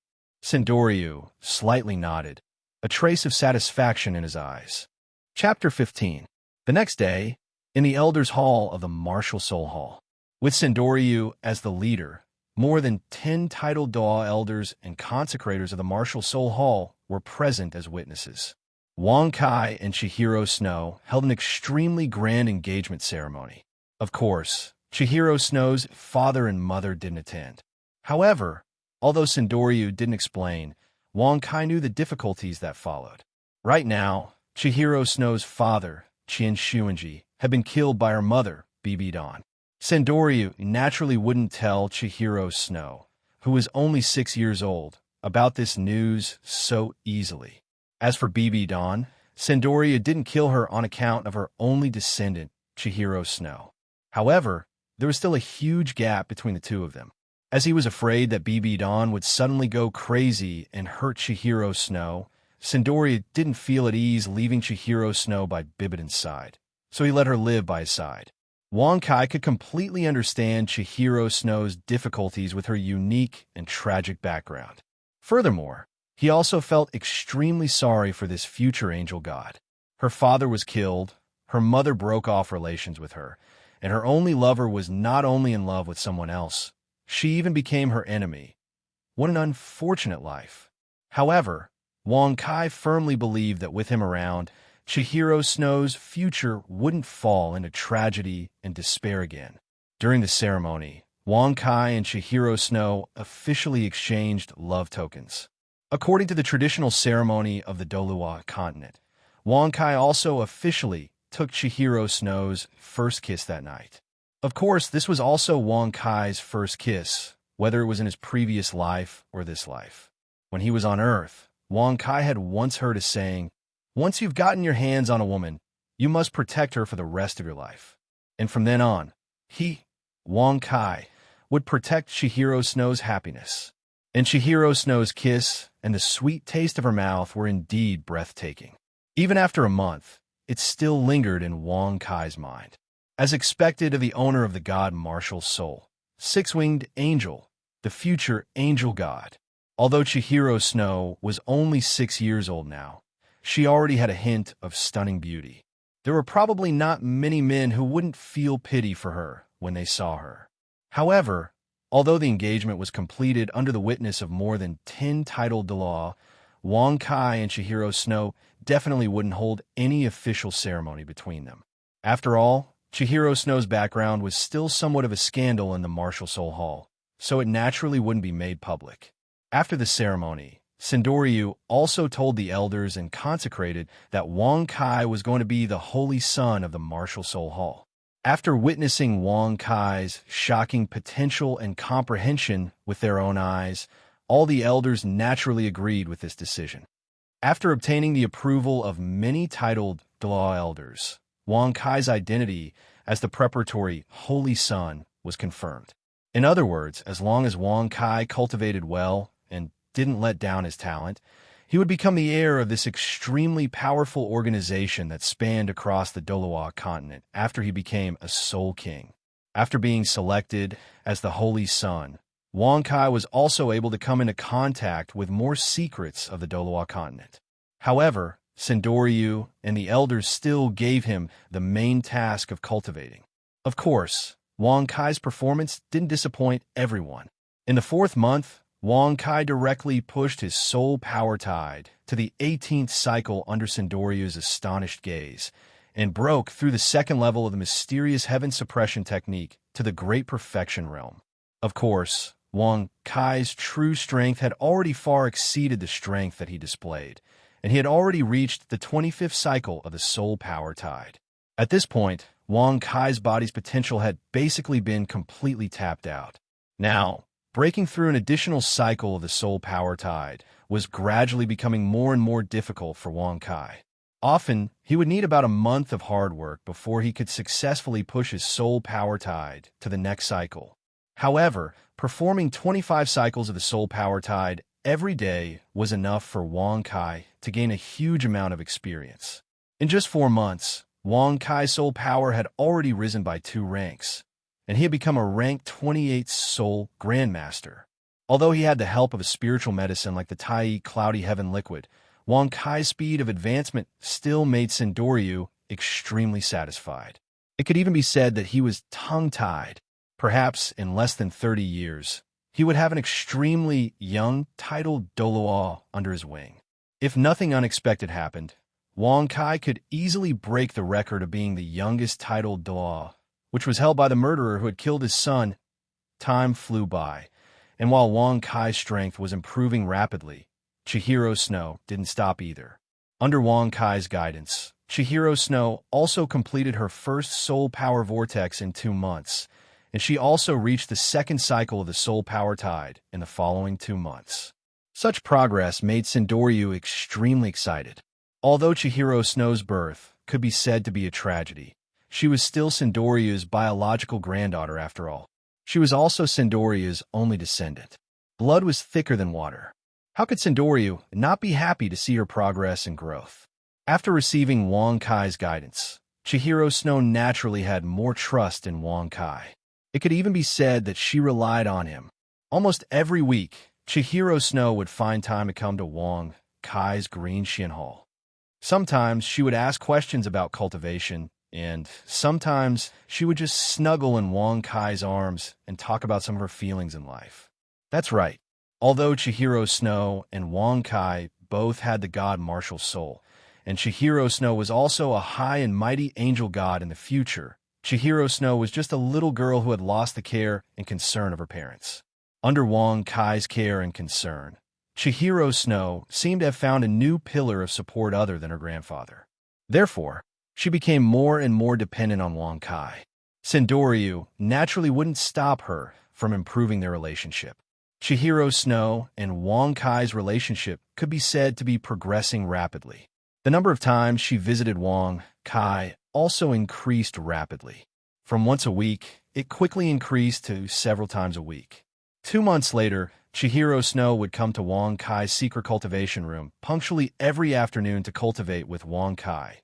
Sendoryu slightly nodded, a trace of satisfaction in his eyes. Chapter 15. The next day, in the Elders' Hall of the Martial Soul Hall, with Sendoryu as the leader, more than 10 titled Daw elders and consecrators of the Martial Soul Hall were present as witnesses. Wang Kai and Chihiro Snow held an extremely grand engagement ceremony. Of course, Chihiro Snow's father and mother didn't attend. However, although Sendoryu didn't explain, Wang Kai knew the difficulties that followed. Right now, Chihiro Snow's father, Chien Shuanji, had been killed by her mother, Bibi Dawn. Sendoryu naturally wouldn't tell Chihiro Snow, who was only 6 years old, about this news so easily. As for Bibi Dawn, Sendoryu didn't kill her on account of her only descendant, Chihiro Snow. However, there was still a huge gap between the two of them. As he was afraid that Bibi Dawn would suddenly go crazy and hurt Chihiro Snow, Sendoryu didn't feel at ease leaving Chihiro Snow by Bibidan's side, so he let her live by his side. Wang Kai could completely understand Chihiro Snow's difficulties with her unique and tragic background. Furthermore, he also felt extremely sorry for this future angel god. Her father was killed, her mother broke off relations with her, and her only lover was not only in love with someone else, she even became her enemy. What an unfortunate life. However, Wang Kai firmly believed that with him around, Chihiro Snow's future wouldn't fall into tragedy and despair again. During the ceremony, Wang Kai and Chihiro Snow officially exchanged love tokens. According to the traditional ceremony of the Doluwa continent, Wang Kai also officially took Chihiro Snow's first kiss that night. Of course, this was also Wang Kai's first kiss, whether it was in his previous life or this life. When he was on Earth, Wang Kai had once heard a saying, once you've gotten your hands on a woman, you must protect her for the rest of your life. And from then on, he, Wang Kai, would protect Chihiro Snow's happiness. And Chihiro Snow's kiss and the sweet taste of her mouth were indeed breathtaking. Even after a month, it still lingered in Wang Kai's mind. As expected of the owner of the god martial soul, six-winged angel, the future angel god. Although Chihiro Snow was only 6 years old now, she already had a hint of stunning beauty. There were probably not many men who wouldn't feel pity for her when they saw her. However, although the engagement was completed under the witness of more than 10 titled Dalaw, Wang Kai and Chihiro Snow definitely wouldn't hold any official ceremony between them. After all, Chihiro Snow's background was still somewhat of a scandal in the Martial Soul Hall, so it naturally wouldn't be made public. After the ceremony, Sendoryu also told the elders and consecrated that Wang Kai was going to be the holy son of the Martial Soul Hall. After witnessing Wang Kai's shocking potential and comprehension with their own eyes, all the elders naturally agreed with this decision. After obtaining the approval of many titled Dalaw elders, Wang Kai's identity as the preparatory Holy Son was confirmed. In other words, as long as Wang Kai cultivated well and didn't let down his talent, he would become the heir of this extremely powerful organization that spanned across the Doloa continent after he became a Soul King. After being selected as the Holy Son, Wang Kai was also able to come into contact with more secrets of the Doloa continent. However, Sendoryu and the elders still gave him the main task of cultivating. Of course, Wang Kai's performance didn't disappoint everyone. In the 4th month, Wang Kai directly pushed his soul power tide to the 18th cycle under Sendoryu's astonished gaze, and broke through the 2nd level of the mysterious heaven suppression technique to the Great Perfection realm. Of course, Wang Kai's true strength had already far exceeded the strength that he displayed, and he had already reached the 25th cycle of the soul power tide. At this point, Wang Kai's body's potential had basically been completely tapped out. Now, breaking through an additional cycle of the soul power tide was gradually becoming more and more difficult for Wang Kai. Often, he would need about a month of hard work before he could successfully push his soul power tide to the next cycle. However, performing 25 cycles of the soul power tide every day was enough for Wang Kai to gain a huge amount of experience. In just 4 months, Wang Kai's soul power had already risen by 2 ranks, and he had become a rank 28 soul grandmaster. Although he had the help of a spiritual medicine like the Tai Cloudy Heaven liquid, Wang Kai's speed of advancement still made Sendoryu extremely satisfied. It could even be said that he was tongue-tied. Perhaps in less than 30 years, he would have an extremely young titled Doloa under his wing. If nothing unexpected happened, Wang Kai could easily break the record of being the youngest titled Doloa, which was held by the murderer who had killed his son. Time flew by, and while Wang Kai's strength was improving rapidly, Chihiro Snow didn't stop either. Under Wang Kai's guidance, Chihiro Snow also completed her first soul power vortex in 2 months, and she also reached the 2nd cycle of the soul power tide in the following 2 months. Such progress made Sendoryu extremely excited. Although Chihiro Snow's birth could be said to be a tragedy, she was still Sendoryu's biological granddaughter after all. She was also Sendoryu's only descendant. Blood was thicker than water. How could Sendoryu not be happy to see her progress and growth? After receiving Wang Kai's guidance, Chihiro Snow naturally had more trust in Wang Kai. It could even be said that she relied on him. Almost every week, Chihiro Snow would find time to come to Wang Kai's green Xian Hall. Sometimes she would ask questions about cultivation, and sometimes she would just snuggle in Wang Kai's arms and talk about some of her feelings in life. That's right. Although Chihiro Snow and Wang Kai both had the god martial soul, and Chihiro Snow was also a high and mighty angel god in the future, Chihiro Snow was just a little girl who had lost the care and concern of her parents. Under Wang Kai's care and concern, Chihiro Snow seemed to have found a new pillar of support other than her grandfather. Therefore, she became more and more dependent on Wang Kai. Sendoryu naturally wouldn't stop her from improving their relationship. Chihiro Snow and Wang Kai's relationship could be said to be progressing rapidly. The number of times she visited Wang Kai also increased rapidly. From once a week, it quickly increased to several times a week. 2 months later, Chihiro Snow would come to Wang Kai's secret cultivation room punctually every afternoon to cultivate with Wang Kai.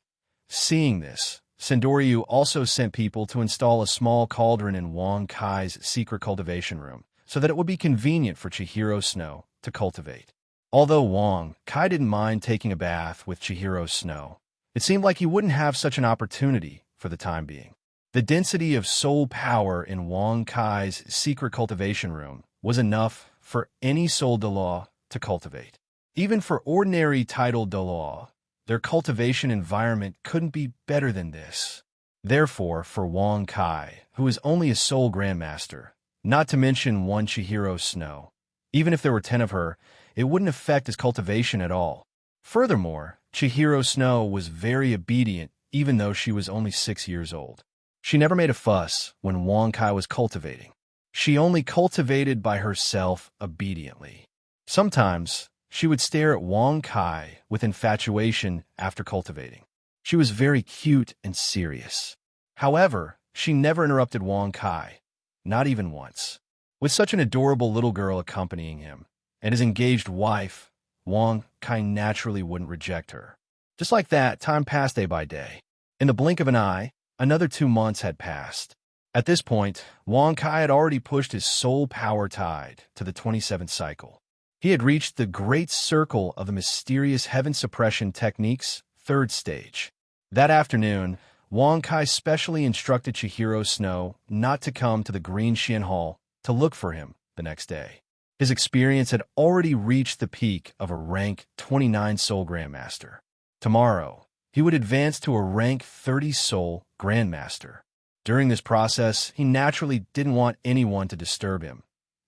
Seeing this, Sendoryu also sent people to install a small cauldron in Wang Kai's secret cultivation room so that it would be convenient for Chihiro Snow to cultivate. Although Wang Kai didn't mind taking a bath with Chihiro Snow, it seemed like he wouldn't have such an opportunity for the time being. The density of soul power in Wang Kai's secret cultivation room was enough for any soul Doloa to cultivate. Even for ordinary titled Doloa, their cultivation environment couldn't be better than this. Therefore, for Wang Kai, who is only a soul grandmaster, not to mention one Chihiro Snow, even if there were 10 of her, it wouldn't affect his cultivation at all. Furthermore, Chihiro Snow was very obedient even though she was only 6 years old. She never made a fuss when Wang Kai was cultivating. She only cultivated by herself obediently. Sometimes, she would stare at Wang Kai with infatuation after cultivating. She was very cute and serious. However, she never interrupted Wang Kai, not even once. With such an adorable little girl accompanying him, and his engaged wife, Wang Kai naturally wouldn't reject her. Just like that, time passed day by day. In the blink of an eye, another 2 months had passed. At this point, Wang Kai had already pushed his soul power tide to the 27th cycle. He had reached the great circle of the mysterious heaven suppression technique's 3rd stage. That afternoon, Wang Kai specially instructed Chihiro Snow not to come to the Green Xian Hall to look for him the next day. His experience had already reached the peak of a rank 29 Soul Grandmaster. Tomorrow, he would advance to a rank 30 Soul Grandmaster. During this process, he naturally didn't want anyone to disturb him,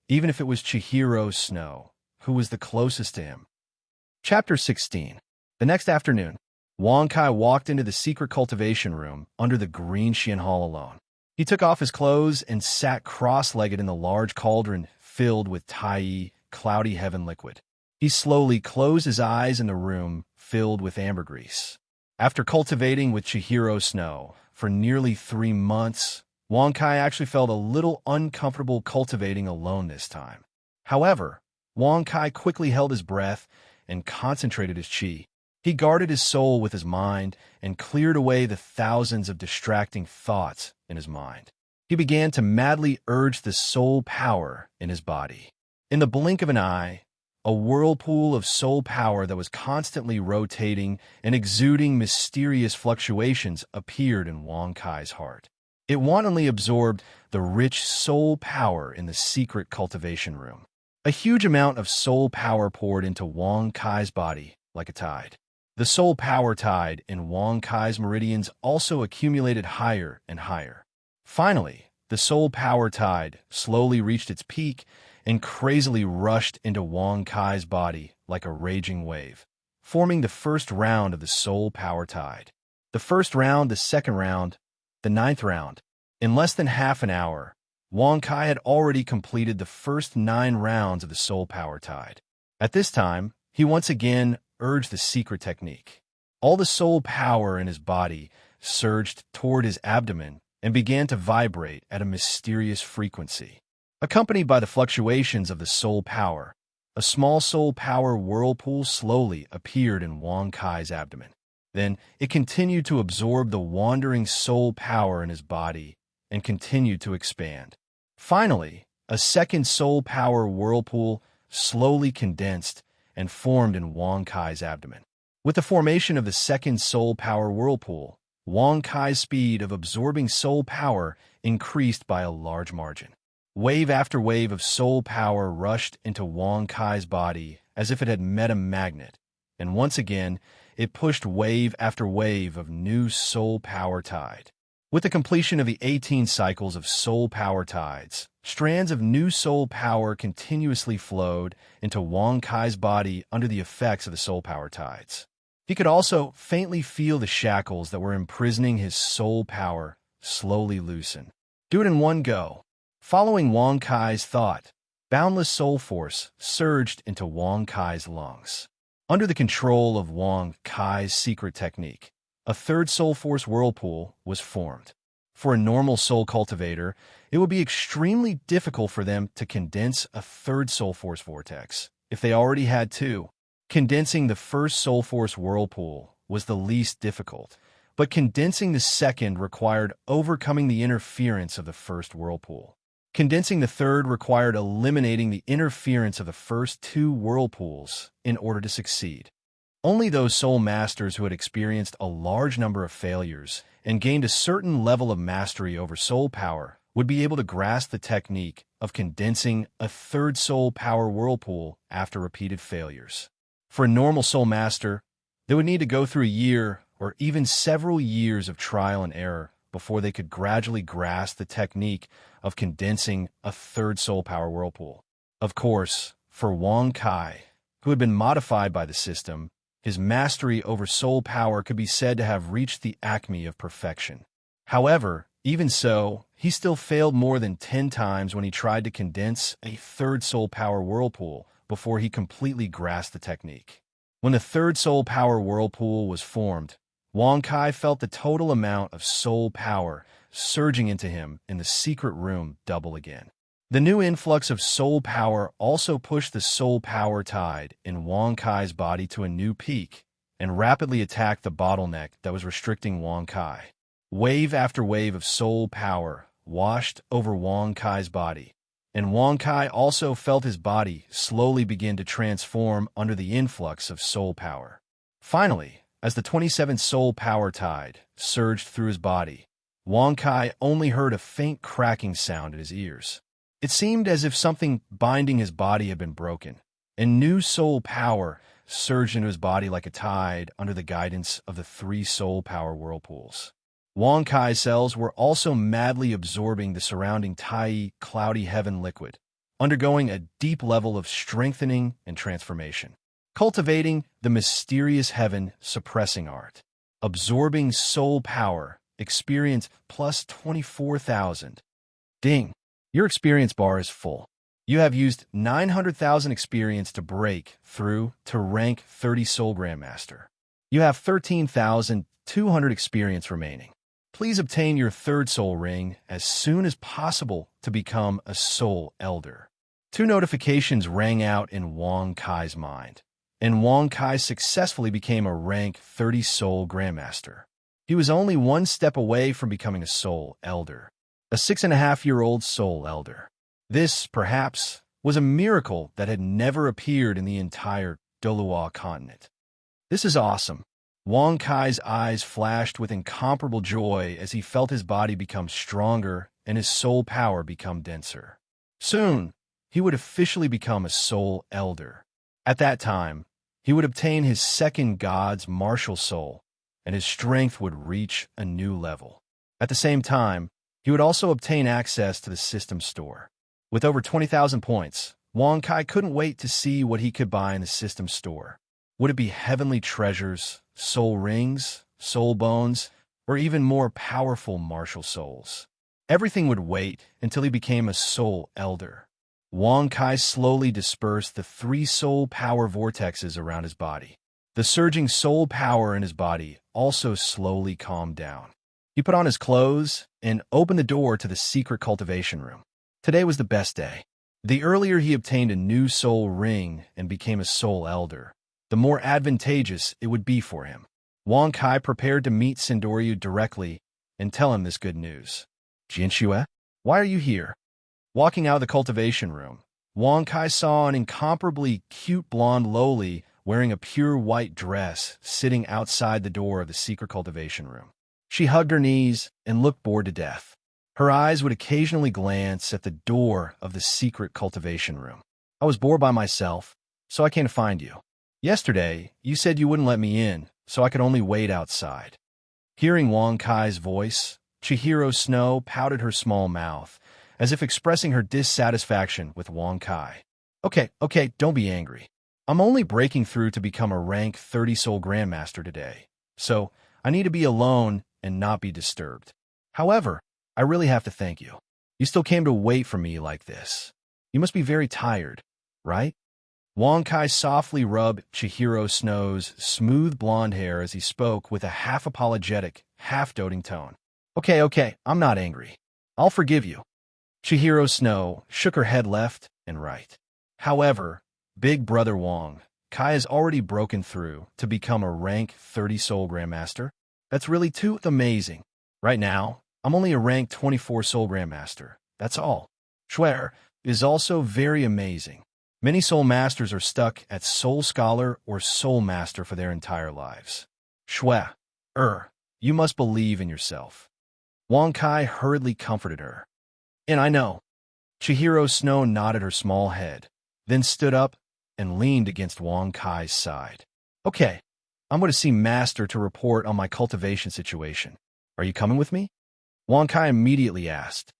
even if it was Chihiro Snow, who was the closest to him. Chapter 16. The next afternoon, Wang Kai walked into the secret cultivation room under the Green Xian Hall alone. He took off his clothes and sat cross-legged in the large cauldron filled with Tai cloudy heaven liquid. He slowly closed his eyes in the room filled with ambergris. After cultivating with Chihiro Snow for nearly 3 months, Wang Kai actually felt a little uncomfortable cultivating alone this time. However, Wang Kai quickly held his breath and concentrated his qi. He guarded his soul with his mind and cleared away the thousands of distracting thoughts in his mind. He began to madly urge the soul power in his body. In the blink of an eye, a whirlpool of soul power that was constantly rotating and exuding mysterious fluctuations appeared in Wang Kai's heart. It wantonly absorbed the rich soul power in the secret cultivation room. A huge amount of soul power poured into Wang Kai's body like a tide. The soul power tide in Wang Kai's meridians also accumulated higher and higher. Finally, the soul power tide slowly reached its peak and crazily rushed into Wang Kai's body like a raging wave, forming the first round of the soul power tide. The first round, the second round, the 9th round. In less than half an hour, Wang Kai had already completed the first 9 rounds of the soul power tide. At this time, he once again urged the secret technique. All the soul power in his body surged toward his abdomen and began to vibrate at a mysterious frequency. Accompanied by the fluctuations of the soul power, a small soul power whirlpool slowly appeared in Wang Kai's abdomen. Then it continued to absorb the wandering soul power in his body and continued to expand. Finally, a second soul power whirlpool slowly condensed and formed in Wang Kai's abdomen. With the formation of the second soul power whirlpool, Wang Kai's speed of absorbing soul power increased by a large margin. Wave after wave of soul power rushed into Wang Kai's body as if it had met a magnet, and once again, it pushed wave after wave of new soul power tide. With the completion of the 18 cycles of soul power tides, strands of new soul power continuously flowed into Wang Kai's body under the effects of the soul power tides. He could also faintly feel the shackles that were imprisoning his soul power slowly loosen. Do it in one go. Following Wang Kai's thought, boundless soul force surged into Wang Kai's lungs. Under the control of Wang Kai's secret technique, a third soul force whirlpool was formed. For a normal soul cultivator, it would be extremely difficult for them to condense a third soul force vortex, if they already had 2. Condensing the first soul force whirlpool was the least difficult, but condensing the second required overcoming the interference of the first whirlpool. Condensing the third required eliminating the interference of the first 2 whirlpools in order to succeed. Only those soul masters who had experienced a large number of failures and gained a certain level of mastery over soul power would be able to grasp the technique of condensing a third soul power whirlpool after repeated failures. For a normal soul master, they would need to go through a year or even several years of trial and error before they could gradually grasp the technique of condensing a third soul power whirlpool. Of course, for Wang Kai, who had been modified by the system, his mastery over soul power could be said to have reached the acme of perfection. However, even so, he still failed more than 10 times when he tried to condense a third soul power whirlpool before he completely grasped the technique. When the third soul power whirlpool was formed, Wang Kai felt the total amount of soul power surging into him in the secret room double again. The new influx of soul power also pushed the soul power tide in Wang Kai's body to a new peak and rapidly attacked the bottleneck that was restricting Wang Kai. Wave after wave of soul power washed over Wang Kai's body, and Wang Kai also felt his body slowly begin to transform under the influx of soul power. Finally, as the 27th soul power tide surged through his body, Wang Kai only heard a faint cracking sound in his ears. It seemed as if something binding his body had been broken, and new soul power surged into his body like a tide under the guidance of the 3 soul power whirlpools. Wang Kai's cells were also madly absorbing the surrounding Tai cloudy heaven liquid, undergoing a deep level of strengthening and transformation, cultivating the mysterious heaven suppressing art, absorbing soul power, experience plus 24,000. Ding! Your experience bar is full. You have used 900,000 experience to break through to rank 30 Soul Grandmaster. You have 13,200 experience remaining. Please obtain your 3rd soul ring as soon as possible to become a soul elder. 2 notifications rang out in Wang Kai's mind, and Wang Kai successfully became a rank 30 Soul Grandmaster. He was only 1 step away from becoming a soul elder. A 6.5-year-old soul elder. This, perhaps, was a miracle that had never appeared in the entire Dolua continent. This is awesome. Wang Kai's eyes flashed with incomparable joy as he felt his body become stronger and his soul power become denser. Soon, he would officially become a soul elder. At that time, he would obtain his 2nd God's martial soul, and his strength would reach a new level. At the same time, he would also obtain access to the system store. With over 20,000 points, Wang Kai couldn't wait to see what he could buy in the system store. Would it be heavenly treasures, soul rings, soul bones, or even more powerful martial souls? Everything would wait until he became a soul elder. Wang Kai slowly dispersed the 3 soul power vortexes around his body. The surging soul power in his body also slowly calmed down. He put on his clothes and opened the door to the secret cultivation room. Today was the best day. The earlier he obtained a new soul ring and became a soul elder, the more advantageous it would be for him. Wang Kai prepared to meet Sindoryu directly and tell him this good news. Jianxue, why are you here? Walking out of the cultivation room, Wang Kai saw an incomparably cute blonde loli wearing a pure white dress sitting outside the door of the secret cultivation room. She hugged her knees and looked bored to death. Her eyes would occasionally glance at the door of the secret cultivation room. I was bored by myself, so I came to find you. Yesterday, you said you wouldn't let me in, so I could only wait outside. Hearing Wang Kai's voice, Chihiro Snow pouted her small mouth, as if expressing her dissatisfaction with Wang Kai. Okay, don't be angry. I'm only breaking through to become a rank 30 Soul Grandmaster today, so I need to be alone and not be disturbed. However, I really have to thank you. You still came to wait for me like this. You must be very tired, right? Wang Kai softly rubbed Chihiro Snow's smooth blonde hair as he spoke with a half-apologetic, half-doting tone. Okay, I'm not angry. I'll forgive you. Chihiro Snow shook her head left and right. However, Big Brother Wang Kai has already broken through to become a rank 30 Soul Grandmaster. That's really too amazing. Right now, I'm only a rank 24 Soul Grandmaster. That's all. Schwer is also very amazing. Many Soul Masters are stuck at Soul Scholar or Soul Master for their entire lives. Schwer, you must believe in yourself. Wang Kai hurriedly comforted her. And I know. Chihiro Snow nodded her small head, then stood up and leaned against Wang Kai's side. Okay, I'm going to see Master to report on my cultivation situation. Are you coming with me? Wang Kai immediately asked.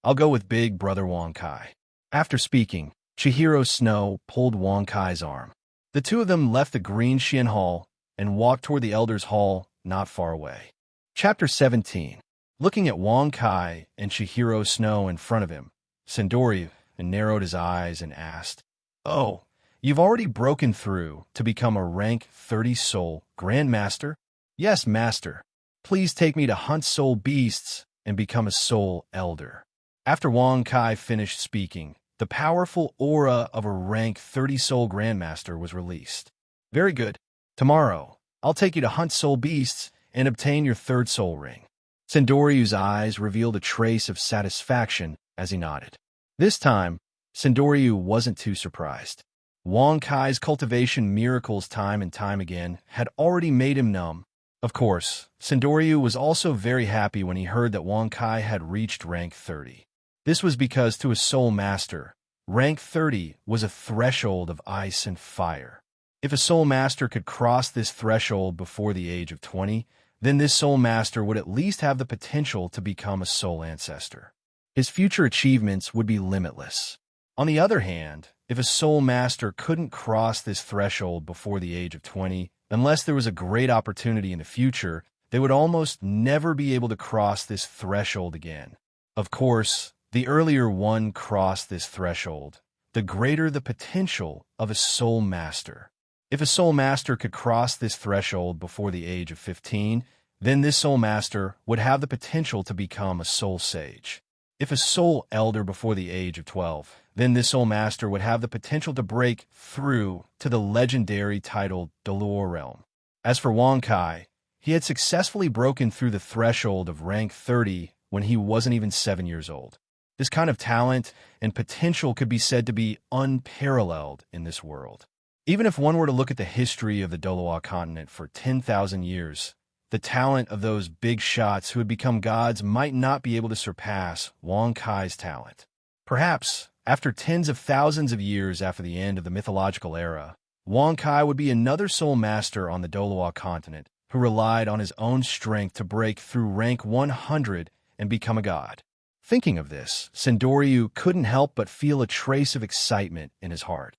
I'll go with Big Brother Wang Kai. After speaking, Chihiro Snow pulled Wang Kai's arm. The two of them left the Green Xian Hall and walked toward the Elder's Hall not far away. Chapter 17. Looking at Wang Kai and Chihiro Snow in front of him, Sindoryu narrowed his eyes and asked, Oh, you've already broken through to become a rank 30 Soul Grandmaster? Yes, Master. Please take me to hunt soul beasts and become a soul elder. After Wang Kai finished speaking, the powerful aura of a rank 30 soul grandmaster was released. Very good. Tomorrow, I'll take you to hunt soul beasts and obtain your third soul ring. Sendoryu's eyes revealed a trace of satisfaction as he nodded. This time, Sendoryu wasn't too surprised. Wang Kai's cultivation miracles time and time again had already made him numb. Of course, Sendoryu was also very happy when he heard that Wang Kai had reached rank 30. This was because to a soul master, rank 30 was a threshold of ice and fire. If a soul master could cross this threshold before the age of 20, then this soul master would at least have the potential to become a soul ancestor. His future achievements would be limitless. On the other hand, if a soul master couldn't cross this threshold before the age of 20, unless there was a great opportunity in the future, they would almost never be able to cross this threshold again. Of course, the earlier one crossed this threshold, the greater the potential of a soul master. If a soul master could cross this threshold before the age of 15, then this soul master would have the potential to become a soul sage. If a soul elder before the age of 12, then this soul master would have the potential to break through to the legendary titled Dolor Realm. As for Wang Kai, he had successfully broken through the threshold of rank 30 when he wasn't even 7 years old. This kind of talent and potential could be said to be unparalleled in this world. Even if one were to look at the history of the Doloa continent for 10,000 years, the talent of those big shots who had become gods might not be able to surpass Wang Kai's talent. Perhaps, after tens of thousands of years after the end of the mythological era, Wang Kai would be another soul master on the Doloa continent who relied on his own strength to break through rank 100 and become a god. Thinking of this, Sendoryu couldn't help but feel a trace of excitement in his heart.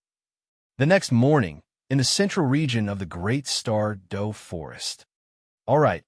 The next morning, in the central region of the Great Star Do Forest. All right,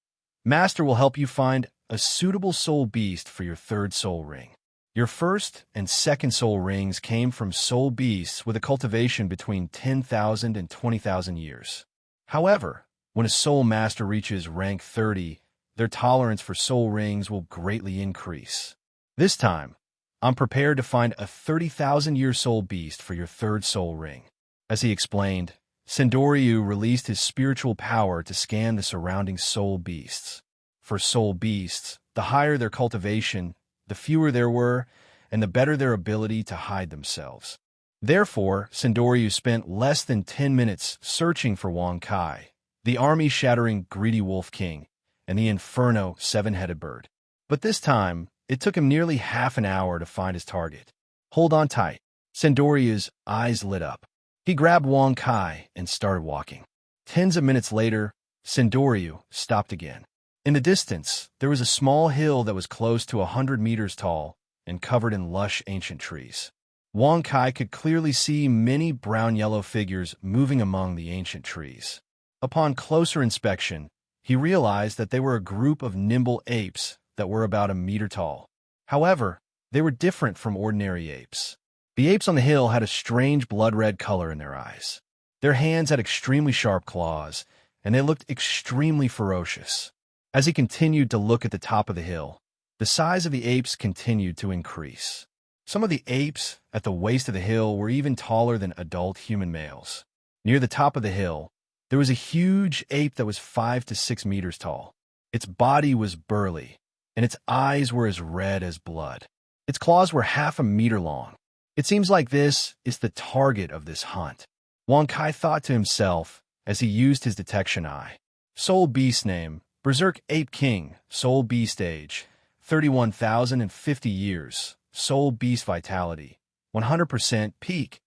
Master will help you find a suitable soul beast for your third soul ring. Your first and second soul rings came from soul beasts with a cultivation between 10,000 and 20,000 years. However, when a soul master reaches rank 30, their tolerance for soul rings will greatly increase. This time, I'm prepared to find a 30,000-year soul beast for your third soul ring. As he explained, Sendoryu released his spiritual power to scan the surrounding soul beasts. For soul beasts, the higher their cultivation, the fewer there were, and the better their ability to hide themselves. Therefore, Sendoryu spent less than 10 minutes searching for Wang Kai, the army-shattering greedy wolf king, and the inferno seven-headed bird. But this time, it took him nearly half an hour to find his target. Hold on tight. Sendoryu's eyes lit up. He grabbed Wang Kai and started walking. Tens of minutes later, Sendoryu stopped again. In the distance, there was a small hill that was close to 100 meters tall and covered in lush ancient trees. Wang Kai could clearly see many brown-yellow figures moving among the ancient trees. Upon closer inspection, he realized that they were a group of nimble apes that were about a meter tall. However, they were different from ordinary apes. The apes on the hill had a strange blood-red color in their eyes. Their hands had extremely sharp claws, and they looked extremely ferocious. As he continued to look at the top of the hill, the size of the apes continued to increase. Some of the apes at the waist of the hill were even taller than adult human males. Near the top of the hill, there was a huge ape that was 5 to 6 meters tall. Its body was burly, and its eyes were as red as blood. Its claws were half a meter long. It seems like this is the target of this hunt. Wang Kai thought to himself as he used his detection eye. Soul beast name, Berserk Ape King, soul beast age, 31,050 years, soul beast vitality, 100% peak,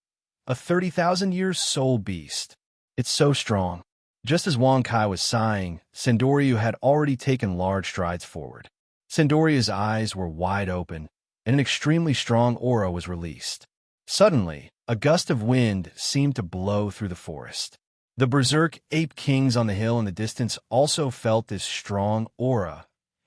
a 30,000-year soul beast. It's so strong. Just as Wang Kai was sighing, Sendoryu had already taken large strides forward. Sendoryu's eyes were wide open, and an extremely strong aura was released. Suddenly, a gust of wind seemed to blow through the forest. The Berserk Ape Kings on the hill in the distance also felt this strong aura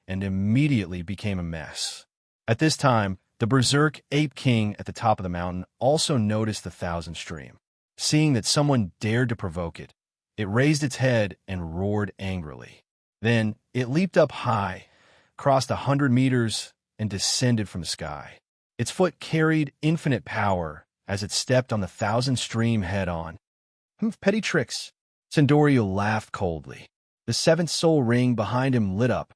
and immediately became a mess. At this time, the Berserk Ape King at the top of the mountain also noticed the thousand stream. Seeing that someone dared to provoke it, it raised its head and roared angrily. Then, it leaped up high, crossed 100 meters, and descended from the sky. Its foot carried infinite power as it stepped on the thousand-stream head-on. Petty tricks. Sandoriu laughed coldly. The seventh soul ring behind him lit up.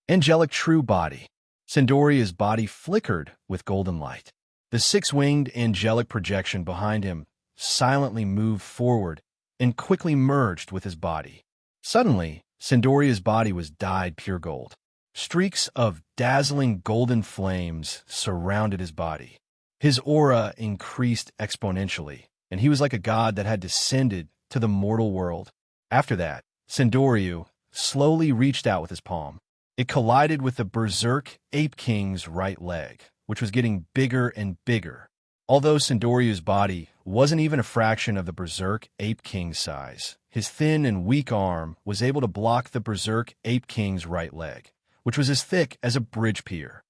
Angelic true body. Sandoriu's body flickered with golden light. The six-winged angelic projection behind him silently moved forward and quickly merged with his body. Suddenly, Sandoriu's body was dyed pure gold. Streaks of dazzling golden flames surrounded his body. His aura increased exponentially, and he was like a god that had descended to the mortal world. After that, Sandoriu slowly reached out with his palm. It collided with the Berserk Ape King's right leg, which was getting bigger and bigger. Although Sandoriu's body wasn't even a fraction of the Berserk Ape King's size, his thin and weak arm was able to block the Berserk Ape King's right leg, which was as thick as a bridge pier.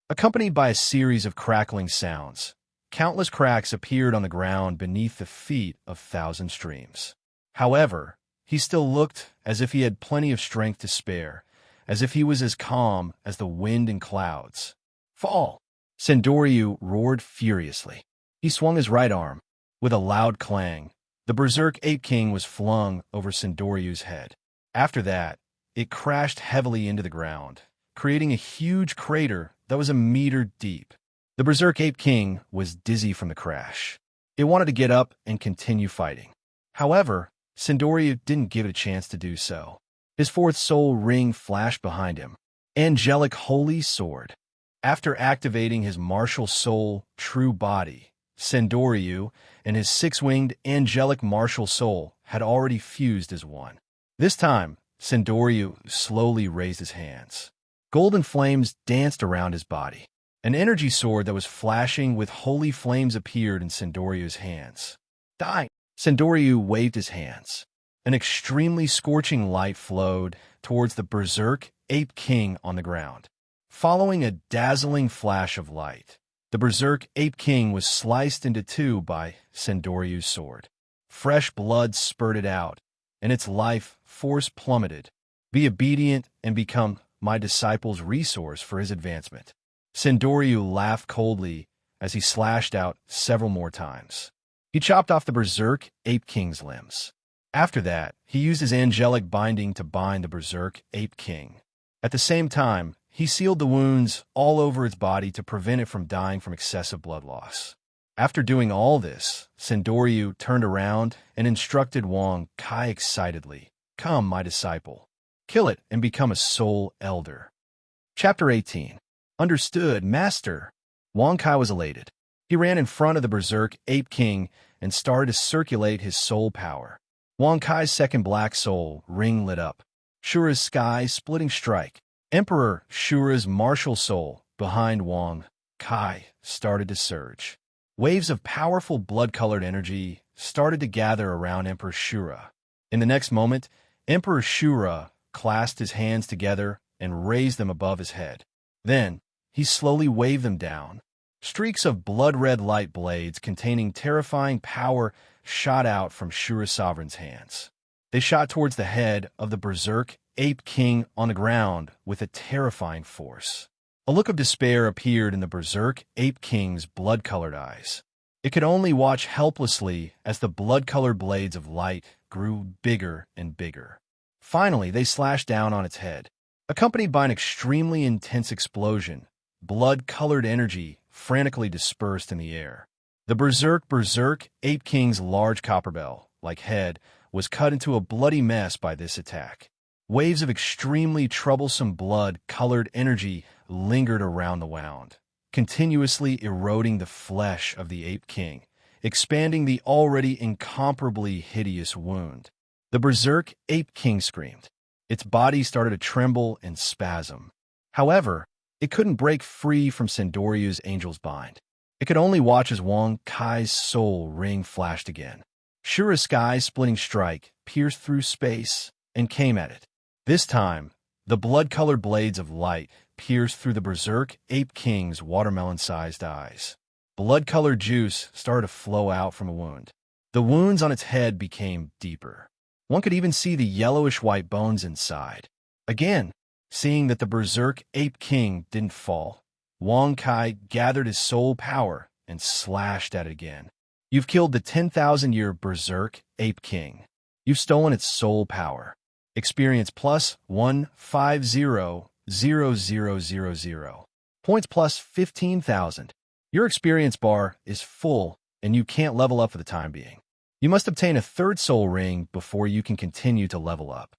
Accompanied by a series of crackling sounds, countless cracks appeared on the ground beneath the feet of thousand streams. However, he still looked as if he had plenty of strength to spare, as if he was as calm as the wind and clouds. Fall! Sandoriu roared furiously. He swung his right arm. With a loud clang, the Berserk Ape King was flung over Sandoriu's head. After that, it crashed heavily into the ground, creating a huge crater that was a meter deep. The Berserk Ape King was dizzy from the crash. It wanted to get up and continue fighting. However, Sandoriu didn't give it a chance to do so. His fourth soul ring flashed behind him. Angelic Holy Sword. After activating his martial soul true body, Sandoriu and his six-winged angelic martial soul had already fused as one. This time, Sandoriu slowly raised his hands. Golden flames danced around his body. An energy sword that was flashing with holy flames appeared in Sandoriu's hands. Die! Sandoriu waved his hands. An extremely scorching light flowed towards the Berserk Ape King on the ground. Following a dazzling flash of light, the Berserk Ape King was sliced into two by Sandoriu's sword. Fresh blood spurted out, and its life force plummeted. Be obedient and become my disciple's resource for his advancement. Sandoriu laughed coldly as he slashed out several more times. He chopped off the Berserk Ape King's limbs. After that, he used his angelic binding to bind the Berserk Ape King. At the same time, he sealed the wounds all over its body to prevent it from dying from excessive blood loss. After doing all this, Sandoriu turned around and instructed Wang Kai excitedly, "Come, my disciple. Kill it and become a soul elder." Chapter 18. Understood, Master. Wang Kai was elated. He ran in front of the Berserk Ape King and started to circulate his soul power. Wang Kai's second black soul ring lit up. Shura's sky-splitting strike. Emperor Shura's martial soul behind Wang Kai started to surge. Waves of powerful blood-colored energy started to gather around Emperor Shura. In the next moment, Emperor Shura clasped his hands together and raised them above his head. Then, he slowly waved them down. Streaks of blood-red light blades containing terrifying power shot out from Shura Sovereign's hands. They shot towards the head of the Berserk Ape King on the ground with a terrifying force. A look of despair appeared in the Berserk Ape King's blood-colored eyes. It could only watch helplessly as the blood-colored blades of light grew bigger and bigger. Finally, they slashed down on its head. Accompanied by an extremely intense explosion, blood-colored energy frantically dispersed in the air. The Berserk Ape King's large copper bell-like head was cut into a bloody mess by this attack. Waves of extremely troublesome blood-colored energy lingered around the wound, continuously eroding the flesh of the Ape King, expanding the already incomparably hideous wound. The Berserk Ape King screamed. Its body started to tremble and spasm. However, it couldn't break free from Sandoriu's angel's bind. It could only watch as Wang Kai's soul ring flashed again. Shura's sky-splitting strike pierced through space and came at it. This time, the blood-colored blades of light pierced through the Berserk Ape King's watermelon-sized eyes. Blood-colored juice started to flow out from a wound. The wounds on its head became deeper. One could even see the yellowish-white bones inside. Again, seeing that the Berserk Ape King didn't fall, Wang Kai gathered his soul power and slashed at it again. You've killed the 10,000-year Berserk Ape King. You've stolen its soul power. Experience plus 150,000. Points plus 15,000. Your experience bar is full, and you can't level up for the time being. You must obtain a third soul ring before you can continue to level up.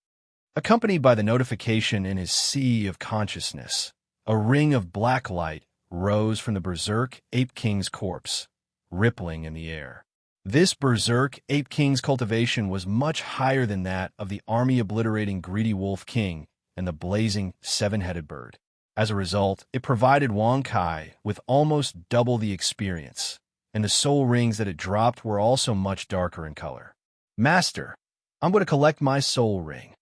Accompanied by the notification in his sea of consciousness, a ring of black light rose from the Berserk Ape King's corpse, rippling in the air. This Berserk Ape King's cultivation was much higher than that of the army-obliterating Greedy Wolf King and the blazing seven-headed bird. As a result, it provided Wang Kai with almost double the experience, and the soul rings that it dropped were also much darker in color. Master, I'm going to collect my soul ring.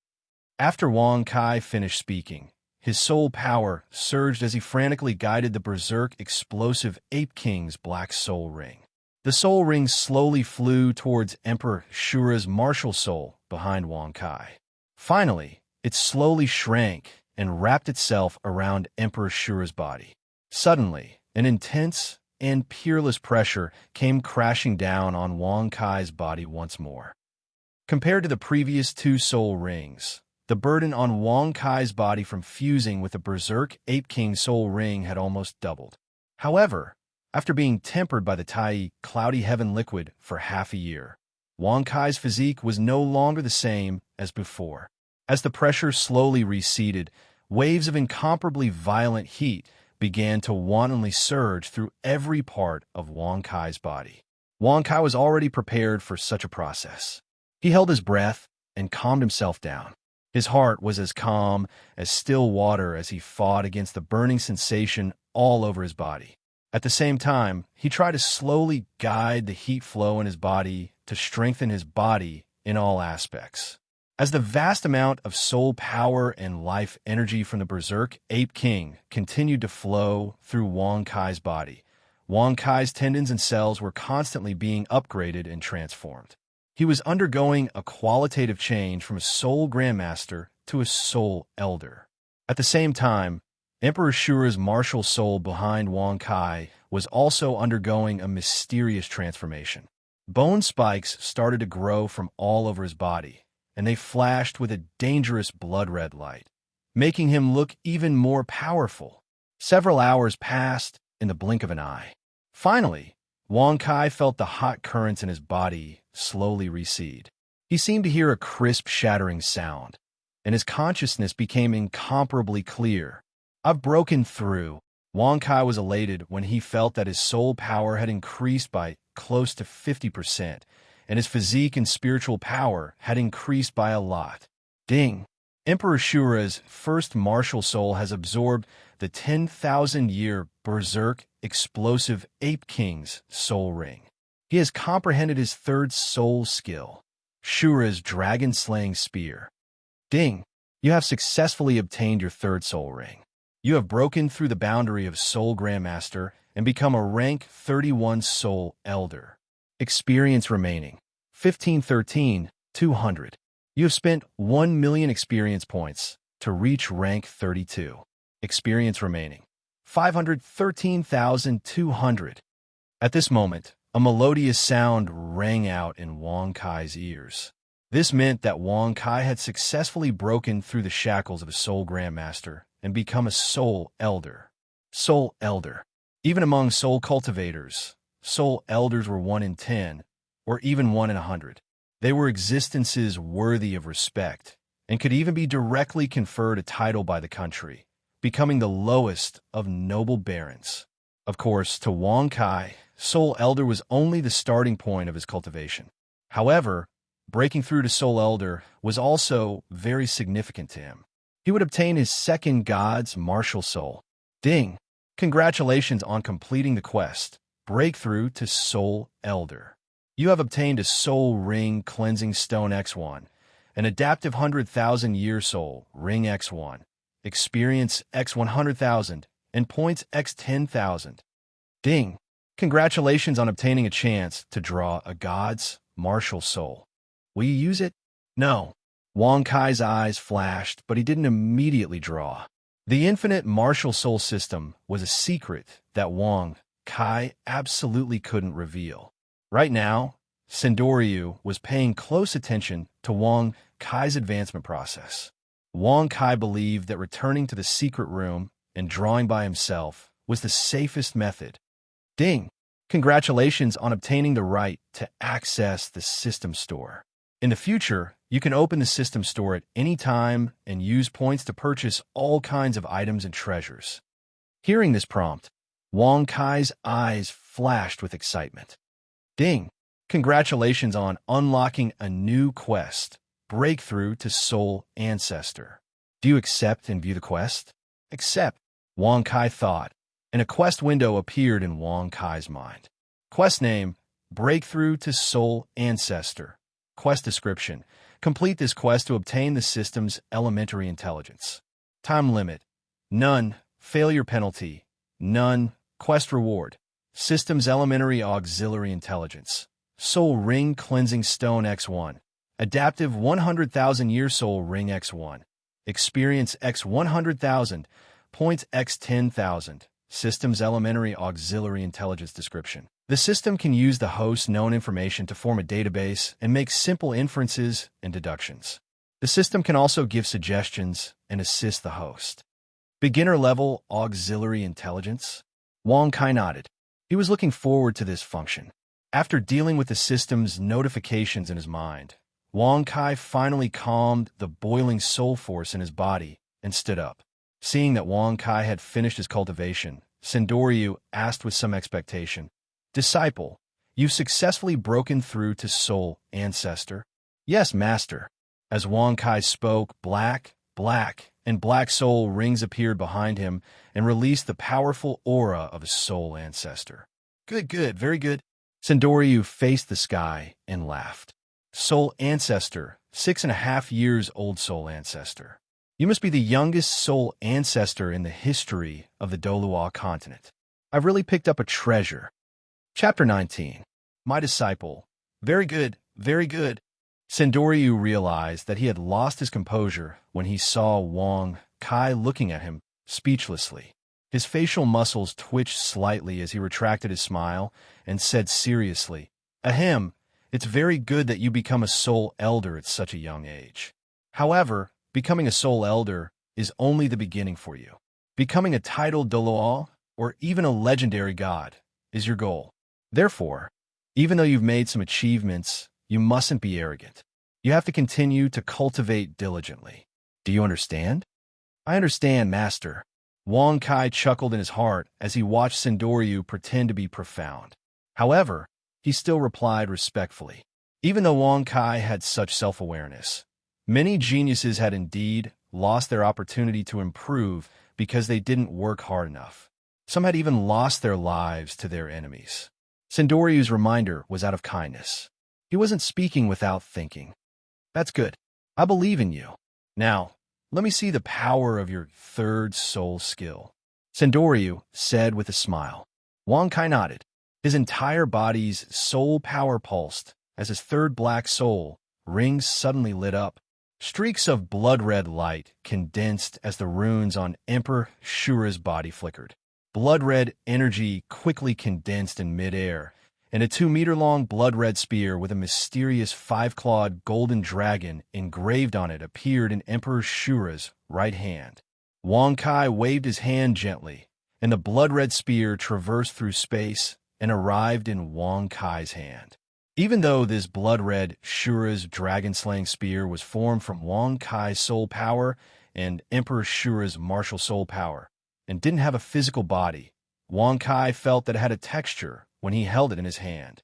After Wang Kai finished speaking, his soul power surged as he frantically guided the Berserk Explosive Ape King's black soul ring. The soul ring slowly flew towards Emperor Shura's martial soul behind Wang Kai. Finally, it slowly shrank and wrapped itself around Emperor Shura's body. Suddenly, an intense and peerless pressure came crashing down on Wang Kai's body once more. Compared to the previous two soul rings, the burden on Wang Kai's body from fusing with the Berserk Ape King soul ring had almost doubled. However, after being tempered by the Tai Cloudy Heaven liquid for half a year, Wang Kai's physique was no longer the same as before. As the pressure slowly receded, waves of incomparably violent heat began to wantonly surge through every part of Wang Kai's body. Wang Kai was already prepared for such a process. He held his breath and calmed himself down. His heart was as calm as still water as he fought against the burning sensation all over his body. At the same time, he tried to slowly guide the heat flow in his body to strengthen his body in all aspects. As the vast amount of soul power and life energy from the Berserk Ape King continued to flow through Wang Kai's body, Wang Kai's tendons and cells were constantly being upgraded and transformed. He was undergoing a qualitative change from a soul grandmaster to a soul elder. At the same time, Emperor Shura's martial soul behind Wang Kai was also undergoing a mysterious transformation. Bone spikes started to grow from all over his body, and they flashed with a dangerous blood-red light, making him look even more powerful. Several hours passed in the blink of an eye. Finally, Wang Kai felt the hot currents in his body slowly recede. He seemed to hear a crisp, shattering sound, and his consciousness became incomparably clear. I've broken through. Wang Kai was elated when he felt that his soul power had increased by close to 50%, and his physique and spiritual power had increased by a lot. Ding! Emperor Shura's first martial soul has absorbed the 10,000-year Berserk Explosive Ape King's soul ring. He has comprehended his third soul skill, Shura's dragon-slaying spear. Ding! You have successfully obtained your third soul ring. You have broken through the boundary of Soul Grandmaster and become a rank 31 Soul Elder. Experience remaining 1513,200. You have spent 1 million experience points to reach rank 32. Experience remaining 513,200. At this moment, a melodious sound rang out in Wang Kai's ears. This meant that Wang Kai had successfully broken through the shackles of a Soul Grandmaster and become a Soul Elder. Soul Elder. Even among Soul Cultivators, Soul Elders were 1 in 10, or even 1 in 100. They were existences worthy of respect, and could even be directly conferred a title by the country, becoming the lowest of noble barons. Of course, to Wang Kai, Soul Elder was only the starting point of his cultivation. However, breaking through to Soul Elder was also very significant to him. He would obtain his second God's martial soul. Ding! Congratulations on completing the quest. Breakthrough to Soul Elder. You have obtained a Soul Ring Cleansing Stone X1, an Adaptive 100,000-Year Soul Ring X1, Experience X100,000, and Points X10,000. Ding! Congratulations on obtaining a chance to draw a God's martial soul. Will you use it? No. Wang Kai's eyes flashed, but he didn't immediately draw. The infinite martial soul system was a secret that Wang Kai absolutely couldn't reveal. Right now, Sendoryu was paying close attention to Wang Kai's advancement process. Wang Kai believed that returning to the secret room and drawing by himself was the safest method. Ding! Congratulations on obtaining the right to access the system store. In the future, you can open the system store at any time and use points to purchase all kinds of items and treasures. Hearing this prompt, Wang Kai's eyes flashed with excitement. Ding! Congratulations on unlocking a new quest, Breakthrough to Soul Ancestor. Do you accept and view the quest? Accept, Wang Kai thought, and a quest window appeared in Wang Kai's mind. Quest name, Breakthrough to Soul Ancestor. Quest description, complete this quest to obtain the system's elementary intelligence. Time limit, none. Failure penalty, none. Quest reward, system's elementary auxiliary intelligence. Soul Ring Cleansing Stone X1. Adaptive 100,000 Year Soul Ring X1. Experience X 100,000. Points X 10,000. System's elementary auxiliary intelligence description. The system can use the host's known information to form a database and make simple inferences and deductions. The system can also give suggestions and assist the host. Beginner-level auxiliary intelligence? Wang Kai nodded. He was looking forward to this function. After dealing with the system's notifications in his mind, Wang Kai finally calmed the boiling soul force in his body and stood up. Seeing that Wang Kai had finished his cultivation, Sendoryu asked with some expectation, "Disciple, you've successfully broken through to Soul Ancestor?" "Yes, Master." As Wang Kai spoke, black soul rings appeared behind him and released the powerful aura of a Soul Ancestor. Good, very good. Sendoryu faced the sky and laughed. Soul Ancestor, 6.5 years old Soul Ancestor. You must be the youngest Soul Ancestor in the history of the Dolua continent. I've really picked up a treasure. Chapter 19. My Disciple. Very good, very good. Sendoryu realized that he had lost his composure when he saw Wang Kai looking at him speechlessly. His facial muscles twitched slightly as he retracted his smile and said seriously, "Ahem, it's very good that you become a Soul Elder at such a young age. However, becoming a Soul Elder is only the beginning for you. Becoming a titled Doloa, or even a legendary god, is your goal. Therefore, even though you've made some achievements, you mustn't be arrogant. You have to continue to cultivate diligently. Do you understand?" "I understand, Master." Wang Kai chuckled in his heart as he watched Sendoryu pretend to be profound. However, he still replied respectfully. Even though Wang Kai had such self-awareness, many geniuses had indeed lost their opportunity to improve because they didn't work hard enough. Some had even lost their lives to their enemies. Sendoryu's reminder was out of kindness. He wasn't speaking without thinking. "That's good. I believe in you. Now, let me see the power of your third soul skill," Sendoryu said with a smile. Wang Kai nodded. His entire body's soul power pulsed as his third black soul rings suddenly lit up. Streaks of blood-red light condensed as the runes on Emperor Shura's body flickered. Blood-red energy quickly condensed in midair, and a 2-meter-long blood-red spear with a mysterious 5-clawed golden dragon engraved on it appeared in Emperor Shura's right hand. Wang Kai waved his hand gently, and the blood-red spear traversed through space and arrived in Wang Kai's hand. Even though this blood-red Shura's dragon-slaying spear was formed from Wang Kai's soul power and Emperor Shura's martial soul power, and didn't have a physical body, Wang Kai felt that it had a texture when he held it in his hand.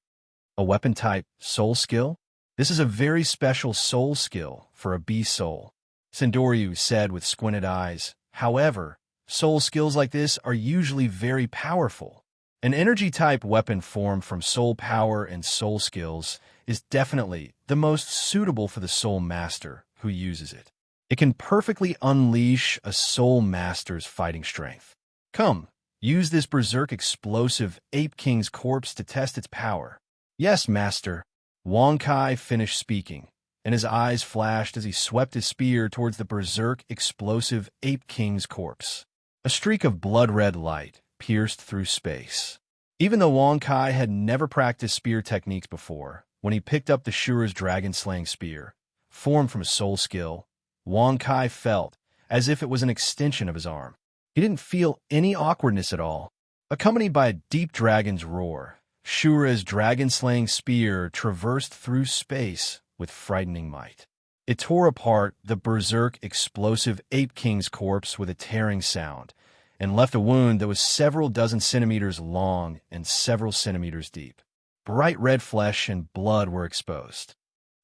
A weapon-type soul skill? This is a very special soul skill for a beast soul, Sendoryu said with squinted eyes. However, soul skills like this are usually very powerful. An energy-type weapon formed from soul power and soul skills is definitely the most suitable for the soul master who uses it. It can perfectly unleash a soul master's fighting strength. Come, use this berserk explosive Ape King's corpse to test its power. Yes, master. Wang Kai finished speaking, and his eyes flashed as he swept his spear towards the berserk explosive ape king's corpse. A streak of blood-red light pierced through space. Even though Wang Kai had never practiced spear techniques before, when he picked up the Shura's dragon-slaying spear, formed from a soul skill, Wang Kai felt as if it was an extension of his arm. He didn't feel any awkwardness at all. Accompanied by a deep dragon's roar, Shura's dragon-slaying spear traversed through space with frightening might. It tore apart the berserk explosive ape king's corpse with a tearing sound, and left a wound that was several dozen centimeters long and several centimeters deep. Bright red flesh and blood were exposed.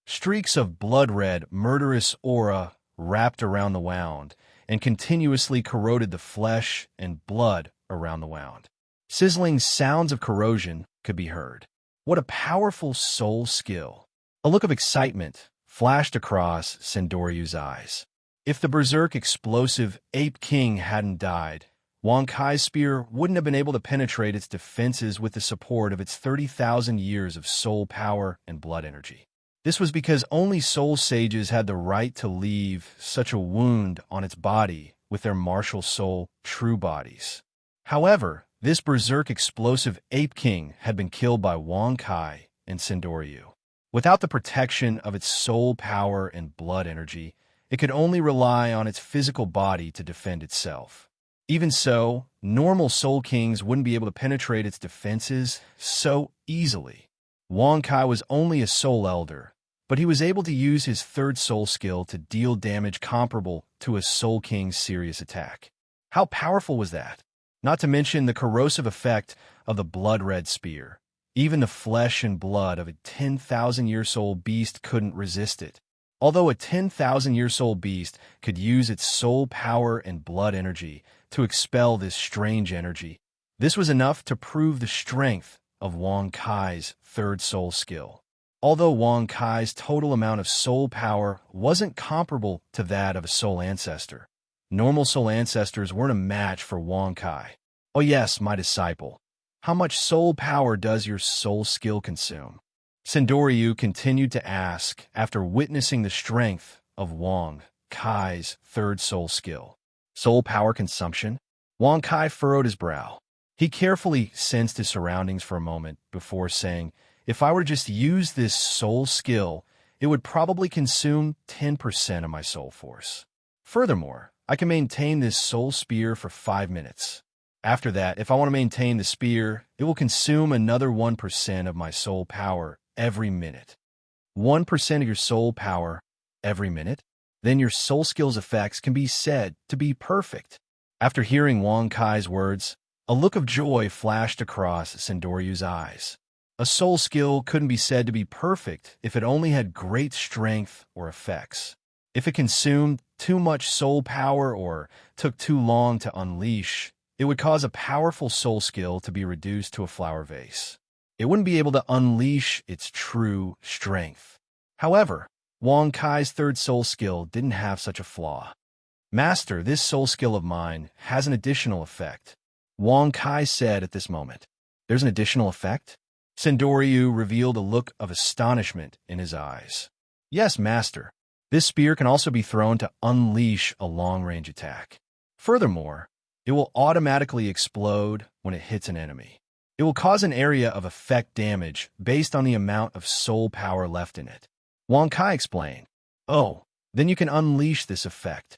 Streaks of blood-red, murderous aura wrapped around the wound and continuously corroded the flesh and blood around the wound. Sizzling sounds of corrosion could be heard. What a powerful soul skill! A look of excitement flashed across Sendoryu's eyes. If the berserk explosive ape king hadn't died, Wang Kai's spear wouldn't have been able to penetrate its defenses with the support of its 30,000 years of soul power and blood energy. This was because only soul sages had the right to leave such a wound on its body with their martial soul true bodies. However, this berserk explosive ape king had been killed by Wang Kai and Sendoryu. Without the protection of its soul power and blood energy, it could only rely on its physical body to defend itself. Even so, normal soul kings wouldn't be able to penetrate its defenses so easily. Wang Kai was only a soul elder, but he was able to use his third soul skill to deal damage comparable to a soul king's serious attack. How powerful was that? Not to mention the corrosive effect of the blood-red spear. Even the flesh and blood of a 10,000-year-soul beast couldn't resist it. Although a 10,000-year-soul beast could use its soul power and blood energy to expel this strange energy, this was enough to prove the strength of Wang Kai's third soul skill. Although Wang Kai's total amount of soul power wasn't comparable to that of a soul ancestor, normal soul ancestors weren't a match for Wang Kai. Oh yes, my disciple, how much soul power does your soul skill consume? Sendoryu continued to ask after witnessing the strength of Wang Kai's third soul skill. Soul power consumption? Wang Kai furrowed his brow. He carefully sensed his surroundings for a moment before saying, if I were to just use this soul skill, it would probably consume 10% of my soul force. Furthermore, I can maintain this soul spear for 5 minutes. After that, if I want to maintain the spear, it will consume another 1% of my soul power every minute. 1% of your soul power every minute? Then your soul skill's effects can be said to be perfect. After hearing Wang Kai's words, a look of joy flashed across Sendoryu's eyes. A soul skill couldn't be said to be perfect if it only had great strength or effects. If it consumed too much soul power or took too long to unleash, it would cause a powerful soul skill to be reduced to a flower vase. It wouldn't be able to unleash its true strength. However, Wang Kai's third soul skill didn't have such a flaw. Master, this soul skill of mine has an additional effect, Wang Kai said at this moment. There's an additional effect? Sendoryu revealed a look of astonishment in his eyes. Yes, Master. This spear can also be thrown to unleash a long-range attack. Furthermore, it will automatically explode when it hits an enemy. It will cause an area of effect damage based on the amount of soul power left in it. Wang Kai explained. Oh, then you can unleash this effect.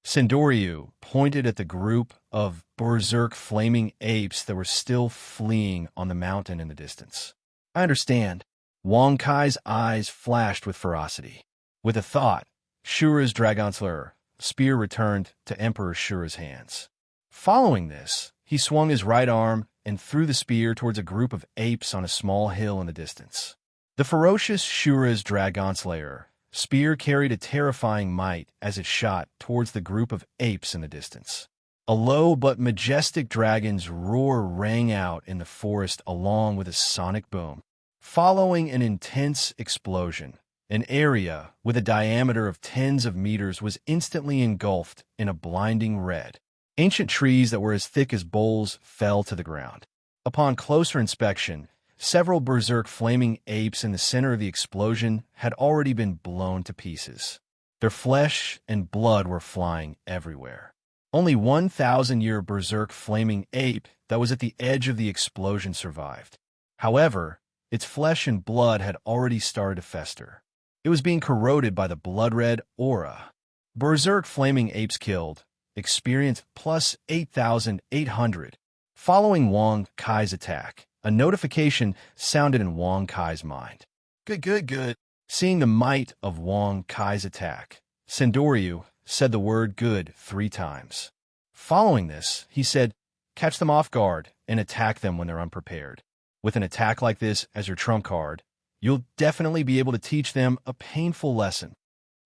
Sendoryu pointed at the group of berserk flaming apes that were still fleeing on the mountain in the distance. I understand. Wang Kai's eyes flashed with ferocity. With a thought, Shura's dragonslayer spear returned to Emperor Shura's hands. Following this, he swung his right arm and threw the spear towards a group of apes on a small hill in the distance. The ferocious Shura's dragonslayer spear carried a terrifying might as it shot towards the group of apes in the distance. A low but majestic dragon's roar rang out in the forest along with a sonic boom. Following an intense explosion, an area with a diameter of tens of meters was instantly engulfed in a blinding red. Ancient trees that were as thick as bowls fell to the ground. Upon closer inspection, several berserk flaming apes in the center of the explosion had already been blown to pieces. Their flesh and blood were flying everywhere. Only 1,000-year berserk flaming ape that was at the edge of the explosion survived. However, its flesh and blood had already started to fester. It was being corroded by the blood-red aura. Berserk flaming apes killed, experienced plus 8,800. Following Wang Kai's attack, a notification sounded in Wang Kai's mind. Good. Seeing the might of Wang Kai's attack, Sendoryu said the word good 3 times. Following this, he said, catch them off guard and attack them when they're unprepared. With an attack like this as your trump card, you'll definitely be able to teach them a painful lesson.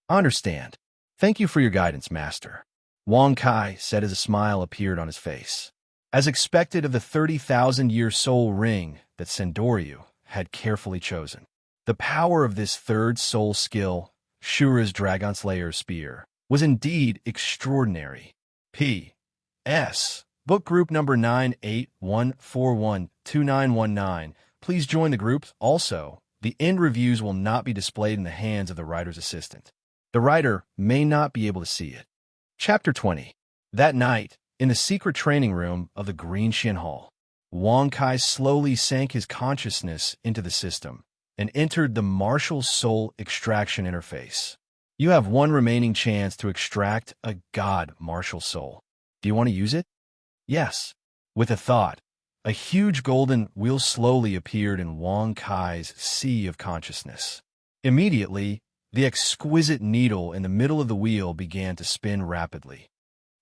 I understand. Thank you for your guidance, Master. Wang Kai said as a smile appeared on his face. As expected of the 30,000-year soul ring that Sendoryu had carefully chosen. The power of this third soul skill, Shura's Dragon Slayer's Spear, was indeed extraordinary. P.S. Book group number 981412919. Please join the group. Also, the end reviews will not be displayed in the hands of the writer's assistant. The writer may not be able to see it. Chapter 20. That night, in the secret training room of the Green Shin Hall, Wang Kai slowly sank his consciousness into the system and entered the martial soul extraction interface. You have one remaining chance to extract a god martial soul. Do you want to use it? Yes. With a thought, a huge golden wheel slowly appeared in Wang Kai's sea of consciousness. Immediately, the exquisite needle in the middle of the wheel began to spin rapidly.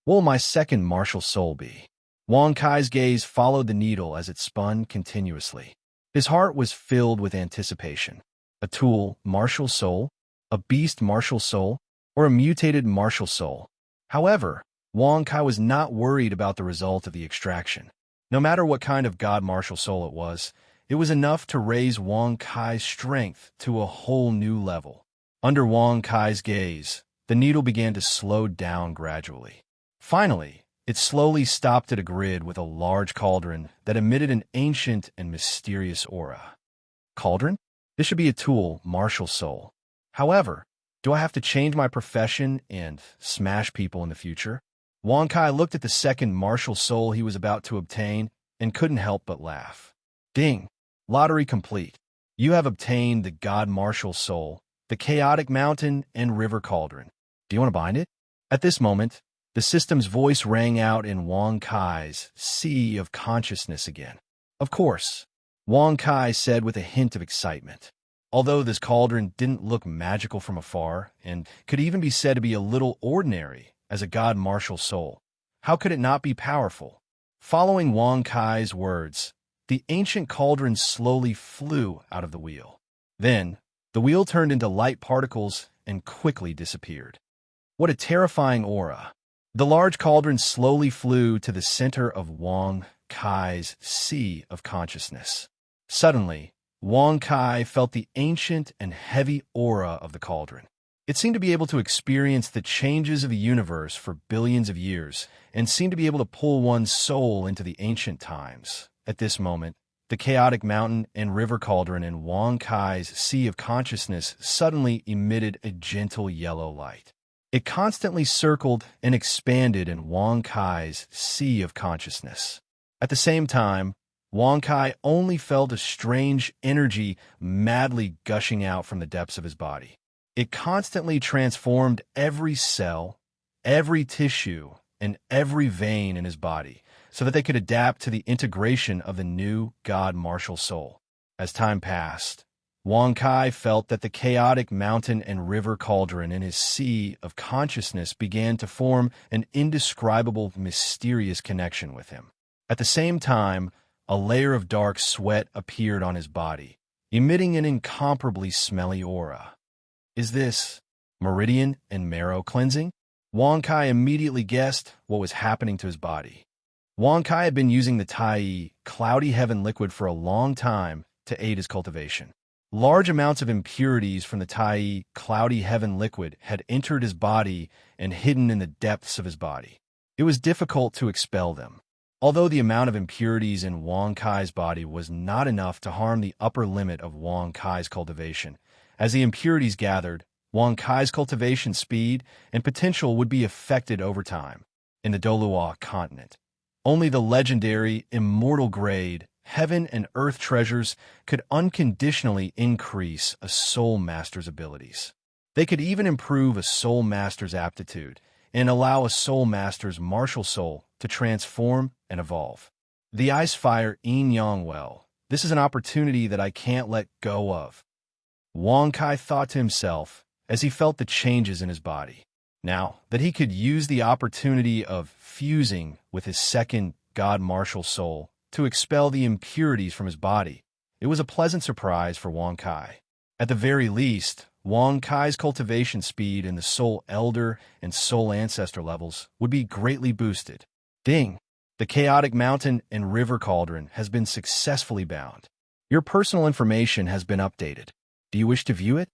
What will my second martial soul be? Wang Kai's gaze followed the needle as it spun continuously. His heart was filled with anticipation. A tool martial soul, a beast martial soul, or a mutated martial soul. However, Wang Kai was not worried about the result of the extraction. No matter what kind of god martial soul it was enough to raise Wang Kai's strength to a whole new level. Under Wang Kai's gaze, the needle began to slow down gradually. Finally, it slowly stopped at a grid with a large cauldron that emitted an ancient and mysterious aura. Cauldron? This should be a tool, martial soul. However, do I have to change my profession and smash people in the future? Wang Kai looked at the second martial soul he was about to obtain and couldn't help but laugh. Ding! Lottery complete. You have obtained the god martial soul, the chaotic mountain and river cauldron. Do you want to bind it? At this moment, the system's voice rang out in Wang Kai's sea of consciousness again. Of course, Wang Kai said with a hint of excitement. Although this cauldron didn't look magical from afar and could even be said to be a little ordinary as a god martial soul, how could it not be powerful? Following Wang Kai's words, the ancient cauldron slowly flew out of the wheel. Then, the wheel turned into light particles and quickly disappeared. What a terrifying aura! The large cauldron slowly flew to the center of Wang Kai's sea of consciousness. Suddenly, Wang Kai felt the ancient and heavy aura of the cauldron. It seemed to be able to experience the changes of the universe for billions of years and seemed to be able to pull one's soul into the ancient times. At this moment, the chaotic mountain and river cauldron in Wang Kai's sea of consciousness suddenly emitted a gentle yellow light. It constantly circled and expanded in Wang Kai's sea of consciousness. At the same time, Wang Kai only felt a strange energy madly gushing out from the depths of his body. It constantly transformed every cell, every tissue, and every vein in his body so that they could adapt to the integration of the new god martial soul. As time passed, Wang Kai felt that the chaotic mountain and river cauldron in his sea of consciousness began to form an indescribable, mysterious connection with him. At the same time, a layer of dark sweat appeared on his body, emitting an incomparably smelly aura. Is this meridian and marrow cleansing? Wang Kai immediately guessed what was happening to his body. Wang Kai had been using the Tai Cloudy Heaven liquid for a long time to aid his cultivation. Large amounts of impurities from the Tai Cloudy Heaven liquid had entered his body and hidden in the depths of his body. It was difficult to expel them. Although the amount of impurities in Wang Kai's body was not enough to harm the upper limit of Wang Kai's cultivation, as the impurities gathered, Wang Kai's cultivation speed and potential would be affected over time. In the Dolua continent, only the legendary, immortal grade, heaven and earth treasures could unconditionally increase a soul master's abilities. They could even improve a soul master's aptitude and allow a soul master's martial soul to transform and evolve. The Ice Fire Yin Yang Well. This is an opportunity that I can't let go of, Wang Kai thought to himself as he felt the changes in his body. Now that he could use the opportunity of fusing with his second god martial soul to expel the impurities from his body, it was a pleasant surprise for Wang Kai. At the very least, Wang Kai's cultivation speed in the Soul Elder and Soul Ancestor levels would be greatly boosted. Ding! The Chaotic Mountain and River Cauldron has been successfully bound. Your personal information has been updated. Do you wish to view it?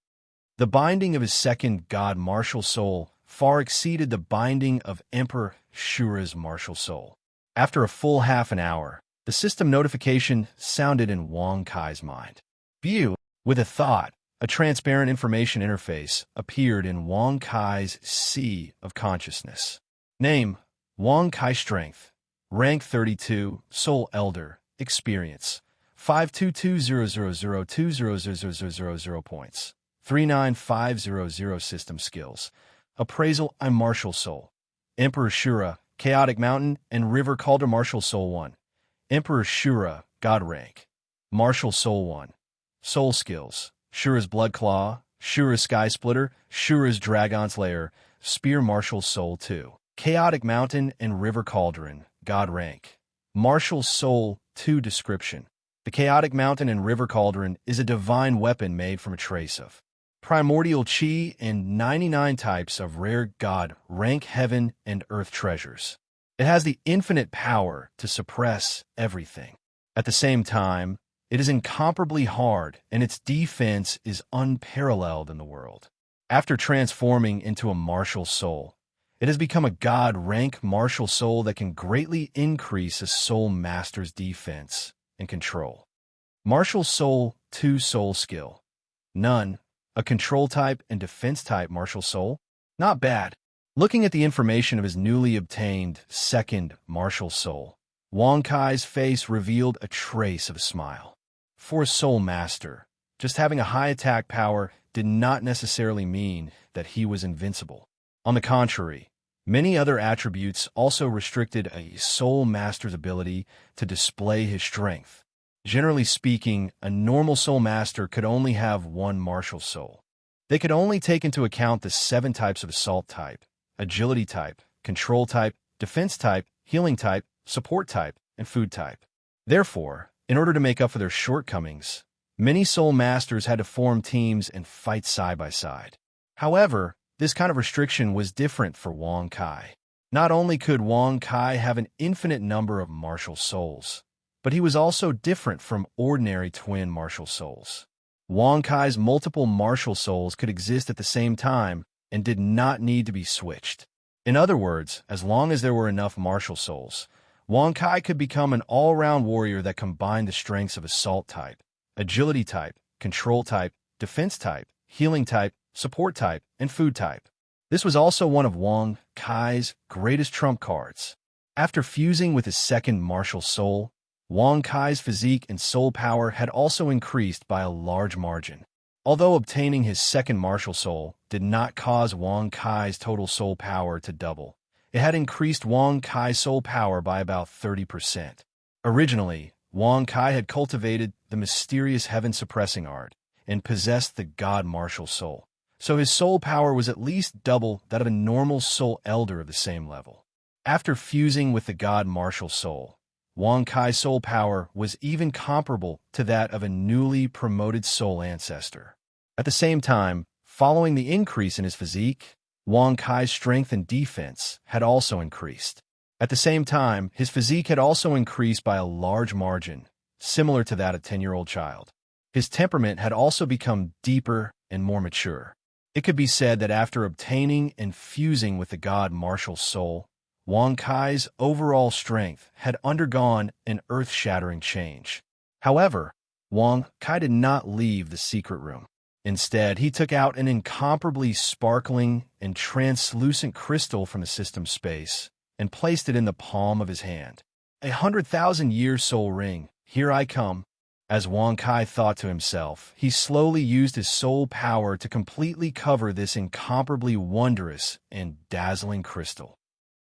The binding of his second god martial soul far exceeded the binding of Emperor Shura's martial soul. After a full half an hour, the system notification sounded in Wang Kai's mind. View. With a thought, a transparent information interface appeared in Wang Kai's sea of consciousness. Name, Wang Kai Strength. Rank 32, Soul Elder. Experience, 522,000,200000 points. 39500 System Skills. Appraisal, I'm Martial Soul. Emperor Shura, Chaotic Mountain and River Cauldron Martial Soul 1. Emperor Shura, God Rank. Martial Soul 1. Soul Skills, Shura's Blood Claw, Shura's Sky Splitter, Shura's Dragon's Lair, Spear Martial Soul 2. Chaotic Mountain and River Cauldron, God Rank. Martial Soul 2 Description. The Chaotic Mountain and River Cauldron is a divine weapon made from a trace of primordial chi and 99 types of rare god rank heaven and earth treasures. It has the infinite power to suppress everything. At the same time, it is incomparably hard and its defense is unparalleled in the world. After transforming into a martial soul, it has become a god rank martial soul that can greatly increase a soul master's defense and control. Martial Soul 2 Soul Skill. None. A control type and defense type martial soul? Not bad. Looking at the information of his newly obtained second martial soul, Wang Kai's face revealed a trace of a smile. For a soul master, just having a high attack power did not necessarily mean that he was invincible. On the contrary, many other attributes also restricted a soul master's ability to display his strength. Generally speaking, a normal soul master could only have one martial soul. They could only take into account the 7 types of assault type, agility type, control type, defense type, healing type, support type, and food type. Therefore, in order to make up for their shortcomings, many soul masters had to form teams and fight side by side. However, this kind of restriction was different for Wang Kai. Not only could Wang Kai have an infinite number of martial souls, but he was also different from ordinary twin martial souls. Wang Kai's multiple martial souls could exist at the same time and did not need to be switched. In other words, as long as there were enough martial souls, Wang Kai could become an all-round warrior that combined the strengths of assault type, agility type, control type, defense type, healing type, support type, and food type. This was also one of Wang Kai's greatest trump cards. After fusing with his second martial soul, Wang Kai's physique and soul power had also increased by a large margin. Although obtaining his second martial soul did not cause Wang Kai's total soul power to double, it had increased Wang Kai's soul power by about 30%. Originally, Wang Kai had cultivated the mysterious heaven-suppressing art and possessed the god martial soul, so his soul power was at least double that of a normal soul elder of the same level. After fusing with the god martial soul, Wang Kai's soul power was even comparable to that of a newly promoted soul ancestor. At the same time, following the increase in his physique, Wang Kai's strength and defense had also increased. At the same time, his physique had also increased by a large margin, similar to that of a 10-year-old child. His temperament had also become deeper and more mature. It could be said that after obtaining and fusing with the god martial soul, Wang Kai's overall strength had undergone an earth-shattering change. However, Wang Kai did not leave the secret room. Instead, he took out an incomparably sparkling and translucent crystal from the system space and placed it in the palm of his hand. 100,000-year soul ring, here I come. As Wang Kai thought to himself, he slowly used his soul power to completely cover this incomparably wondrous and dazzling crystal.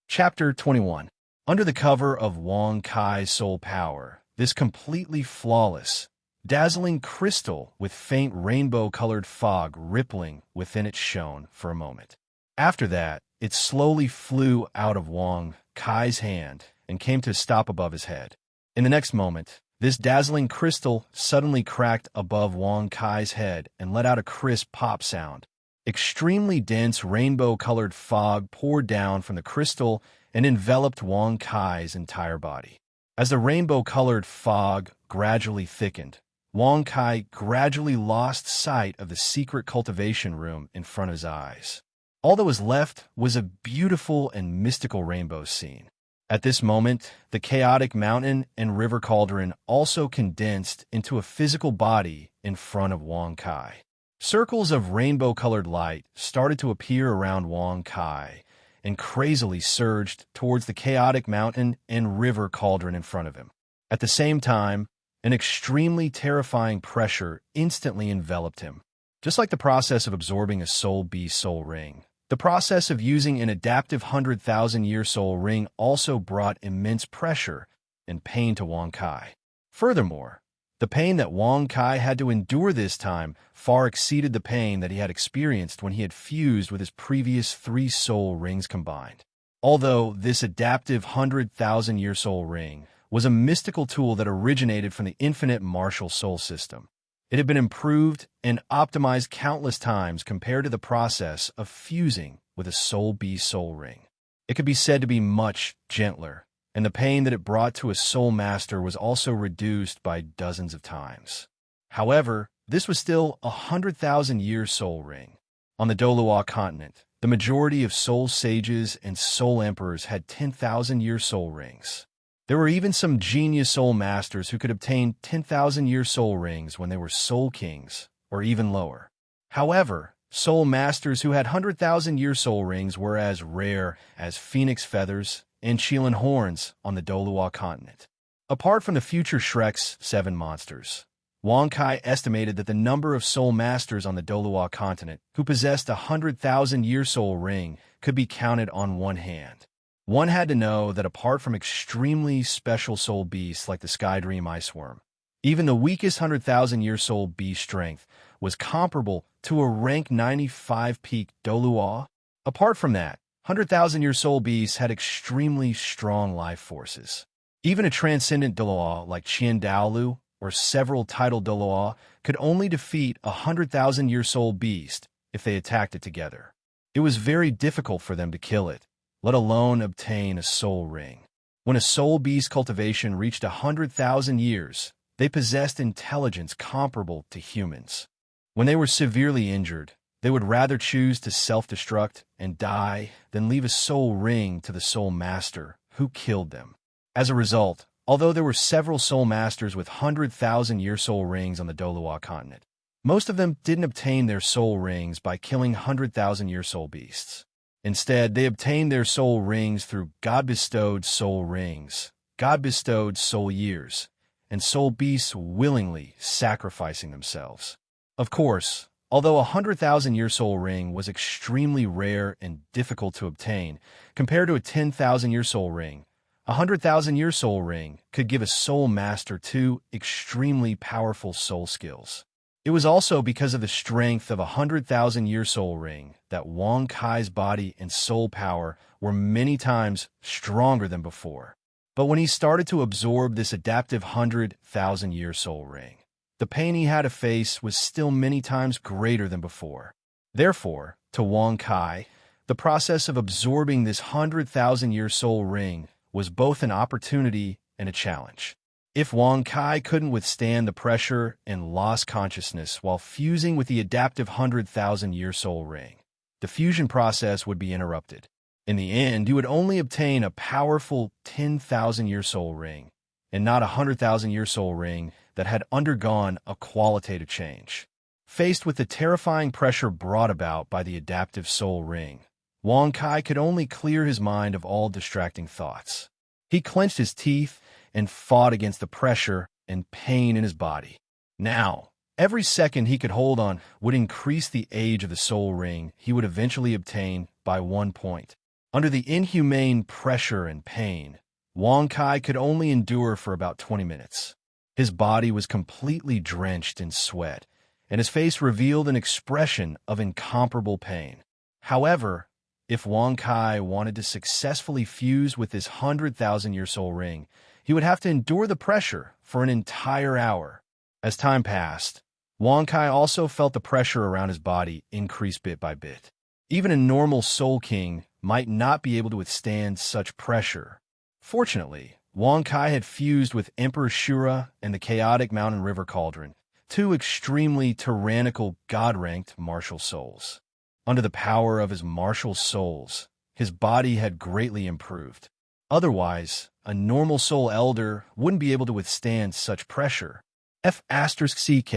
Chapter 21. Under the cover of Wang Kai's soul power, this completely flawless, dazzling crystal with faint rainbow-colored fog rippling within it shone for a moment. After that, it slowly flew out of Wang Kai's hand and came to a stop above his head. In the next moment, this dazzling crystal suddenly cracked above Wang Kai's head and let out a crisp pop sound. Extremely dense rainbow-colored fog poured down from the crystal and enveloped Wang Kai's entire body. As the rainbow-colored fog gradually thickened, Wang Kai gradually lost sight of the secret cultivation room in front of his eyes. All that was left was a beautiful and mystical rainbow scene. At this moment, the chaotic mountain and river cauldron also condensed into a physical body in front of Wang Kai. Circles of rainbow-colored light started to appear around Wang Kai and crazily surged towards the chaotic mountain and river cauldron in front of him. At the same time, an extremely terrifying pressure instantly enveloped him. Just like the process of absorbing a soul beast soul ring, the process of using an adaptive 100,000-year soul ring also brought immense pressure and pain to Wang Kai. Furthermore, the pain that Wang Kai had to endure this time far exceeded the pain that he had experienced when he had fused with his previous 3 soul rings combined. Although this adaptive 100,000-year soul ring was a mystical tool that originated from the infinite martial soul system, it had been improved and optimized countless times compared to the process of fusing with a soul beast soul ring. It could be said to be much gentler, and the pain that it brought to a soul master was also reduced by dozens of times. However, this was still a 100,000-year soul ring. On the Dolua continent, the majority of soul sages and soul emperors had 10,000-year soul rings. There were even some genius soul masters who could obtain 10,000-year soul rings when they were soul kings, or even lower. However, soul masters who had 100,000-year soul rings were as rare as phoenix feathers and Chilean horns on the Dolua continent. Apart from the future Shrek's 7 monsters, Wang Kai estimated that the number of soul masters on the Dolua continent who possessed a 100,000-year soul ring could be counted on one hand. One had to know that apart from extremely special soul beasts like the Sky Dream Iceworm, even the weakest 100,000-year soul beast strength was comparable to a rank 95 peak Dolua. Apart from that, 100,000-year soul beasts had extremely strong life forces. Even a transcendent Dolua like Qian Daolu or several titled Dolua could only defeat a 100,000-year soul beast if they attacked it together. It was very difficult for them to kill it, let alone obtain a soul ring. When a soul beast cultivation reached 100,000 years, they possessed intelligence comparable to humans. When they were severely injured, they would rather choose to self-destruct and die than leave a soul ring to the soul master who killed them. As a result, although there were several soul masters with 100,000-year soul rings on the Dolua continent, most of them didn't obtain their soul rings by killing 100,000-year soul beasts. Instead, they obtained their soul rings through God-bestowed soul rings, God-bestowed soul years, and soul beasts willingly sacrificing themselves. Of course, although a 100,000-year soul ring was extremely rare and difficult to obtain, compared to a 10,000-year soul ring, a 100,000-year soul ring could give a soul master 2 extremely powerful soul skills. It was also because of the strength of a 100,000-year soul ring that Wang Kai's body and soul power were many times stronger than before. But when he started to absorb this adaptive 100,000-year soul ring, the pain he had to face was still many times greater than before. Therefore, to Wang Kai, the process of absorbing this 100,000-year soul ring was both an opportunity and a challenge. If Wang Kai couldn't withstand the pressure and lost consciousness while fusing with the adaptive 100,000-year soul ring, the fusion process would be interrupted. In the end, you would only obtain a powerful 10,000-year soul ring, and not a 100,000-year soul ring that had undergone a qualitative change. Faced with the terrifying pressure brought about by the adaptive soul ring, Wang Kai could only clear his mind of all distracting thoughts. He clenched his teeth and fought against the pressure and pain in his body. Now, every second he could hold on would increase the age of the soul ring he would eventually obtain by 1 point. Under the inhumane pressure and pain, Wang Kai could only endure for about 20 minutes. His body was completely drenched in sweat, and his face revealed an expression of incomparable pain. However, if Wang Kai wanted to successfully fuse with this 100,000-year soul ring, he would have to endure the pressure for an entire hour. As time passed, Wang Kai also felt the pressure around his body increase bit by bit. Even a normal Soul King might not be able to withstand such pressure. Fortunately, Wang Kai had fused with Emperor Shura and the chaotic mountain river cauldron, two extremely tyrannical god-ranked martial souls. Under the power of his martial souls, his body had greatly improved. Otherwise, a normal soul elder wouldn't be able to withstand such pressure. F***ck.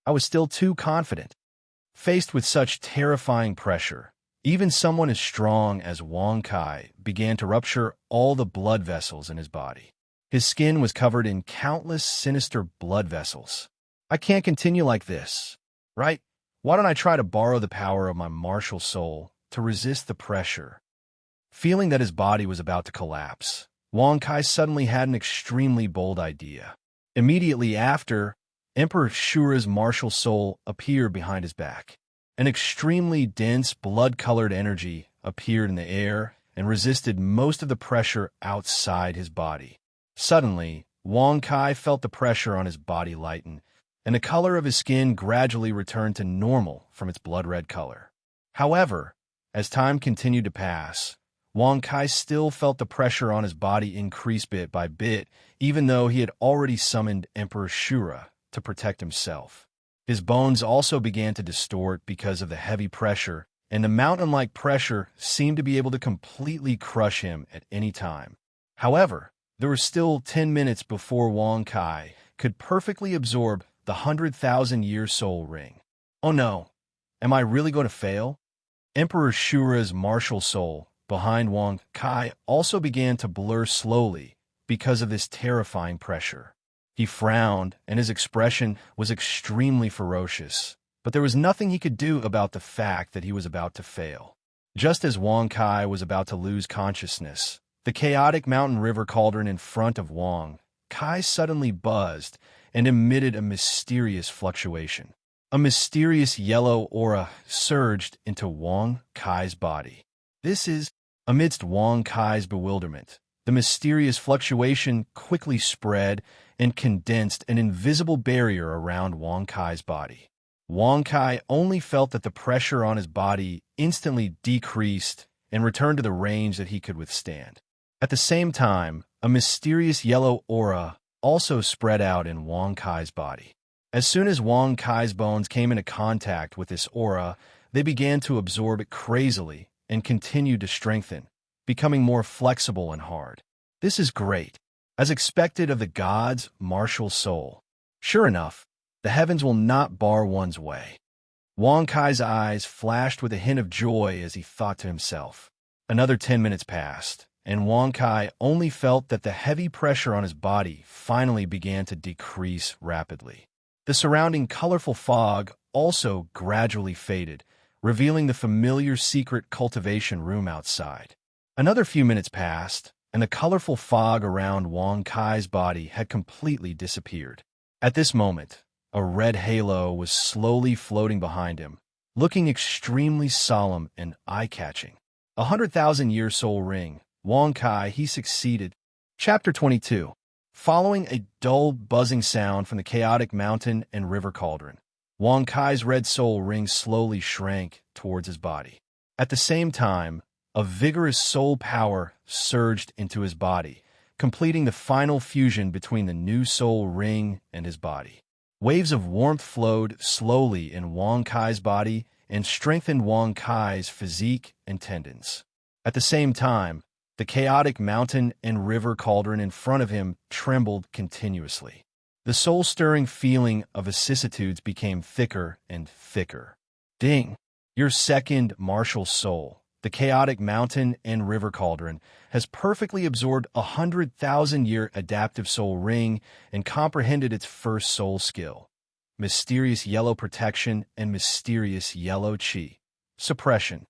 I was still too confident. Faced with such terrifying pressure, even someone as strong as Wang Kai began to rupture all the blood vessels in his body. His skin was covered in countless sinister blood vessels. I can't continue like this, right? Why don't I try to borrow the power of my martial soul to resist the pressure? Feeling that his body was about to collapse, Wang Kai suddenly had an extremely bold idea. Immediately after, Emperor Shura's martial soul appeared behind his back. An extremely dense, blood-colored energy appeared in the air and resisted most of the pressure outside his body. Suddenly, Wang Kai felt the pressure on his body lighten, and the color of his skin gradually returned to normal from its blood-red color. However, as time continued to pass, Wang Kai still felt the pressure on his body increase bit by bit, even though he had already summoned Emperor Shura to protect himself. His bones also began to distort because of the heavy pressure, and the mountain-like pressure seemed to be able to completely crush him at any time. However, there were still 10 minutes before Wang Kai could perfectly absorb the 100,000-year soul ring. Oh no, am I really going to fail? Emperor Shura's martial soul behind Wang Kai also began to blur slowly because of this terrifying pressure. He frowned, and his expression was extremely ferocious, but there was nothing he could do about the fact that he was about to fail. Just as Wang Kai was about to lose consciousness, the chaotic mountain river cauldron in front of Wang Kai suddenly buzzed and emitted a mysterious fluctuation. A mysterious yellow aura surged into Wang Kai's body. Amidst Wang Kai's bewilderment, the mysterious fluctuation quickly spread and condensed an invisible barrier around Wang Kai's body. Wang Kai only felt that the pressure on his body instantly decreased and returned to the range that he could withstand. At the same time, a mysterious yellow aura also spread out in Wang Kai's body. As soon as Wang Kai's bones came into contact with this aura, they began to absorb it crazily and continued to strengthen, becoming more flexible and hard. This is great, as expected of the god's martial soul. Sure enough, the heavens will not bar one's way. Wang Kai's eyes flashed with a hint of joy as he thought to himself. Another 10 minutes passed, and Wang Kai only felt that the heavy pressure on his body finally began to decrease rapidly. The surrounding colorful fog also gradually faded, revealing the familiar secret cultivation room outside. Another few minutes passed, and the colorful fog around Wang Kai's body had completely disappeared. At this moment, a red halo was slowly floating behind him, looking extremely solemn and eye-catching. 100,000-year soul ring, Wang Kai, he succeeded. Chapter 22. Following a dull buzzing sound from the chaotic mountain and river cauldron, Wang Kai's red soul ring slowly shrank towards his body. At the same time, a vigorous soul power surged into his body, completing the final fusion between the new soul ring and his body. Waves of warmth flowed slowly in Wang Kai's body and strengthened Wang Kai's physique and tendons. At the same time, the chaotic mountain and river cauldron in front of him trembled continuously. The soul-stirring feeling of vicissitudes became thicker and thicker. Ding! Your second martial soul, the chaotic mountain and river cauldron, has perfectly absorbed 100,000-year adaptive soul ring and comprehended its first soul skill: mysterious yellow protection and mysterious yellow chi suppression.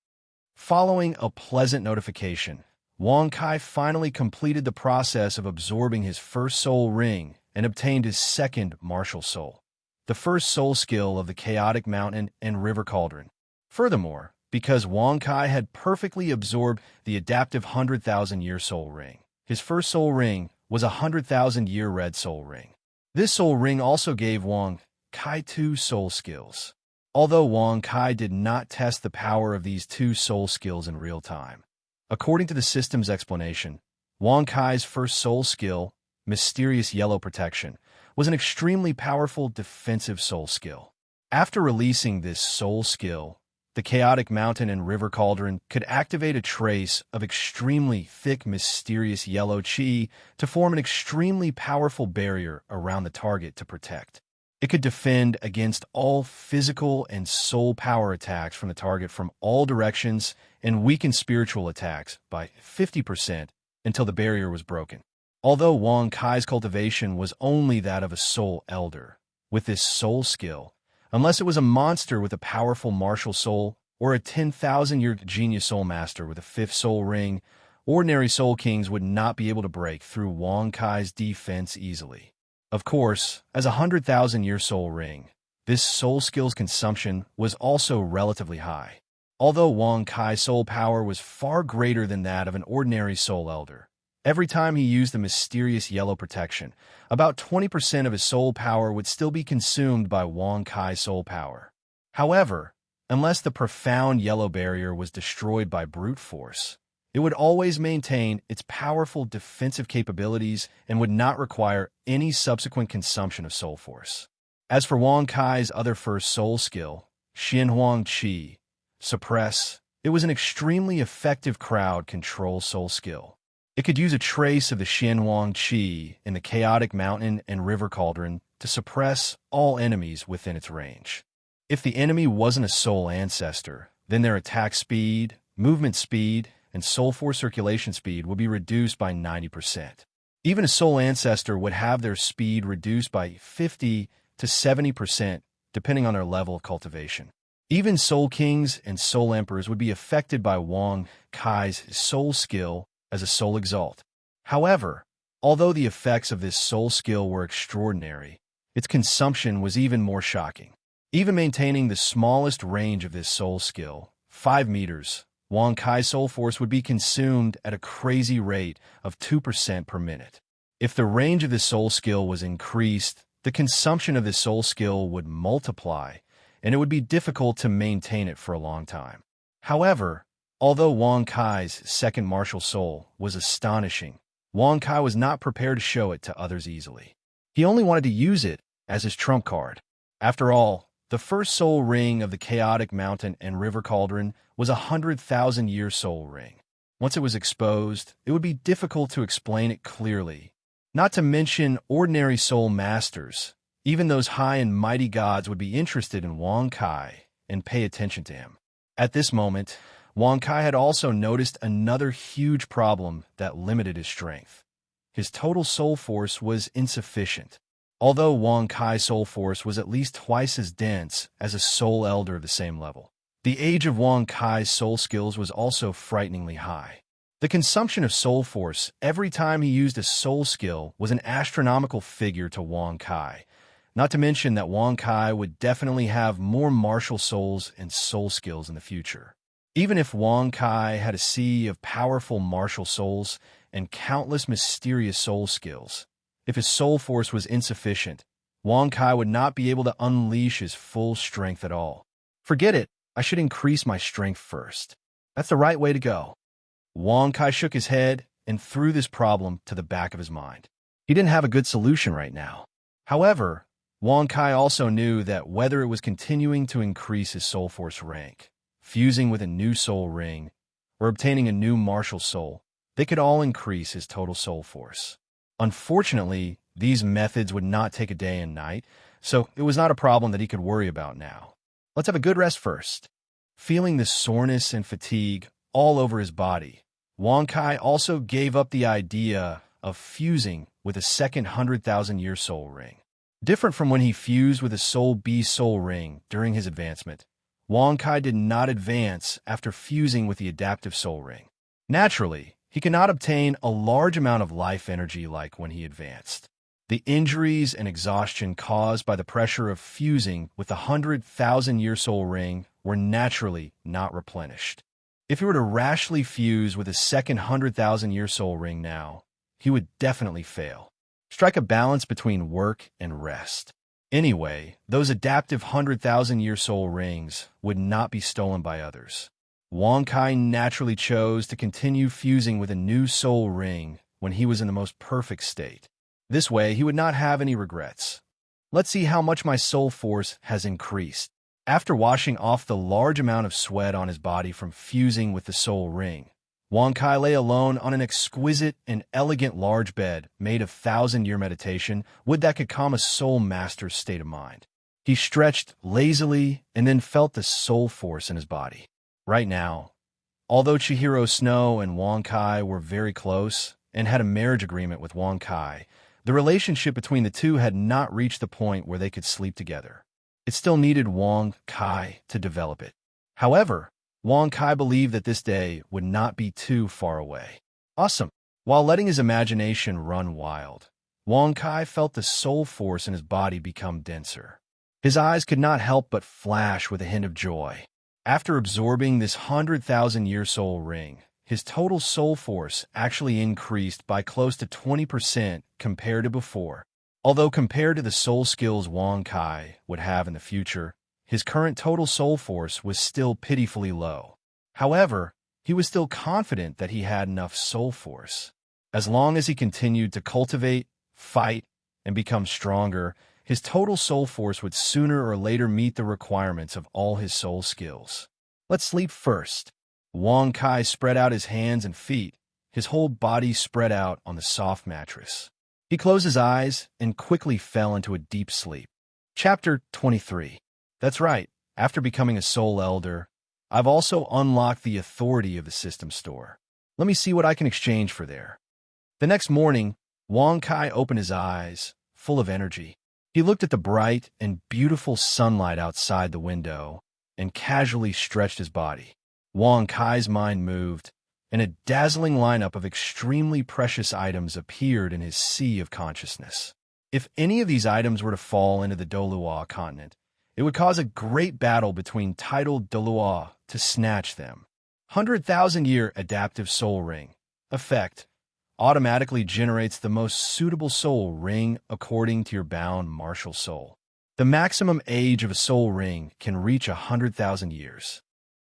Following a pleasant notification, Wang Kai finally completed the process of absorbing his first soul ring and obtained his second martial soul, the first soul skill of the chaotic mountain and river cauldron. Furthermore, because Wang Kai had perfectly absorbed the adaptive 100,000-year soul ring, his first soul ring was a 100,000-year red soul ring. This soul ring also gave Wang Kai 2 soul skills. Although Wang Kai did not test the power of these 2 soul skills in real time, according to the system's explanation, Wang Kai's first soul skill, mysterious yellow protection, was an extremely powerful defensive soul skill. After releasing this soul skill, the chaotic mountain and river cauldron could activate a trace of extremely thick mysterious yellow chi to form an extremely powerful barrier around the target to protect. It could defend against all physical and soul power attacks from the target from all directions and weaken spiritual attacks by 50% until the barrier was broken. Although Wang Kai's cultivation was only that of a soul elder, with this soul skill, unless it was a monster with a powerful martial soul or a 10,000-year genius soul master with a 5th soul ring, ordinary soul kings would not be able to break through Wang Kai's defense easily. Of course, as a 100,000-year soul ring, this soul skill's consumption was also relatively high. Although Wang Kai's soul power was far greater than that of an ordinary soul elder, every time he used the mysterious yellow protection, about 20% of his soul power would still be consumed by Wang Kai's soul power. However, unless the profound yellow barrier was destroyed by brute force, it would always maintain its powerful defensive capabilities and would not require any subsequent consumption of soul force. As for Wang Kai's other first soul skill, Xianhuang Qi, suppress, it was an extremely effective crowd control soul skill. It could use a trace of the Xianhuang Qi in the chaotic mountain and river cauldron to suppress all enemies within its range. If the enemy wasn't a soul ancestor, then their attack speed, movement speed, and soul force circulation speed would be reduced by 90%. Even a soul ancestor would have their speed reduced by 50 to 70%, depending on their level of cultivation. Even soul kings and soul emperors would be affected by Wang Kai's soul skill as a soul exalt. However, although the effects of this soul skill were extraordinary, its consumption was even more shocking. Even maintaining the smallest range of this soul skill, 5 meters, Wang Kai's soul force would be consumed at a crazy rate of 2% per minute. If the range of this soul skill was increased, the consumption of this soul skill would multiply, and it would be difficult to maintain it for a long time. However, although Wang Kai's second martial soul was astonishing, Wang Kai was not prepared to show it to others easily. He only wanted to use it as his trump card. After all, the first soul ring of the chaotic mountain and river cauldron was a 100,000-year soul ring. Once it was exposed, it would be difficult to explain it clearly. Not to mention ordinary soul masters, even those high and mighty gods would be interested in Wang Kai and pay attention to him. At this moment, Wang Kai had also noticed another huge problem that limited his strength. His total soul force was insufficient. Although Wang Kai's soul force was at least twice as dense as a soul elder of the same level, the age of Wang Kai's soul skills was also frighteningly high. The consumption of soul force every time he used a soul skill was an astronomical figure to Wang Kai, not to mention that Wang Kai would definitely have more martial souls and soul skills in the future. Even if Wang Kai had a sea of powerful martial souls and countless mysterious soul skills, if his soul force was insufficient, Wang Kai would not be able to unleash his full strength at all. Forget it, I should increase my strength first. That's the right way to go. Wang Kai shook his head and threw this problem to the back of his mind. He didn't have a good solution right now. However, Wang Kai also knew that whether it was continuing to increase his soul force rank, fusing with a new soul ring, or obtaining a new martial soul, they could all increase his total soul force. Unfortunately, these methods would not take a day and night, so it was not a problem that he could worry about now. Let's have a good rest first. Feeling the soreness and fatigue all over his body, Wang Kai also gave up the idea of fusing with a second 100,000-year soul ring. Different from when he fused with a soul beast soul ring during his advancement, Wang Kai did not advance after fusing with the adaptive soul ring. Naturally, he cannot obtain a large amount of life energy like when he advanced. The injuries and exhaustion caused by the pressure of fusing with the 100,000-year soul ring were naturally not replenished. If he were to rashly fuse with a second 100,000-year soul ring now, he would definitely fail. Strike a balance between work and rest. Anyway, those adaptive 100,000-year soul rings would not be stolen by others. Wang Kai naturally chose to continue fusing with a new soul ring when he was in the most perfect state. This way, he would not have any regrets. Let's see how much my soul force has increased. After washing off the large amount of sweat on his body from fusing with the soul ring, Wang Kai lay alone on an exquisite and elegant large bed made of 1,000-year meditation, wood that could calm a soul master's state of mind. He stretched lazily and then felt the soul force in his body. Right now, although Chihiro Snow and Wang Kai were very close and had a marriage agreement with Wang Kai, the relationship between the two had not reached the point where they could sleep together. It still needed Wang Kai to develop it. However, Wang Kai believed that this day would not be too far away. Awesome! While letting his imagination run wild, Wang Kai felt the soul force in his body become denser. His eyes could not help but flash with a hint of joy. After absorbing this 100,000-year soul ring, his total soul force actually increased by close to 20% compared to before. Although compared to the soul skills Wang Kai would have in the future, his current total soul force was still pitifully low. However, he was still confident that he had enough soul force. As long as he continued to cultivate, fight, and become stronger, his total soul force would sooner or later meet the requirements of all his soul skills. Let's sleep first. Wang Kai spread out his hands and feet, his whole body spread out on the soft mattress. He closed his eyes and quickly fell into a deep sleep. Chapter 23. That's right, after becoming a soul elder, I've also unlocked the authority of the system store. Let me see what I can exchange for there. The next morning, Wang Kai opened his eyes, full of energy. He looked at the bright and beautiful sunlight outside the window and casually stretched his body. Wang Kai's mind moved, and a dazzling lineup of extremely precious items appeared in his sea of consciousness. If any of these items were to fall into the Dolua continent, it would cause a great battle between titled Dolua to snatch them. 100,000-year adaptive soul ring effect automatically generates the most suitable soul ring according to your bound martial soul. The maximum age of a soul ring can reach 100,000 years.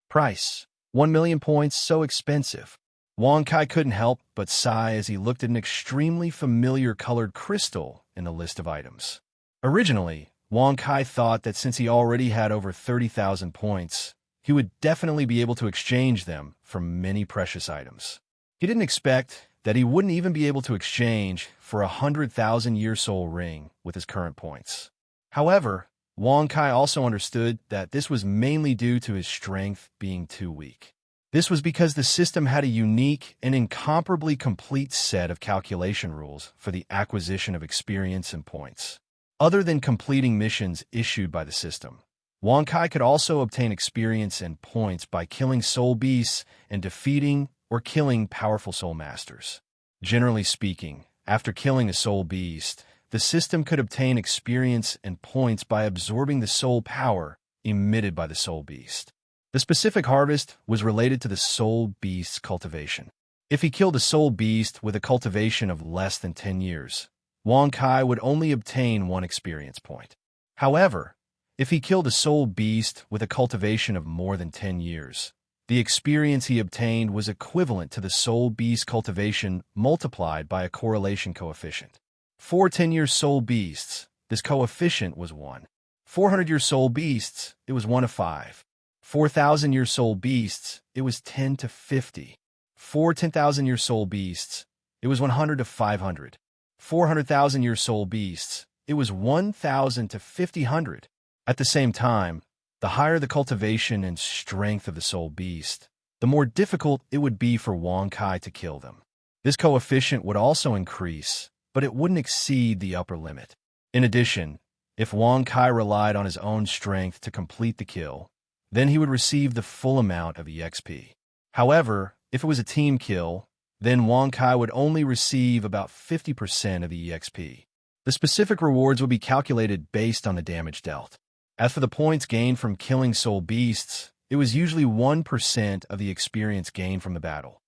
Price: 1,000,000 points. So expensive. Wang Kai couldn't help but sigh as he looked at an extremely familiar colored crystal in the list of items. Originally, Wang Kai thought that since he already had over 30,000 points, he would definitely be able to exchange them for many precious items. He didn't expect that he wouldn't even be able to exchange for a 100,000-year soul ring with his current points. However, Wang Kai also understood that this was mainly due to his strength being too weak. This was because the system had a unique and incomparably complete set of calculation rules for the acquisition of experience and points. Other than completing missions issued by the system, Wang Kai could also obtain experience and points by killing soul beasts and defeating or killing powerful soul masters. Generally speaking, after killing a soul beast, the system could obtain experience and points by absorbing the soul power emitted by the soul beast. The specific harvest was related to the soul beast's cultivation. If he killed a soul beast with a cultivation of less than 10 years, Wang Kai would only obtain 1 experience point. However, if he killed a soul beast with a cultivation of more than 10 years, the experience he obtained was equivalent to the soul beast cultivation multiplied by a correlation coefficient. For 10-year soul beasts, this coefficient was 1. 400-year soul beasts, it was 1 of 5. 4,000-year soul beasts, it was 10 to 50. 4 10,000-year soul beasts, it was 100 to 500. 400,000-year soul beasts, it was 1,000 to 500. At the same time, the higher the cultivation and strength of the soul beast, the more difficult it would be for Wang Kai to kill them. This coefficient would also increase, but it wouldn't exceed the upper limit. In addition, if Wang Kai relied on his own strength to complete the kill, then he would receive the full amount of EXP. However, if it was a team kill, then Wang Kai would only receive about 50% of the EXP. The specific rewards would be calculated based on the damage dealt. As for the points gained from killing soul beasts, it was usually 1% of the experience gained from the battle.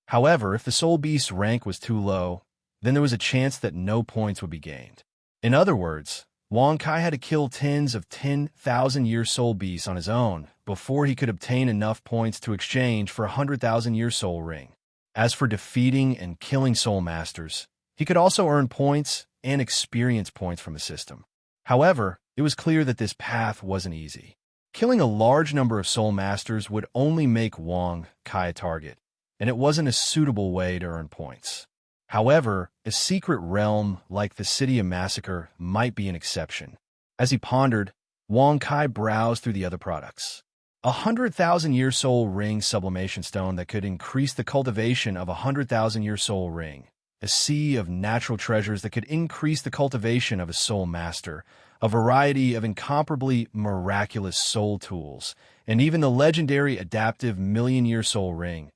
However, if the soul beast's rank was too low, then there was a chance that no points would be gained. In other words, Wang Kai had to kill tens of 10,000-year soul beasts on his own before he could obtain enough points to exchange for a 100,000-year soul ring. As for defeating and killing soul masters, he could also earn points and experience points from the system. However, it was clear that this path wasn't easy. Killing a large number of soul masters would only make Wang Kai a target, and it wasn't a suitable way to earn points. However, a secret realm like the City of Massacre might be an exception. As he pondered, Wang Kai browsed through the other products. 100,000-year soul ring sublimation stone that could increase the cultivation of a 100,000-year soul ring. A sea of natural treasures that could increase the cultivation of a soul master. A variety of incomparably miraculous soul tools. And even the legendary adaptive million-year soul ring.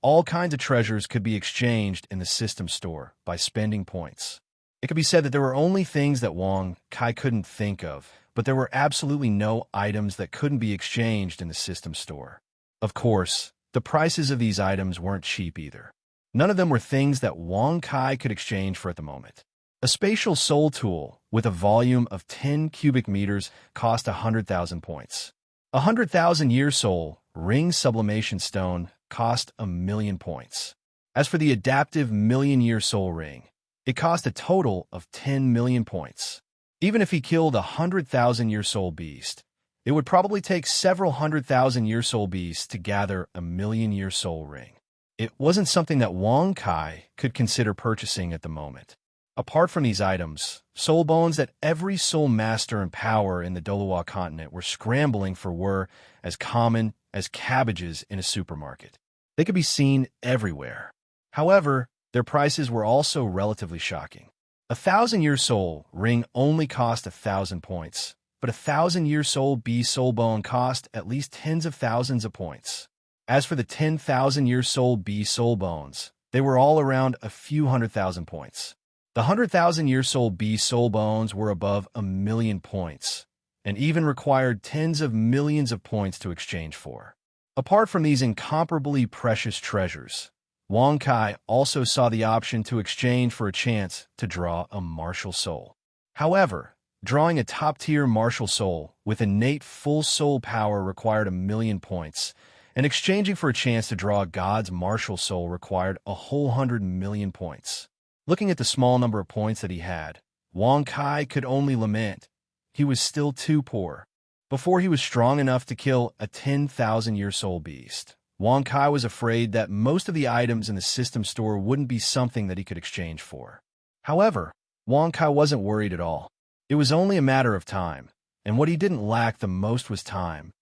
All kinds of treasures could be exchanged in the system store by spending points. It could be said that there were only things that Wang Kai couldn't think of, but there were absolutely no items that couldn't be exchanged in the system store. Of course, the prices of these items weren't cheap either. None of them were things that Wang Kai could exchange for at the moment. A spatial soul tool with a volume of 10 cubic meters cost 100,000 points. 100,000-year soul ring sublimation stone cost 1,000,000 points. As for the adaptive million-year soul ring, it cost a total of 10 million points. Even if he killed a 100,000-year soul beast, it would probably take several 100,000-year soul beasts to gather a million-year soul ring. It wasn't something that Wang Kai could consider purchasing at the moment. Apart from these items, soul bones that every soul master and power in the Doluwa continent were scrambling for were as common as cabbages in a supermarket. They could be seen everywhere. However, their prices were also relatively shocking. 1,000-year soul ring only cost 1,000 points, but 1,000-year soul beast soul bone cost at least tens of thousands of points. As for the 10,000-year soul beast soul bones, they were all around a few 100,000 points. The 100,000-year soul beast soul bones were above 1,000,000 points, and even required tens of millions of points to exchange for. Apart from these incomparably precious treasures, Wang Kai also saw the option to exchange for a chance to draw a martial soul. However, drawing a top-tier martial soul with innate full soul power required 1,000,000 points, and exchanging for a chance to draw God's martial soul required a whole 100,000,000 points. Looking at the small number of points that he had, Wang Kai could only lament. He was still too poor. Before he was strong enough to kill a 10,000-year soul beast, Wang Kai was afraid that most of the items in the system store wouldn't be something that he could exchange for. However, Wang Kai wasn't worried at all. It was only a matter of time, and what he didn't lack the most was time.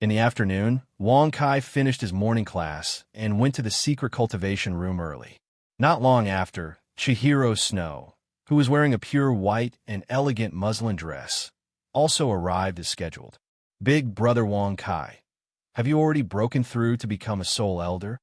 In the afternoon, Wang Kai finished his morning class and went to the secret cultivation room early. Not long after, Chihiro Snow, who was wearing a pure white and elegant muslin dress, also arrived as scheduled. Big brother Wang Kai, have you already broken through to become a soul elder?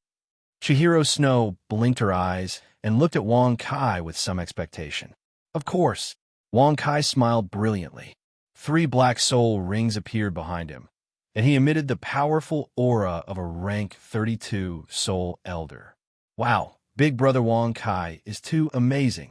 Chihiro Snow blinked her eyes and looked at Wang Kai with some expectation. Of course, Wang Kai smiled brilliantly. 3 black soul rings appeared behind him, and he emitted the powerful aura of a rank 32 soul elder. Wow, Big brother Wang Kai is too amazing.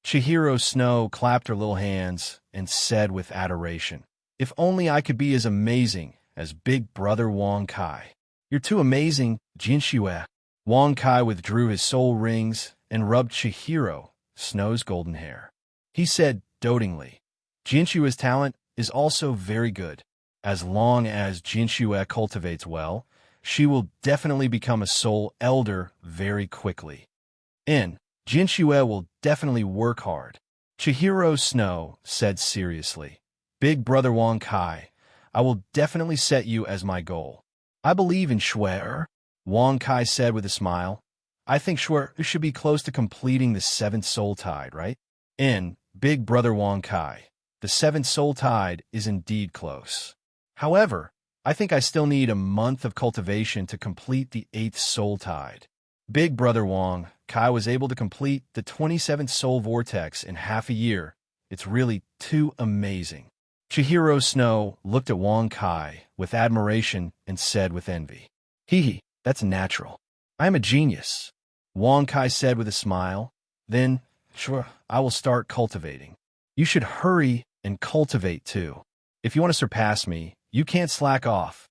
Chihiro Snow clapped her little hands and said with adoration, "If only I could be as amazing as Big brother Wang Kai." "You're too amazing, Jinshue." Wang Kai withdrew his soul rings and rubbed Chihiro Snow's golden hair. He said dotingly, "Jinshua's talent is also very good. As long as Jinshue cultivates well, she will definitely become a soul elder very quickly. And Jinshue will definitely work hard. Chihiro Snow said seriously. Big brother Wang Kai, I will definitely set you as my goal. I believe in Shuer, Wang Kai said with a smile. I think Shuer should be close to completing the 7th soul tide, right? In Big brother Wang Kai, the 7th soul tide is indeed close. However, I think I still need a month of cultivation to complete the 8th soul tide. Big brother Wang Kai was able to complete the 27th soul vortex in half a year. It's really too amazing. Chihiro Snow looked at Wang Kai with admiration and said with envy, Hee, that's natural. I am a genius. Wang Kai said with a smile. Then, sure, I will start cultivating. You should hurry and cultivate too. If you want to surpass me, you can't slack off.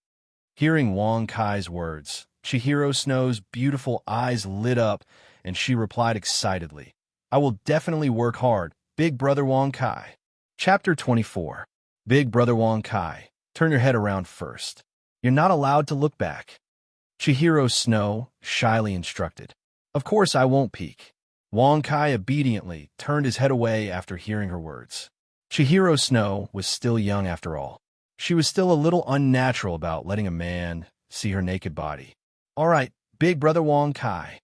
Hearing Wang Kai's words, Chihiro Snow's beautiful eyes lit up, and she replied excitedly, I will definitely work hard, Big brother Wang Kai. Chapter 24. Big brother Wang Kai, turn your head around first. You're not allowed to look back. Chihiro Snow shyly instructed. Of course I won't peek. Wang Kai obediently turned his head away after hearing her words. Chihiro Snow was still young after all. She was still a little unnatural about letting a man see her naked body. All right, Big brother Wang Kai.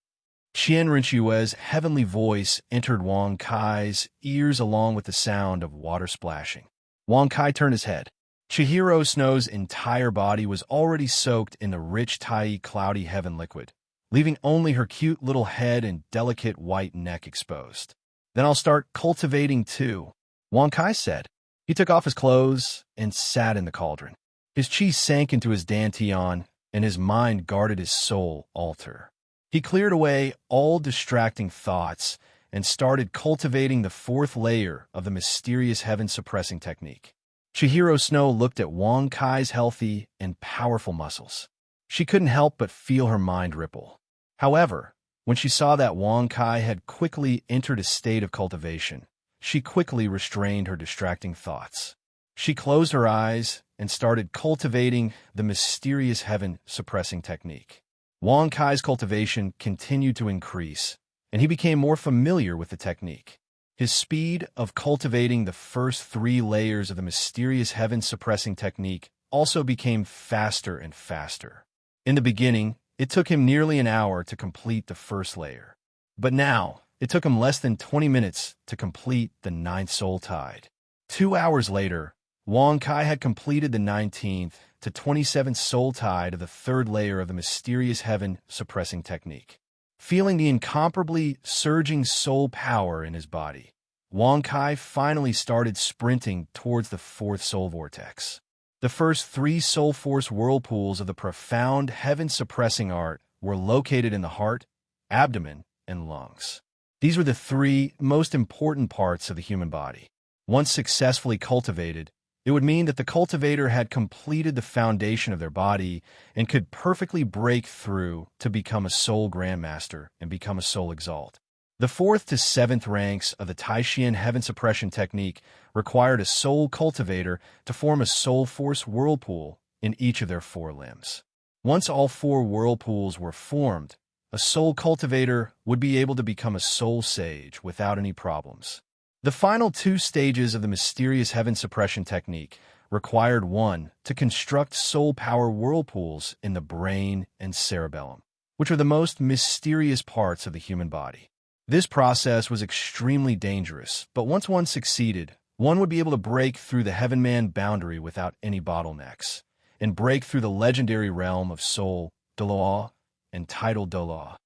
Qian Rinshue's heavenly voice entered Wang Kai's ears along with the sound of water splashing. Wang Kai turned his head. Chihiro Snow's entire body was already soaked in the rich Tai cloudy heaven liquid, leaving only her cute little head and delicate white neck exposed. Then I'll start cultivating too, Wang Kai said. He took off his clothes and sat in the cauldron. His chi sank into his dantian, and his mind guarded his soul altar. He cleared away all distracting thoughts and started cultivating the 4th layer of the mysterious heaven-suppressing technique. Chihiro Snow looked at Wang Kai's healthy and powerful muscles. She couldn't help but feel her mind ripple. However, when she saw that Wang Kai had quickly entered a state of cultivation, she quickly restrained her distracting thoughts. She closed her eyes and started cultivating the mysterious heaven-suppressing technique. Wang Kai's cultivation continued to increase, and he became more familiar with the technique. His speed of cultivating the first 3 layers of the mysterious heaven-suppressing technique also became faster and faster. In the beginning, it took him nearly an hour to complete the 1st layer. But now, it took him less than 20 minutes to complete the 9th soul tide. 2 hours later, Wang Kai had completed the 19th to 27th soul tide of the 3rd layer of the mysterious heaven-suppressing technique. Feeling the incomparably surging soul power in his body, Wang Kai finally started sprinting towards the 4th soul vortex. The first 3 soul force whirlpools of the profound heaven-suppressing art were located in the heart, abdomen, and lungs. These were the 3 most important parts of the human body. Once successfully cultivated, it would mean that the cultivator had completed the foundation of their body and could perfectly break through to become a soul grandmaster and become a soul exalt. The 4th to 7th ranks of the Taishian heaven suppression technique required a soul cultivator to form a soul force whirlpool in each of their 4 limbs. Once all 4 whirlpools were formed, a soul cultivator would be able to become a soul sage without any problems. The final 2 stages of the mysterious heaven suppression technique required 1 to construct soul power whirlpools in the brain and cerebellum, which are the most mysterious parts of the human body. This process was extremely dangerous, but once one succeeded, one would be able to break through the heaven man boundary without any bottlenecks, and break through the legendary realm of soul, Doloa, and tidal Doloa.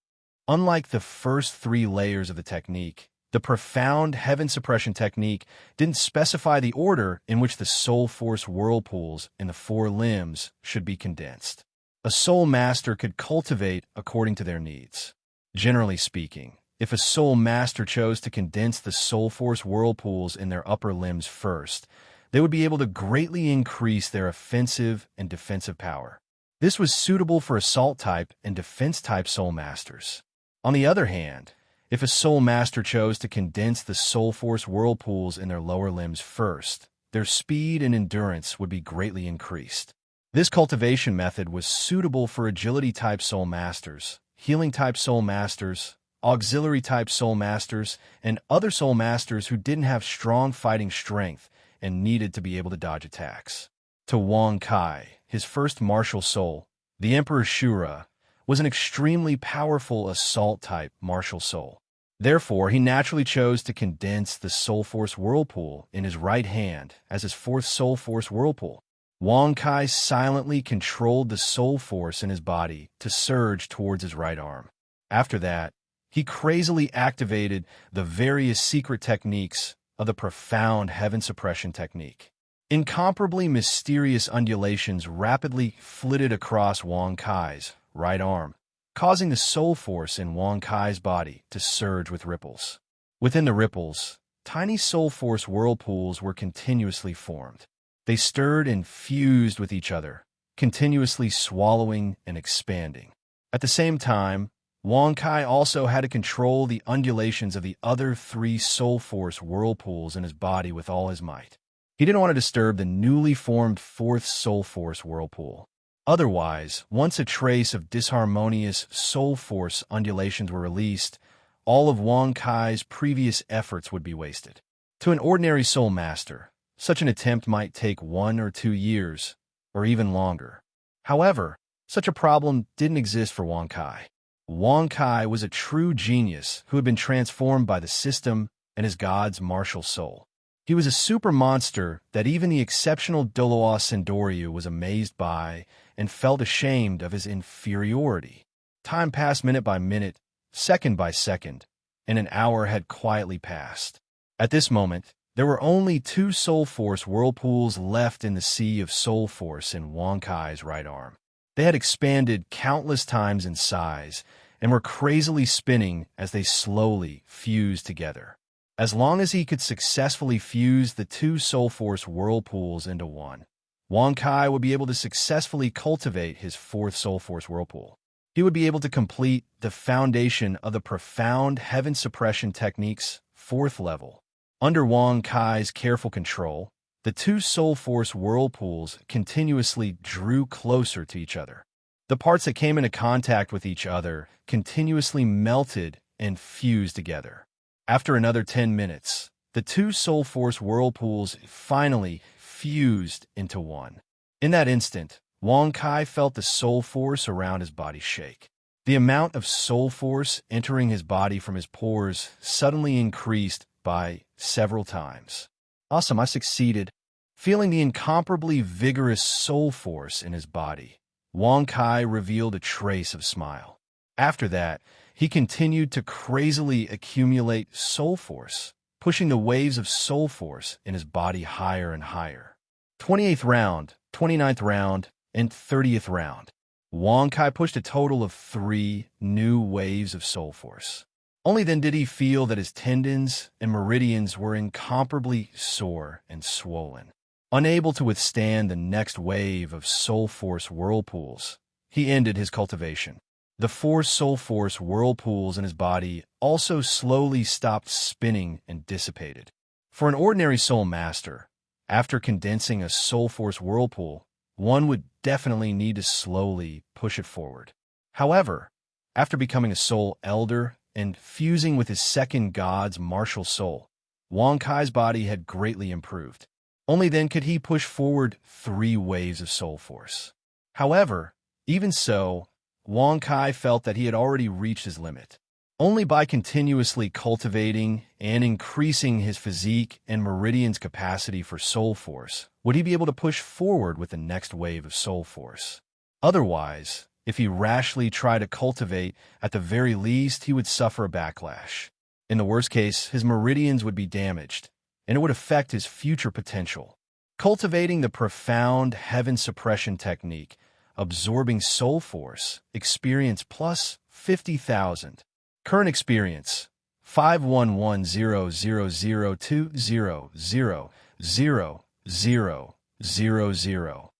Unlike the first 3 layers of the technique, the profound heaven suppression technique didn't specify the order in which the soul force whirlpools in the 4 limbs should be condensed. A soul master could cultivate according to their needs. Generally speaking, if a soul master chose to condense the soul force whirlpools in their upper limbs first, they would be able to greatly increase their offensive and defensive power. This was suitable for assault type and defense type soul masters. On the other hand, if a soul master chose to condense the soul force whirlpools in their lower limbs first, their speed and endurance would be greatly increased. This cultivation method was suitable for agility-type soul masters, healing-type soul masters, auxiliary-type soul masters, and other soul masters who didn't have strong fighting strength and needed to be able to dodge attacks. To Wang Kai, his first martial soul, the Emperor Shura, was an extremely powerful assault-type martial soul. Therefore, he naturally chose to condense the Soul Force Whirlpool in his right hand as his fourth Soul Force Whirlpool. Wang Kai silently controlled the Soul Force in his body to surge towards his right arm. After that, he crazily activated the various secret techniques of the profound heaven suppression technique. Incomparably mysterious undulations rapidly flitted across Wang Kai's right arm, causing the soul force in Wang Kai's body to surge with ripples. Within the ripples, tiny soul force whirlpools were continuously formed. They stirred and fused with each other, continuously swallowing and expanding. At the same time, Wang Kai also had to control the undulations of the other three soul force whirlpools in his body with all his might. He didn't want to disturb the newly formed fourth soul force whirlpool. Otherwise, once a trace of disharmonious soul force undulations were released, all of Wang Kai's previous efforts would be wasted. To an ordinary soul master, such an attempt might take 1 or 2 years, or even longer. However, such a problem didn't exist for Wang Kai. Wang Kai was a true genius who had been transformed by the system and his god's martial soul. He was a super monster that even the exceptional Doloa Sendoryu was amazed by and felt ashamed of his inferiority. Time passed minute by minute, second by second, and an hour had quietly passed. At this moment, there were only 2 Soul Force whirlpools left in the sea of Soul Force in Wang Kai's right arm. They had expanded countless times in size and were crazily spinning as they slowly fused together. As long as he could successfully fuse the 2 Soul Force whirlpools into one, Wang Kai would be able to successfully cultivate his 4th Soul Force whirlpool. He would be able to complete the foundation of the profound heaven suppression technique's 4th level. Under Wang Kai's careful control, the 2 Soul Force whirlpools continuously drew closer to each other. The parts that came into contact with each other continuously melted and fused together. After another 10 minutes, the 2 Soul Force whirlpools finally fused into one. In that instant, Wang Kai felt the soul force around his body shake. The amount of soul force entering his body from his pores suddenly increased by several times. Awesome, I succeeded. Feeling the incomparably vigorous soul force in his body, Wang Kai revealed a trace of smile. After that, he continued to crazily accumulate soul force, pushing the waves of soul force in his body higher and higher. 28th round, 29th round, and 30th round. Wang Kai pushed a total of 3 new waves of soul force. Only then did he feel that his tendons and meridians were incomparably sore and swollen. Unable to withstand the next wave of soul force whirlpools, he ended his cultivation. The 4 soul force whirlpools in his body also slowly stopped spinning and dissipated. For an ordinary soul master, after condensing a soul force whirlpool, one would definitely need to slowly push it forward. However, after becoming a soul elder and fusing with his second god's martial soul, Wang Kai's body had greatly improved. Only then could he push forward 3 waves of soul force. However, even so, Wang Kai felt that he had already reached his limit. Only by continuously cultivating and increasing his physique and meridian's capacity for soul force would he be able to push forward with the next wave of soul force. Otherwise, if he rashly tried to cultivate, at the very least he would suffer a backlash. In the worst case, his meridians would be damaged, and it would affect his future potential. Cultivating the profound heaven suppression technique, absorbing soul force, experience plus 50,000. Current experience 51100000000.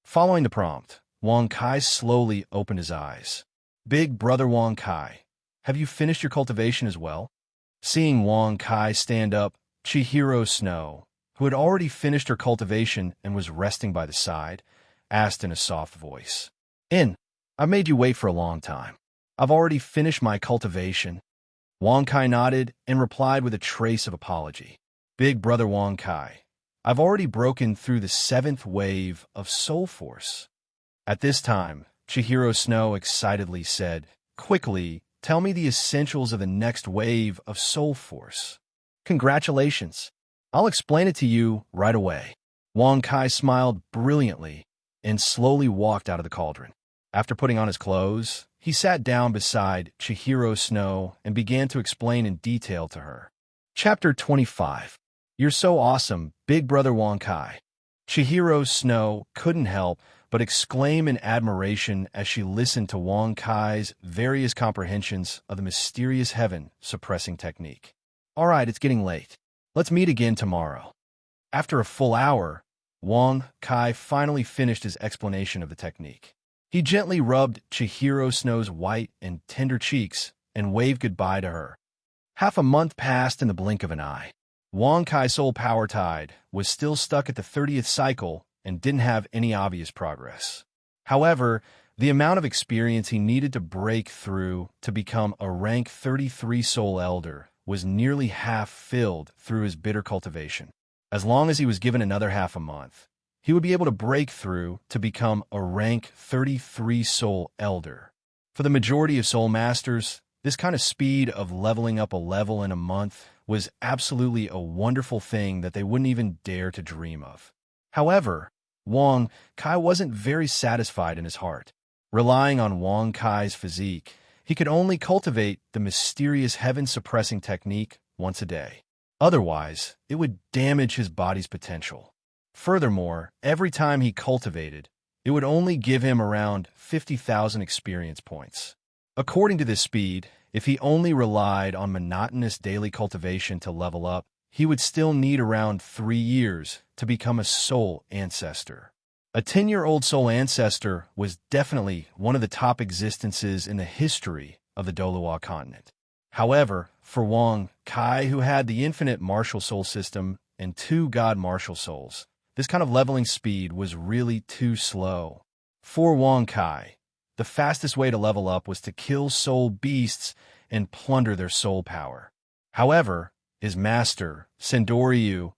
Following the prompt, Wang Kai slowly opened his eyes. Big brother Wang Kai, have you finished your cultivation as well? Seeing Wang Kai stand up, Chihiro Snow, who had already finished her cultivation and was resting by the side, asked in a soft voice. I've made you wait for a long time. I've already finished my cultivation. Wang Kai nodded and replied with a trace of apology. Big brother Wang Kai, I've already broken through the 7th wave of soul force. At this time, Chihiro Snow excitedly said, quickly, tell me the essentials of the next wave of soul force. Congratulations. I'll explain it to you right away. Wang Kai smiled brilliantly and slowly walked out of the cauldron. After putting on his clothes, he sat down beside Chihiro Snow and began to explain in detail to her. Chapter 25. You're so awesome, big brother Wang Kai. Chihiro Snow couldn't help but exclaim in admiration as she listened to Wang Kai's various comprehensions of the mysterious heaven-suppressing technique. All right, it's getting late. Let's meet again tomorrow. After a full hour, Wang Kai finally finished his explanation of the technique. He gently rubbed Chihiro Snow's white and tender cheeks and waved goodbye to her. Half a month passed in the blink of an eye. Wang Kai's soul power tide was still stuck at the 30th cycle and didn't have any obvious progress. However, the amount of experience he needed to break through to become a rank 33 soul elder was nearly half filled through his bitter cultivation. As long as he was given another half a month, he would be able to break through to become a rank 33 soul elder. For the majority of soul masters, this kind of speed of leveling up a level in a month was absolutely a wonderful thing that they wouldn't even dare to dream of. However, Wang Kai wasn't very satisfied in his heart. Relying on Wang Kai's physique, he could only cultivate the mysterious heaven-suppressing technique once a day. Otherwise, it would damage his body's potential. Furthermore, every time he cultivated, it would only give him around 50,000 experience points. According to this speed, if he only relied on monotonous daily cultivation to level up, he would still need around 3 years to become a soul ancestor. A 10-year-old soul ancestor was definitely one of the top existences in the history of the Doluwa continent. However, for Wang Kai, who had the infinite martial soul system and 2 god martial souls, this kind of leveling speed was really too slow. For Wang Kai, the fastest way to level up was to kill soul beasts and plunder their soul power. However, his master, Sendoryu,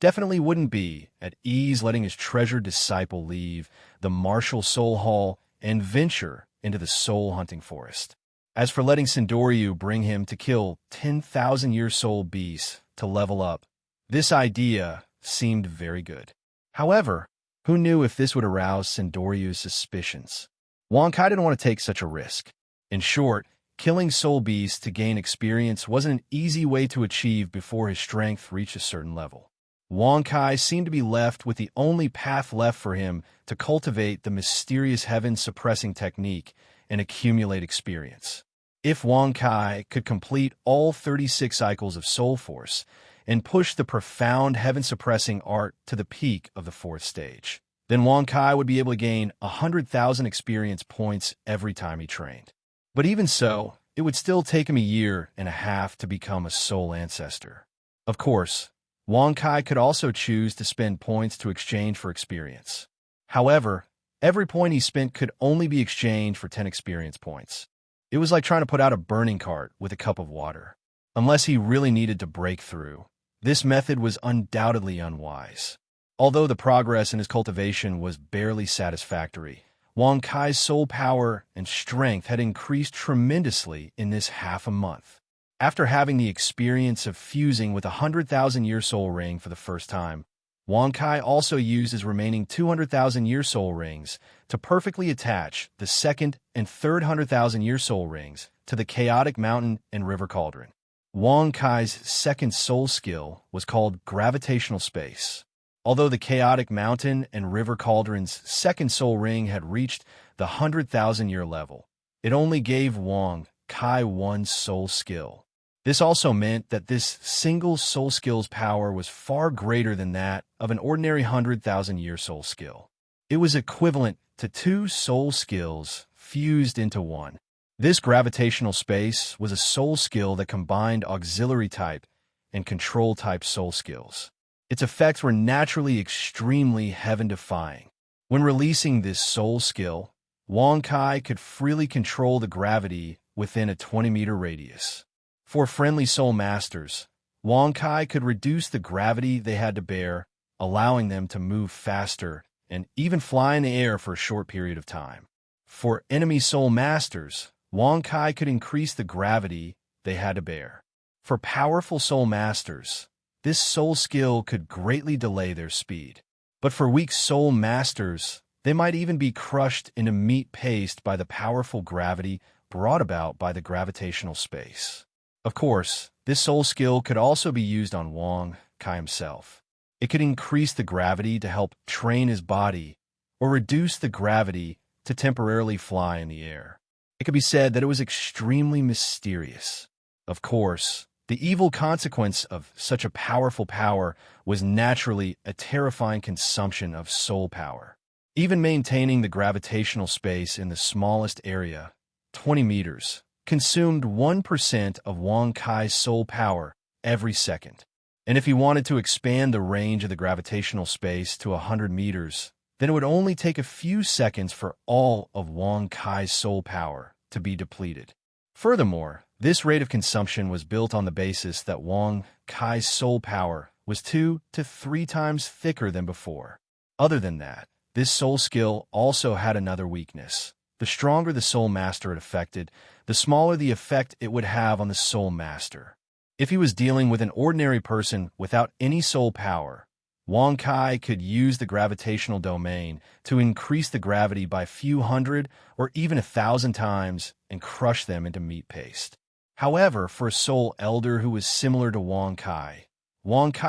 definitely wouldn't be at ease letting his treasured disciple leave the martial soul hall and venture into the soul-hunting forest. As for letting Sendoryu bring him to kill 10,000-year soul beasts to level up, this idea seemed very good. However, who knew if this would arouse Sendoryu's suspicions? Wang Kai didn't want to take such a risk. In short, killing soul beasts to gain experience wasn't an easy way to achieve before his strength reached a certain level. Wang Kai seemed to be left with the only path left for him to cultivate the mysterious heaven-suppressing technique and accumulate experience. If Wang Kai could complete all 36 cycles of soul force and push the profound heaven-suppressing art to the peak of the 4th stage, then Wang Kai would be able to gain 100,000 experience points every time he trained. But even so, it would still take him a year and a half to become a soul ancestor. Of course, Wang Kai could also choose to spend points to exchange for experience. However, every point he spent could only be exchanged for 10 experience points. It was like trying to put out a burning cart with a cup of water. Unless he really needed to break through, this method was undoubtedly unwise. Although the progress in his cultivation was barely satisfactory, Wang Kai's soul power and strength had increased tremendously in this half a month. After having the experience of fusing with a 100,000-year soul ring for the first time, Wang Kai also used his remaining 200,000-year soul rings to perfectly attach the 2nd and 3rd 100,000-year soul rings to the chaotic mountain and river cauldron. Wang Kai's second soul skill was called gravitational space. Although the chaotic mountain and river cauldron's second soul ring had reached the 100,000-year level, it only gave Wang Kai 1 soul skill. This also meant that this single soul skill's power was far greater than that of an ordinary 100,000-year soul skill. It was equivalent to 2 soul skills fused into one. This gravitational space was a soul skill that combined auxiliary type and control type soul skills. Its effects were naturally extremely heaven-defying. When releasing this soul skill, Wong Kai could freely control the gravity within a 20-meter radius. For friendly soul masters, Wong Kai could reduce the gravity they had to bear, allowing them to move faster and even fly in the air for a short period of time. For enemy soul masters, Wong Kai could increase the gravity they had to bear. For powerful soul masters, this soul skill could greatly delay their speed. But for weak soul masters, they might even be crushed into meat paste by the powerful gravity brought about by the gravitational space. Of course, this soul skill could also be used on Wong Kai himself. It could increase the gravity to help train his body, or reduce the gravity to temporarily fly in the air. It could be said that it was extremely mysterious. Of course, the evil consequence of such a powerful power was naturally a terrifying consumption of soul power. Even maintaining the gravitational space in the smallest area, 20 meters, consumed 1% of Wong Kai's soul power every second. And if he wanted to expand the range of the gravitational space to 100 meters, then it would only take a few seconds for all of Wong Kai's soul power to be depleted. Furthermore, this rate of consumption was built on the basis that Wong Kai's soul power was 2 to 3 times thicker than before. Other than that, this soul skill also had another weakness. The stronger the soul master it affected, the smaller the effect it would have on the soul master. If he was dealing with an ordinary person without any soul power, Wong Kai could use the gravitational domain to increase the gravity by a few hundred or even 1,000 times and crush them into meat paste. However, for a soul elder who was similar to Wong Kai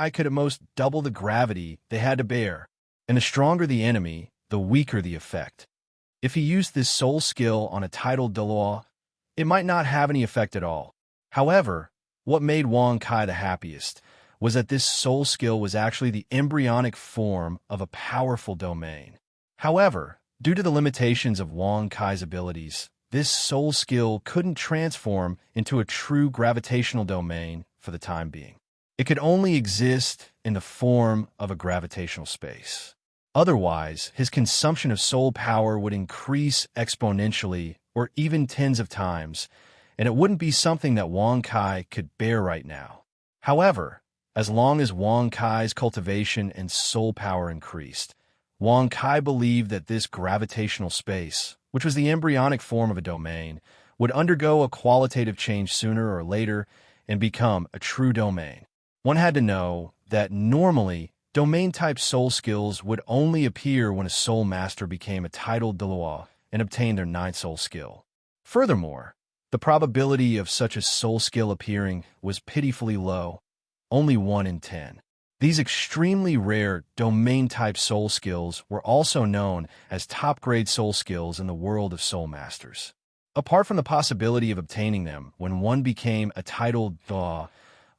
could at most double the gravity they had to bear, and the stronger the enemy, the weaker the effect. If he used this soul skill on a titled Dalois, it might not have any effect at all. However, what made Wong Kai the happiest was that this soul skill was actually the embryonic form of a powerful domain. However, due to the limitations of Wong Kai's abilities, this soul skill couldn't transform into a true gravitational domain for the time being. It could only exist in the form of a gravitational space. Otherwise, his consumption of soul power would increase exponentially or even tens of times, and it wouldn't be something that Wong Kai could bear right now. However, as long as Wong Kai's cultivation and soul power increased, Wong Kai believed that this gravitational space, which was the embryonic form of a domain, would undergo a qualitative change sooner or later and become a true domain. One had to know that normally, domain-type soul skills would only appear when a soul master became a titled Dalois and obtained their 9th soul skill. Furthermore, the probability of such a soul skill appearing was pitifully low, only 1 in 10. These extremely rare domain-type soul skills were also known as top-grade soul skills in the world of soul masters. Apart from the possibility of obtaining them when one became a titled Dalois,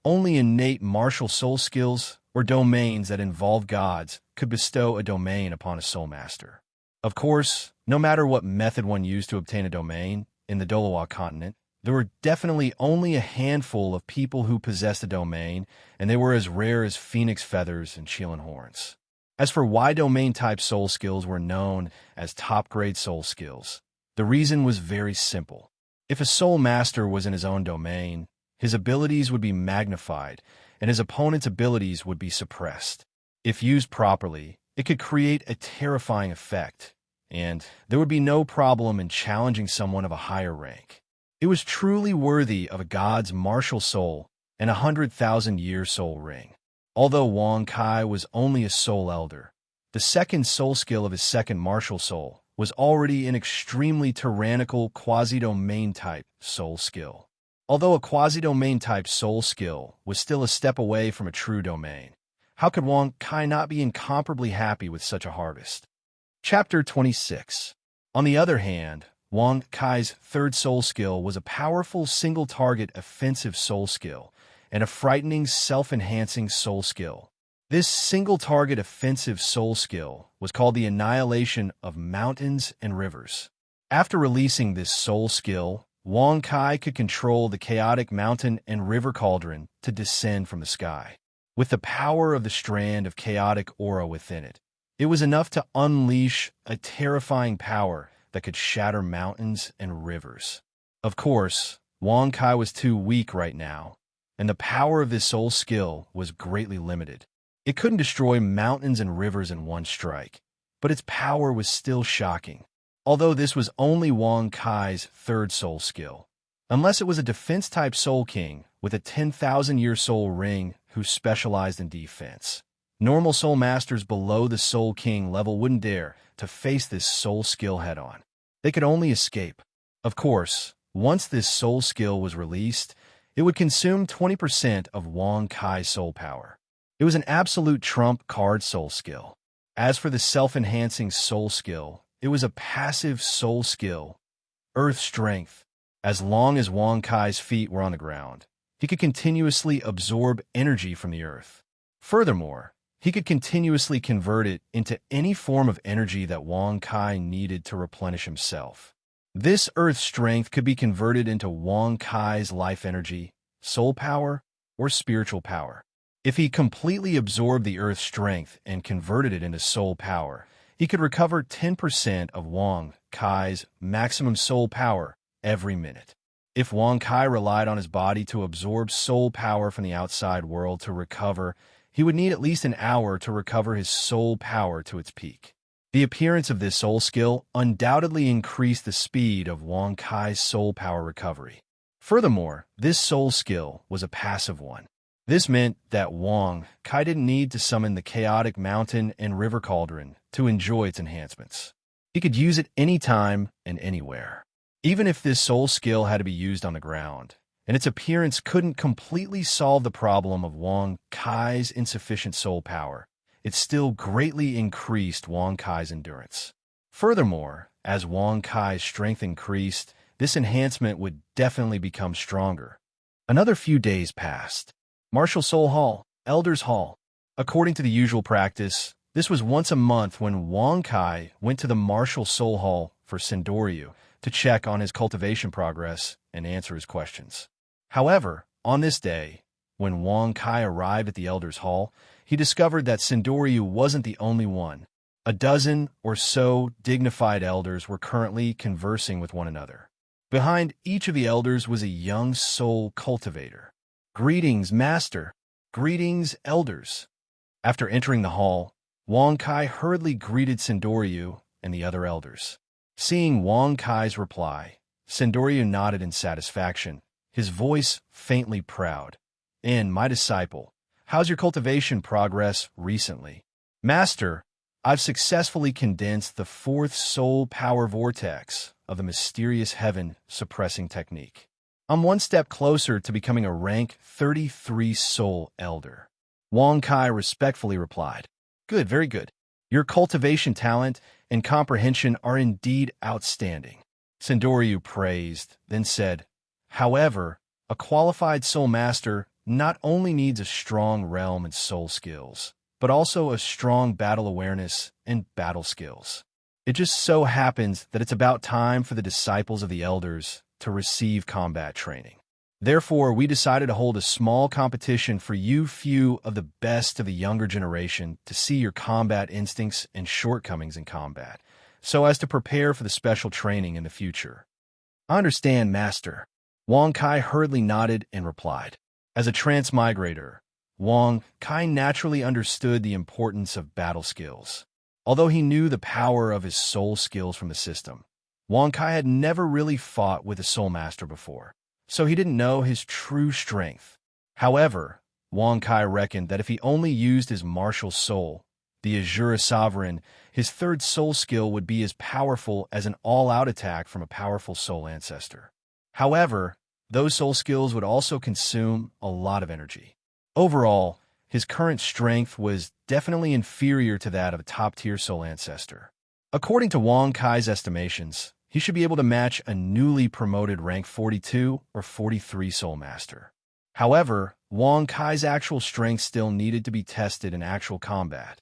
only innate martial soul skills or domains that involve gods could bestow a domain upon a soul master. Of course, no matter what method one used to obtain a domain in the Dalois continent, there were definitely only a handful of people who possessed a domain, and they were as rare as phoenix feathers and Chilean horns. As for why domain-type soul skills were known as top-grade soul skills, the reason was very simple. If a soul master was in his own domain, his abilities would be magnified, and his opponent's abilities would be suppressed. If used properly, it could create a terrifying effect, and there would be no problem in challenging someone of a higher rank. It was truly worthy of a god's martial soul and 100,000-year soul ring. Although Wong Kai was only a soul elder, the 2nd soul skill of his 2nd martial soul was already an extremely tyrannical quasi-domain type soul skill. Although a quasi-domain type soul skill was still a step away from a true domain, how could Wong Kai not be incomparably happy with such a harvest? Chapter 26. On the other hand, Wong Kai's 3rd soul skill was a powerful single-target offensive soul skill and a frightening self-enhancing soul skill. This single-target offensive soul skill was called the annihilation of mountains and rivers. After releasing this soul skill, Wong Kai could control the chaotic mountain and river cauldron to descend from the sky. With the power of the strand of chaotic aura within it, it was enough to unleash a terrifying power that could shatter mountains and rivers. Of course, Wong Kai was too weak right now, and the power of this soul skill was greatly limited. It couldn't destroy mountains and rivers in one strike, but its power was still shocking. Although this was only Wong Kai's third soul skill, unless it was a defense-type Soul King with a 10,000-year soul ring who specialized in defense. Normal soul masters below the Soul King level wouldn't dare to face this soul skill head-on. They could only escape. Of course, once this soul skill was released, it would consume 20% of Wong Kai's soul power. It was an absolute trump card soul skill. As for the self-enhancing soul skill, it was a passive soul skill, Earth Strength. As long as Wong Kai's feet were on the ground, he could continuously absorb energy from the earth. Furthermore, he could continuously convert it into any form of energy that Wong Kai needed to replenish himself. This Earth Strength could be converted into Wong Kai's life energy, soul power, or spiritual power. If he completely absorbed the Earth Strength and converted it into soul power, he could recover 10% of Wong Kai's maximum soul power every minute. If Wong Kai relied on his body to absorb soul power from the outside world to recover, he would need at least an hour to recover his soul power to its peak. The appearance of this soul skill undoubtedly increased the speed of Wong Kai's soul power recovery. Furthermore, this soul skill was a passive one. This meant that Wong Kai didn't need to summon the chaotic mountain and river cauldron to enjoy its enhancements. He could use it anytime and anywhere. Even if this soul skill had to be used on the ground, and its appearance couldn't completely solve the problem of Wong Kai's insufficient soul power, it still greatly increased Wong Kai's endurance. Furthermore, as Wong Kai's strength increased, this enhancement would definitely become stronger. Another few days passed. Martial Soul Hall, Elder's Hall. According to the usual practice, this was once a month when Wong Kai went to the Martial Soul Hall for Sindoryu to check on his cultivation progress and answer his questions. However, on this day, when Wong Kai arrived at the Elder's Hall, he discovered that Sindoryu wasn't the only one. A dozen or so dignified elders were currently conversing with one another. Behind each of the elders was a young soul cultivator. "Greetings, Master. Greetings, elders." After entering the hall, Wong Kai hurriedly greeted Sindoryu and the other elders. Seeing Wong Kai's reply, Sindoryu nodded in satisfaction, his voice faintly proud. "And, my disciple, how's your cultivation progress recently?" "Master, I've successfully condensed the fourth soul power vortex of the mysterious heaven suppressing technique. I'm one step closer to becoming a rank 33 soul elder." Wong Kai respectfully replied. "Good, very good. Your cultivation talent and comprehension are indeed outstanding." Sindoryu praised, then said, "However, a qualified soul master not only needs a strong realm and soul skills, but also a strong battle awareness and battle skills. It just so happens that it's about time for the disciples of the elders to receive combat training. Therefore, we decided to hold a small competition for you few of the best of the younger generation to see your combat instincts and shortcomings in combat, so as to prepare for the special training in the future." "I understand, Master." Wong Kai hurriedly nodded and replied. As a transmigrator, Wong Kai naturally understood the importance of battle skills. Although he knew the power of his soul skills from the system, Wong Kai had never really fought with a soul master before, so he didn't know his true strength. However, Wong Kai reckoned that if he only used his martial soul, the Azura Sovereign, his third soul skill would be as powerful as an all-out attack from a powerful soul ancestor. However, those soul skills would also consume a lot of energy. Overall, his current strength was definitely inferior to that of a top-tier soul ancestor. According to Wong Kai's estimations, he should be able to match a newly promoted rank 42 or 43 soul master. However, Wong Kai's actual strength still needed to be tested in actual combat.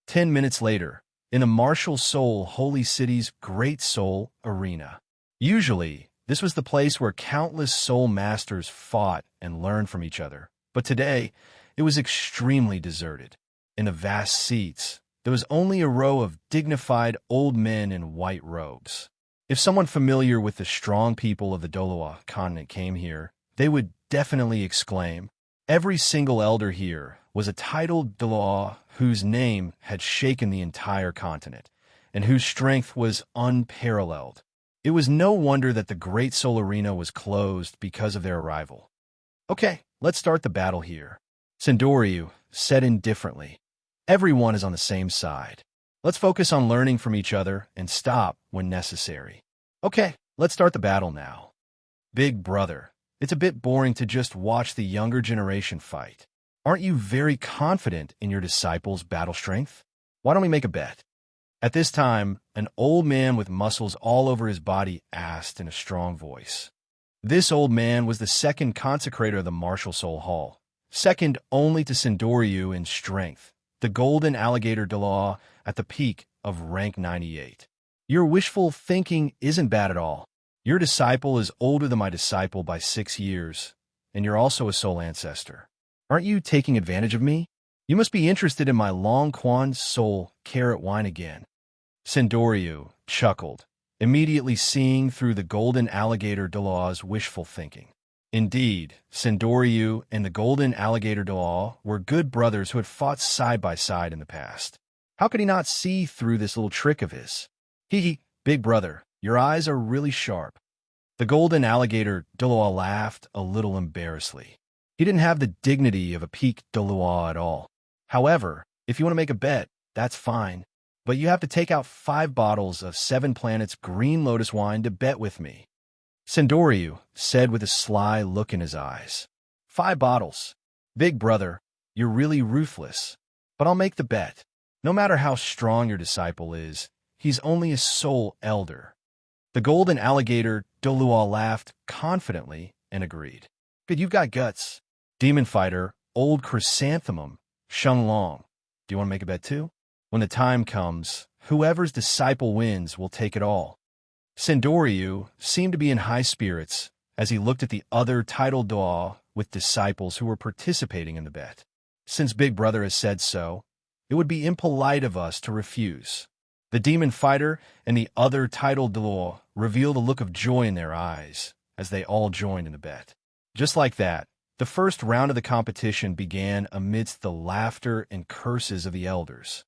10 minutes later, in the Martial Soul Holy City's Great Soul Arena. Usually, this was the place where countless soul masters fought and learned from each other, but today, It was extremely deserted. In the vast seats, there was only a row of dignified old men in white robes. If someone familiar with the strong people of the Doloa continent came here, they would definitely exclaim, every single elder here was a titled Doloa whose name had shaken the entire continent, and whose strength was unparalleled. It was no wonder that the great Soul Arena was closed because of their arrival. Okay, let's start the battle here. Sindoryu said indifferently, everyone is on the same side. Let's focus on learning from each other and stop when necessary. Okay, let's start the battle now. Big brother, it's a bit boring to just watch the younger generation fight. Aren't you very confident in your disciples' battle strength? Why don't we make a bet? At this time, an old man with muscles all over his body asked in a strong voice. This old man was the second consecrator of the Martial Soul Hall, second only to Sindoryu in strength, the golden alligator Dalaw at the peak of rank 98. Your wishful thinking isn't bad at all. Your disciple is older than my disciple by 6 years, and you're also a soul ancestor. Aren't you taking advantage of me? You must be interested in my Long Quan soul carrot wine again. Sindoryu chuckled, immediately seeing through the golden alligator Dalaw's wishful thinking. Indeed, Sindoryu and the golden alligator Dalaw were good brothers who had fought side by side in the past. How could he not see through this little trick of his? Hee, big brother, your eyes are really sharp. The golden alligator Dalaw laughed a little embarrassedly. He didn't have the dignity of a peak Dalaw at all. However, if you want to make a bet, that's fine. But you have to take out 5 bottles of 7 Planets green lotus wine to bet with me. Sindoryu said with a sly look in his eyes. 5 bottles. Big brother, you're really ruthless. But I'll make the bet. No matter how strong your disciple is, he's only a soul elder. The golden alligator Dolua laughed confidently and agreed. Good, you've got guts. Demon fighter, old chrysanthemum, Sheng Long. Do you want to make a bet too? When the time comes, whoever's disciple wins will take it all. Sindoryu seemed to be in high spirits as he looked at the other titled Daw with disciples who were participating in the bet. Since Big Brother has said so, it would be impolite of us to refuse. The demon fighter and the other titled Daw revealed a look of joy in their eyes as they all joined in the bet. Just like that, the first round of the competition began amidst the laughter and curses of the elders.